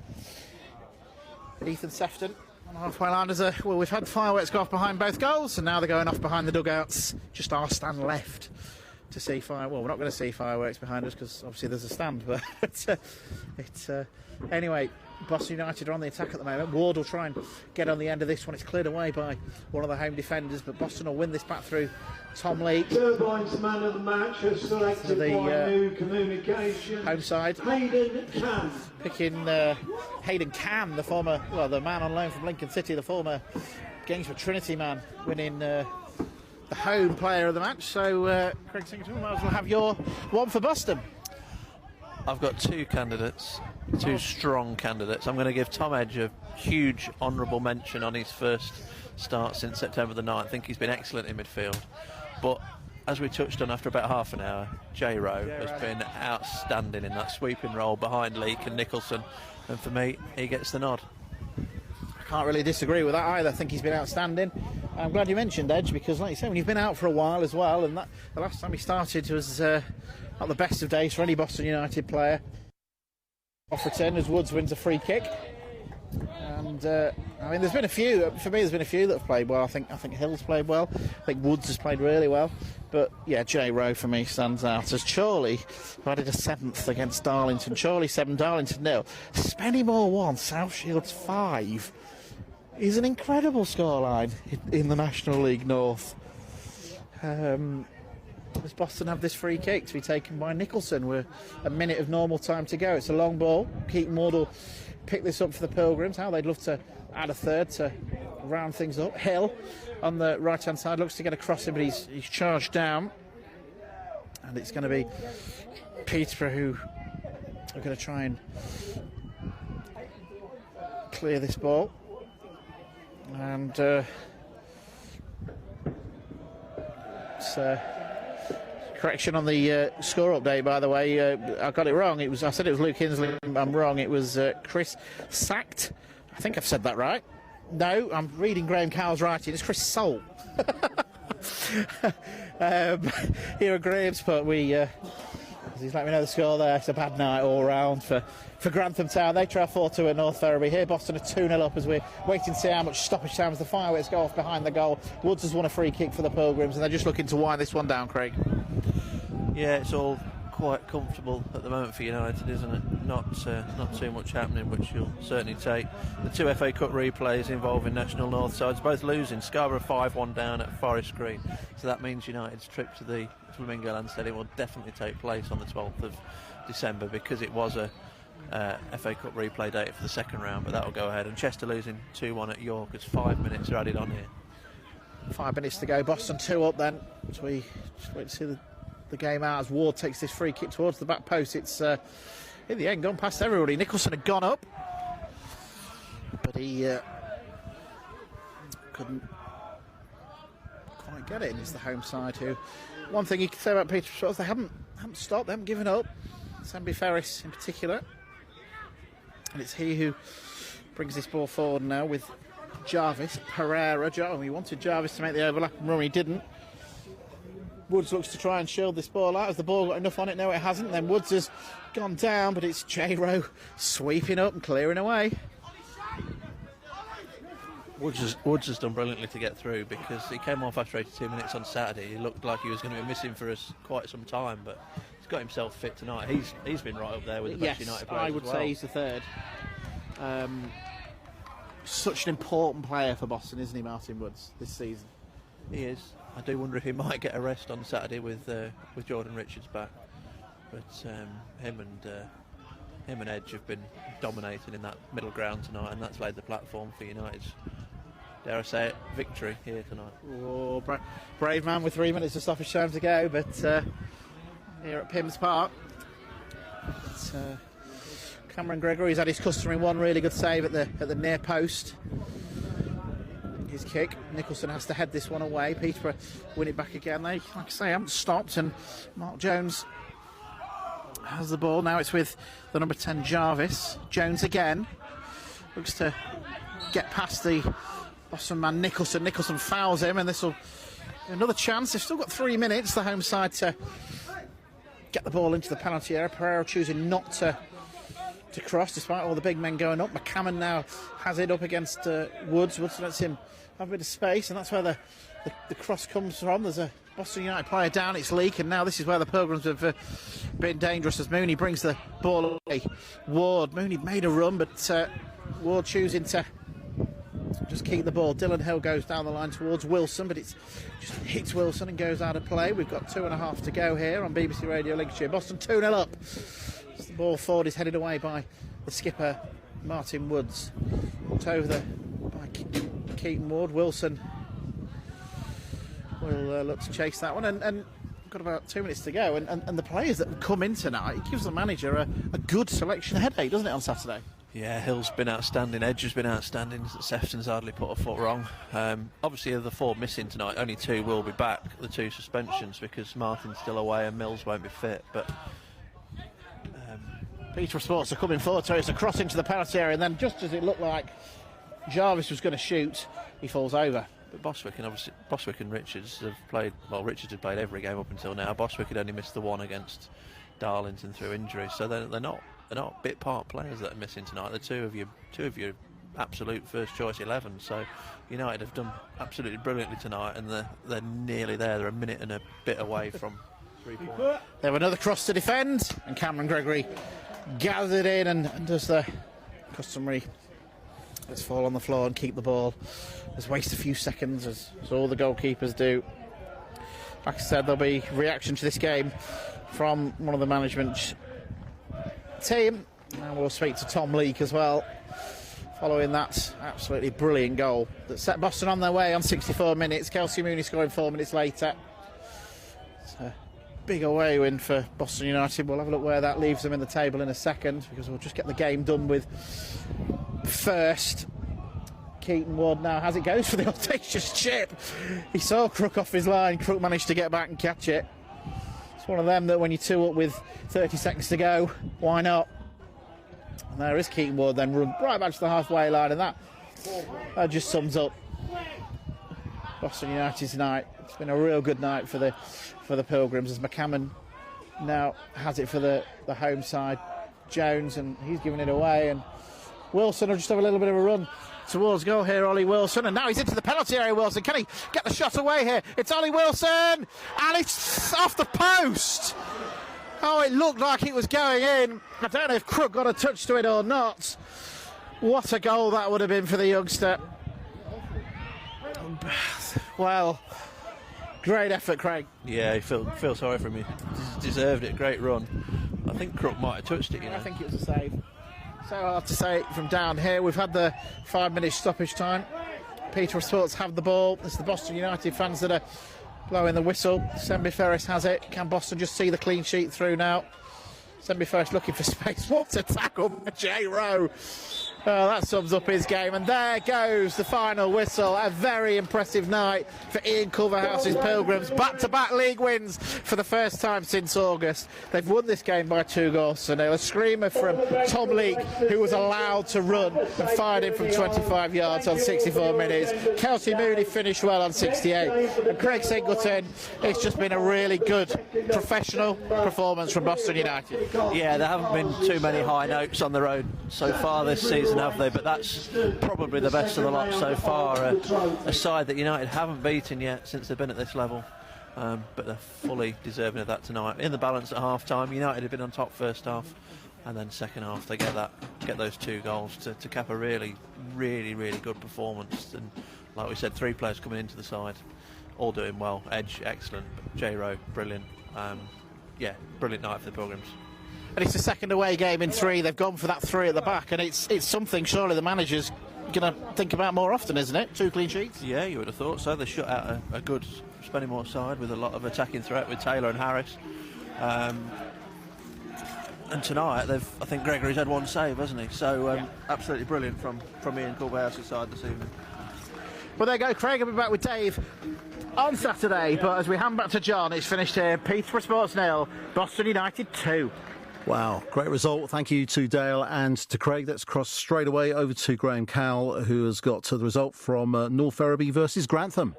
Ethan Sefton on halfway line well, we've had fireworks go off behind both goals, and now they're going off behind the dugouts. Just our stand left to see fire. Well, we're not going to see fireworks behind us because obviously there's a stand, but anyway. Boston United are on the attack at the moment. Ward will try and get on the end of this one. It's cleared away by one of the home defenders, but Boston will win this back through Tom Lee. Turbine's man of the match has selected the new communication. Home side. Hayden Cann. Picking Hayden Cann, the man on loan from Lincoln City, the former Gainsborough Trinity man, winning the home player of the match. So, Craig Singleton, might as well have your one for Boston. I've got two candidates, two strong candidates. I'm going to give Tom Edge a huge honourable mention on his first start since September the 9th. I think he's been excellent in midfield. But as we touched on after about half an hour, J Rowe has been outstanding in that sweeping role behind Leake and Nicholson. And for me, he gets the nod. I can't really disagree with that either. I think he's been outstanding. I'm glad you mentioned Edge, because like you say, when you've been out for a while as well, and the last time he started was not the best of days for any Boston United player. Off return as Woods wins a free kick. And there's been a few that have played well. I think Hill's played well. I think Woods has played really well. But yeah, J Rowe for me stands out. As Chorley added a 7th against Darlington. Chorley 7, Darlington 0. Spennymoor 1, South Shields 5 is an incredible scoreline in the National League North. Does Boston have this free kick to be taken by Nicholson? We're a minute of normal time to go. It's a long ball. Keaton Ward will pick this up for the Pilgrims. How they'd love to add a third to round things up. Hill on the right-hand side looks to get across him, but he's charged down. And it's going to be Peterborough who are going to try and clear this ball. And correction on the score update, by the way. I got it wrong. I said it was Luke Hinsley. I'm wrong. It was Chris Sacked. I think I've said that right. No, I'm reading Graham Cowell's writing. It's Chris Soul. Here at Graham's put, he's let me know the score there. It's a bad night all round for Grantham Town. They trail 4-2 at North Ferriby. Here Boston are 2-0 up as we're waiting to see how much stoppage time as the fireworks go off behind the goal. Woods has won a free kick for the Pilgrims, and they're just looking to wind this one down, Craig. Yeah, it's all quite comfortable at the moment for United, isn't it? Not too much happening, which you'll certainly take. The two FA Cup replays involving National North sides both losing. Scarborough 5-1 down at Forest Green, so that means United's trip to the Flamingo Land Stadium will definitely take place on the 12th of December, because it was a FA Cup replay date for the second round, but that will go ahead. And Chester losing 2-1 at York as 5 minutes are added on here. 5 minutes to go. Boston 2 up then. So we just wait to see the game out as Ward takes this free kick towards the back post. It's in the end gone past everybody. Nicholson had gone up, but he couldn't quite get it. And it's the home side who. One thing you can say about Peterborough is they haven't stopped. They haven't given up. Sambi Ferris in particular. And it's he who brings this ball forward now with Jarvis. Pereira. We wanted Jarvis to make the overlap and run. He didn't. Woods looks to try and shield this ball out. Has the ball got enough on it? No, it hasn't. Then Woods has gone down, but it's J Rowe sweeping up and clearing away. Woods has done brilliantly to get through, because he came off after 82 minutes on Saturday. He looked like he was going to be missing for us quite some time, but he's got himself fit tonight. He's been right up there with the best United players. I would say he's the third. Such an important player for Boston, isn't he, Martin Woods, this season? He is. I do wonder if he might get a rest on Saturday with Jordan Richards back. But him and Edge have been dominating in that middle ground tonight, and that's laid the platform for United's, dare I say it, victory here tonight. Oh, brave man with 3 minutes of stoppage time to go, but here at Pims Park, Cameron Gregory's had his customary one really good save at the near post. His kick. Nicholson has to head this one away. Peterborough win it back again. They, like I say, haven't stopped, and Mark Jones has the ball. Now it's with the number 10 Jarvis. Jones again. Looks to get past the Boston man Nicholson. Nicholson fouls him, and this will be another chance. They've still got 3 minutes, the home side, to get the ball into the penalty area. Pereira choosing not to cross despite all the big men going up. McCammon now has it up against Woods. Woods lets him have a bit of space, and that's where the cross comes from. There's a Boston United player down, it's Leak, and now this is where the Pilgrims have been dangerous as Mooney brings the ball away. Ward, Mooney made a run, but Ward choosing to just keep the ball. Dylan Hill goes down the line towards Wilson, but it's just hits Wilson and goes out of play. We've got 2.5 to go here on BBC Radio Lincolnshire. Boston 2-0 up. As the ball forward is headed away by the skipper Martin Woods. Looked over by Keaton Ward. Wilson will look to chase that one, and got about 2 minutes to go, and the players that have come in tonight, it gives the manager a good selection headache, doesn't it, on Saturday? Yeah, Hill's been outstanding, Edge has been outstanding, Sefton's hardly put a foot wrong. Obviously of the 4 missing tonight, only 2 will be back, the 2 suspensions, because Martin's still away and Mills won't be fit, but Peterborough Sports are coming forward, so it's a cross into the penalty area, and then just as it looked like Jarvis was going to shoot, he falls over. But Boswick and Richards have played, well, Richards had played every game up until now. Boswick had only missed the one against Darlington through injury, so they're not bit part players that are missing tonight. They're two of your absolute first choice 11. So United have done absolutely brilliantly tonight, and they're nearly there. They're a minute and a bit away from 3 points. They have another cross to defend, and Cameron Gregory gathered in and does the customary let's fall on the floor and keep the ball. Let's waste a few seconds, as all the goalkeepers do. Like I said, there'll be reaction to this game from one of the management team, and we'll speak to Tom Leake as well following that absolutely brilliant goal that set Boston on their way on 64 minutes. Kelsey Mooney scoring 4 minutes later. It's a big away win for Boston United. We'll have a look where that leaves them in the table in a second, because we'll just get the game done with first. Keaton Ward now has it, goes for the audacious chip. He saw Crook off his line. Crook managed to get back and catch it. It's one of them that when you're 2 up with 30 seconds to go, why not? And there is Keaton Ward then run right back to the halfway line, and that just sums up Boston United's night. It's been a real good night for the Pilgrims, as McCammon now has it for the home side. Jones, and he's giving it away, and Wilson will just have a little bit of a run towards goal here, Ollie Wilson, and now he's into the penalty area. Wilson, can he get the shot away here? It's Ollie Wilson, and it's off the post. Oh, it looked like it was going in. I don't know if Crook got a touch to it or not. What a goal that would have been for the youngster. Well, great effort, Craig. Yeah, I feel sorry for him. He deserved it. Great run. I think Crook might have touched it, you know. I think it was a save. So I'll have to say it from down here. We've had the 5-minute stoppage time. Peterborough Sports have the ball. It's the Boston United fans that are blowing the whistle. Sembi Ferris has it. Can Boston just see the clean sheet through now? Sembi Ferris looking for space. What a tackle by Jay Rowe. Oh, that sums up his game, and there goes the final whistle. A very impressive night for Ian Culverhouse's Pilgrims. Back-to-back league wins for the first time since August. They've won this game by 2 goals to 0. A screamer from Tom Leake, who was allowed to run and fired in from 25 yards on 64 minutes. Kelsey Mooney finished well on 68. And Craig Singleton, it's just been a really good professional performance from Boston United. Yeah, there haven't been too many high notes on the road so far this season, have they? But that's probably the best of the lot so far. A side that United haven't beaten yet since they've been at this level, but they're fully deserving of that tonight. In the balance at half time, United have been on top first half, and then second half they get those 2 goals to cap a really good performance. And like we said, 3 players coming into the side, all doing well. Edge, excellent. J-Rowe, brilliant. Brilliant night for the Pilgrims. And it's the second away game in 3. They've gone for that 3 at the back, and it's something surely the manager's going to think about more often, isn't it? 2 clean sheets. Yeah, you would have thought so. They shut out a good Spennymoor side with a lot of attacking threat with Taylor and Harris. And tonight, I think Gregory's had 1 save, hasn't he? So absolutely brilliant from Ian Culverhouse's side this evening. Well, there you go, Craig. I'll be back with Dave on Saturday. But as we hand back to John, it's finished here. Peterborough Sports 0, Boston United 2. Wow, great result. Thank you to Dale and to Craig. Let's cross straight away over to Graham Cowell, who has got the result from North Ferriby versus Grantham.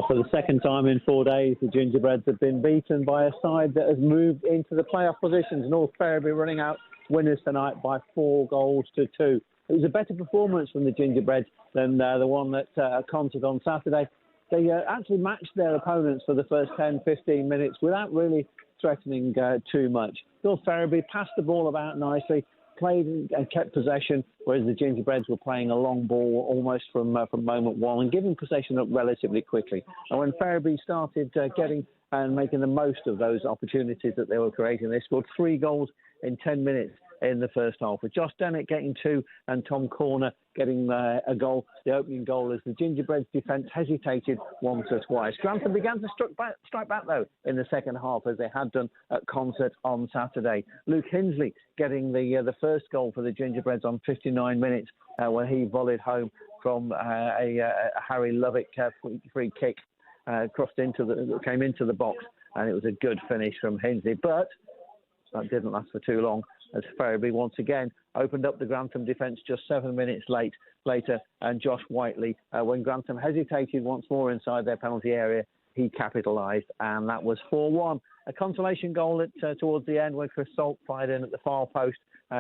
For the second time in 4 days, the Gingerbreads have been beaten by a side that has moved into the playoff positions. North Ferriby running out winners tonight by 4 goals to 2. It was a better performance from the Gingerbreads than the one that Concert on Saturday. They actually matched their opponents for the first 10-15 minutes without really threatening too much. North Ferriby passed the ball about nicely, played and kept possession, whereas the Gingerbreads were playing a long ball almost from moment one and giving possession up relatively quickly. And when Ferriby started getting and making the most of those opportunities that they were creating, they scored 3 goals in 10 minutes in the first half, with Josh Dennett getting 2 and Tom Corner getting a goal, the opening goal, as the Gingerbreads defence hesitated once or twice. Grantham began to strike back, though, in the second half, as they had done at Concert on Saturday. Luke Hinsley getting the first goal for the Gingerbreads on 59 minutes when he volleyed home from a Harry Lovick free kick, came into the box, and it was a good finish from Hinsley. But that didn't last for too long, as Ferriby once again opened up the Grantham defence just 7 minutes later, and Josh Whiteley, when Grantham hesitated once more inside their penalty area, he capitalised, and that was 4-1. A consolation goal towards the end when Chris Salt fired in at the far post,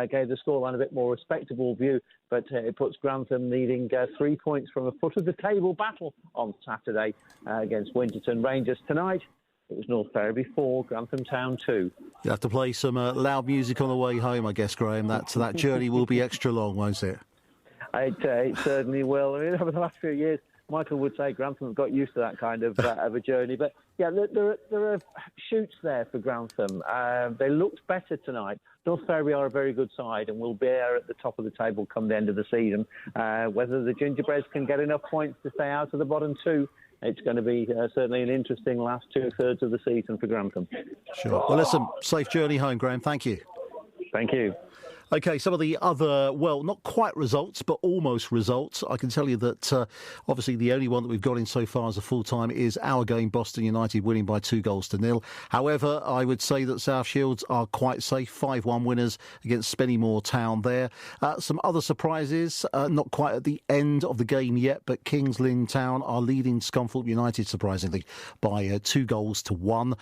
gave the scoreline a bit more respectable view, but it puts Grantham needing 3 points from a foot-of-the-table battle on Saturday against Winterton Rangers. Tonight, it was North Ferriby 4, Grantham Town 2. You have to play some loud music on the way home, I guess, Graham. That journey will be extra long, won't it? It certainly will. I mean, over the last few years, Michael would say Grantham have got used to that kind of a journey. But, yeah, there are shoots there for Grantham. They looked better tonight. North Ferriby are a very good side and will be there at the top of the table come the end of the season. Whether the Gingerbreads can get enough points to stay out of the bottom 2, it's going to be certainly an interesting last 2/3 of the season for Grantham. Sure. Well, listen, safe journey home, Graham. Thank you. Thank you. OK, some of the other, well, not quite results, but almost results. I can tell you that, obviously, the only one that we've got in so far as a full-time is our game, Boston United winning by 2-0. However, I would say that South Shields are quite safe, 5-1 winners against Spennymoor Town there. Some other surprises, not quite at the end of the game yet, but Kings Lynn Town are leading Scunthorpe United, surprisingly, by 2-1.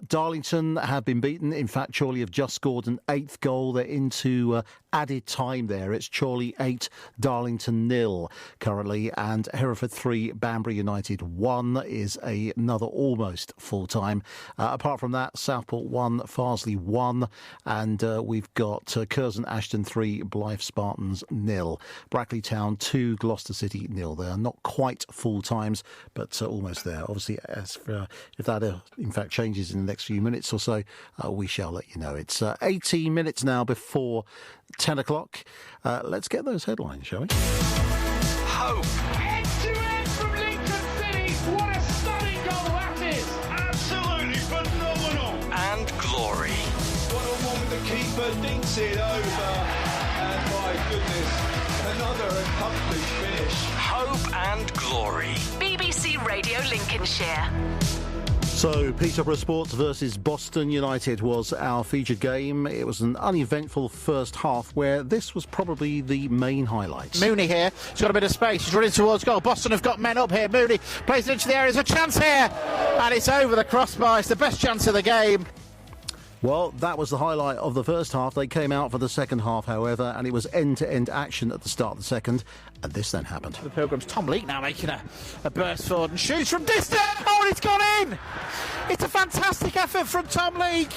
Darlington have been beaten. In fact, Chorley have just scored an 8th goal. They're into added time there. It's Chorley 8, Darlington 0 currently, and Hereford 3, Banbury United 1 is another almost full-time. Apart from that, Southport 1, Farsley 1, and we've got Curzon Ashton 3, Blythe Spartans 0. Brackley Town 2, Gloucester City 0. They are not quite full-times, but almost there. Obviously, as for, if that in fact changes in the next few minutes or so, we shall let you know. It's 18 minutes now before 10 o'clock. Let's get those headlines, shall we? Hope. End-to-end from Lincoln City. What a stunning goal that is. Absolutely phenomenal. And glory. What a one with the keeper dinks it over. And my goodness, another accomplished finish. Hope and glory. BBC Radio Lincolnshire. So, Peterborough Sports versus Boston United was our featured game. It was an uneventful first half where this was probably the main highlight. Mooney here. He's got a bit of space. He's running towards goal. Boston have got men up here. Mooney plays it into the area. There's a chance here. And it's over the crossbar. It's the best chance of the game. Well, that was the highlight of the first half. They came out for the second half, however, and it was end-to-end action at the start of the second, and this then happened. The Pilgrims, Tom Leake now making a burst forward and shoots from distance. Oh, and it's gone in! It's a fantastic effort from Tom Leake,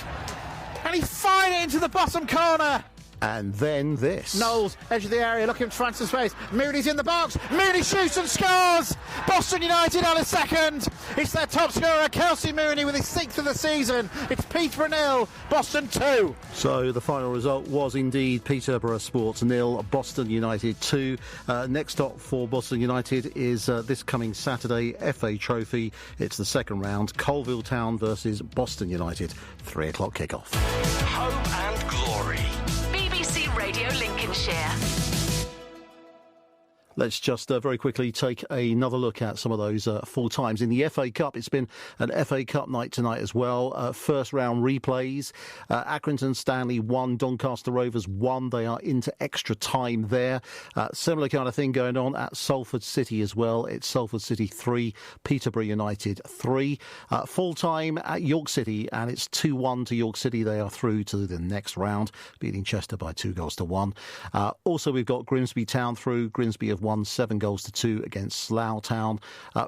and he fired it into the bottom corner. And then this. Knowles, edge of the area, looking for Francis face. Mooney's in the box. Mooney shoots and scores. Boston United on a second. It's their top scorer, Kelsey Mooney, with his 6th of the season. It's Peterborough 0, Boston 2. So the final result was indeed Peterborough Sports 0, Boston United 2. Next stop for Boston United is this coming Saturday, FA Trophy. It's the second round, Colville Town versus Boston United, 3 o'clock kickoff. Hope and glory. BBC Radio Lincolnshire. Let's just very quickly take another look at some of those full times. In the FA Cup, it's been an FA Cup night tonight as well. First round replays. Accrington Stanley 1, Doncaster Rovers 1. They are into extra time there. Similar kind of thing going on at Salford City as well. It's Salford City 3, Peterborough United 3. Full time at York City, and it's 2-1 to York City. They are through to the next round, beating Chester by 2-1. Also, we've got Grimsby Town through. Grimsby have won 7-2 against Slough Town.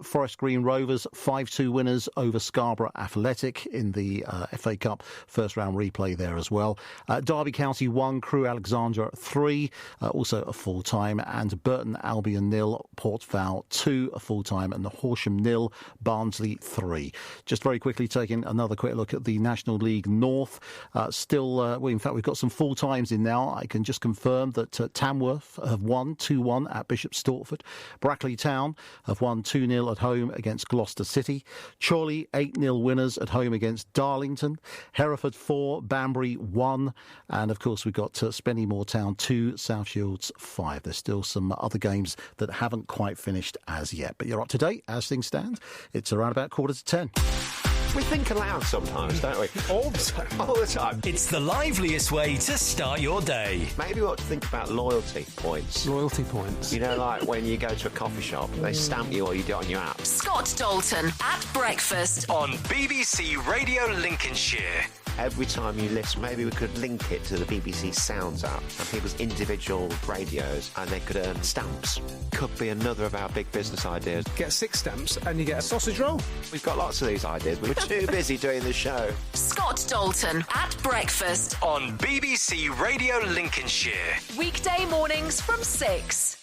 Forest Green Rovers 5-2 winners over Scarborough Athletic in the FA Cup first round replay there as well. Derby County 1, Crewe Alexandra 3, also a full time, and Burton Albion 0, Port Vale 2, a full time, and the Horsham 0, Barnsley 3. Just very quickly taking another quick look at the National League North. In fact, we've got some full times in now. I can just confirm that Tamworth have won 2-1 at Bishop Stortford. Brackley Town have won 2-0 at home against Gloucester City. Chorley 8-0 winners at home against Darlington. Hereford 4, Banbury 1. And of course we've got Spennymoor Town 2, South Shields 5. There's still some other games that haven't quite finished as yet. But you're up to date as things stand. It's around about 9:45. We think aloud sometimes, don't we? All the time. All the time. It's the liveliest way to start your day. Maybe we ought to think about loyalty points. Loyalty points? You know, like when you go to a coffee shop, they stamp you or you do it on your app. Scott Dalton at breakfast on BBC Radio Lincolnshire. Every time you listen, maybe we could link it to the BBC Sounds app and people's individual radios, and they could earn stamps. Could be another of our big business ideas. Get 6 stamps and you get a sausage roll. We've got lots of these ideas. We're too busy doing the show. Scott Dalton at breakfast on BBC Radio Lincolnshire. Weekday mornings from 6.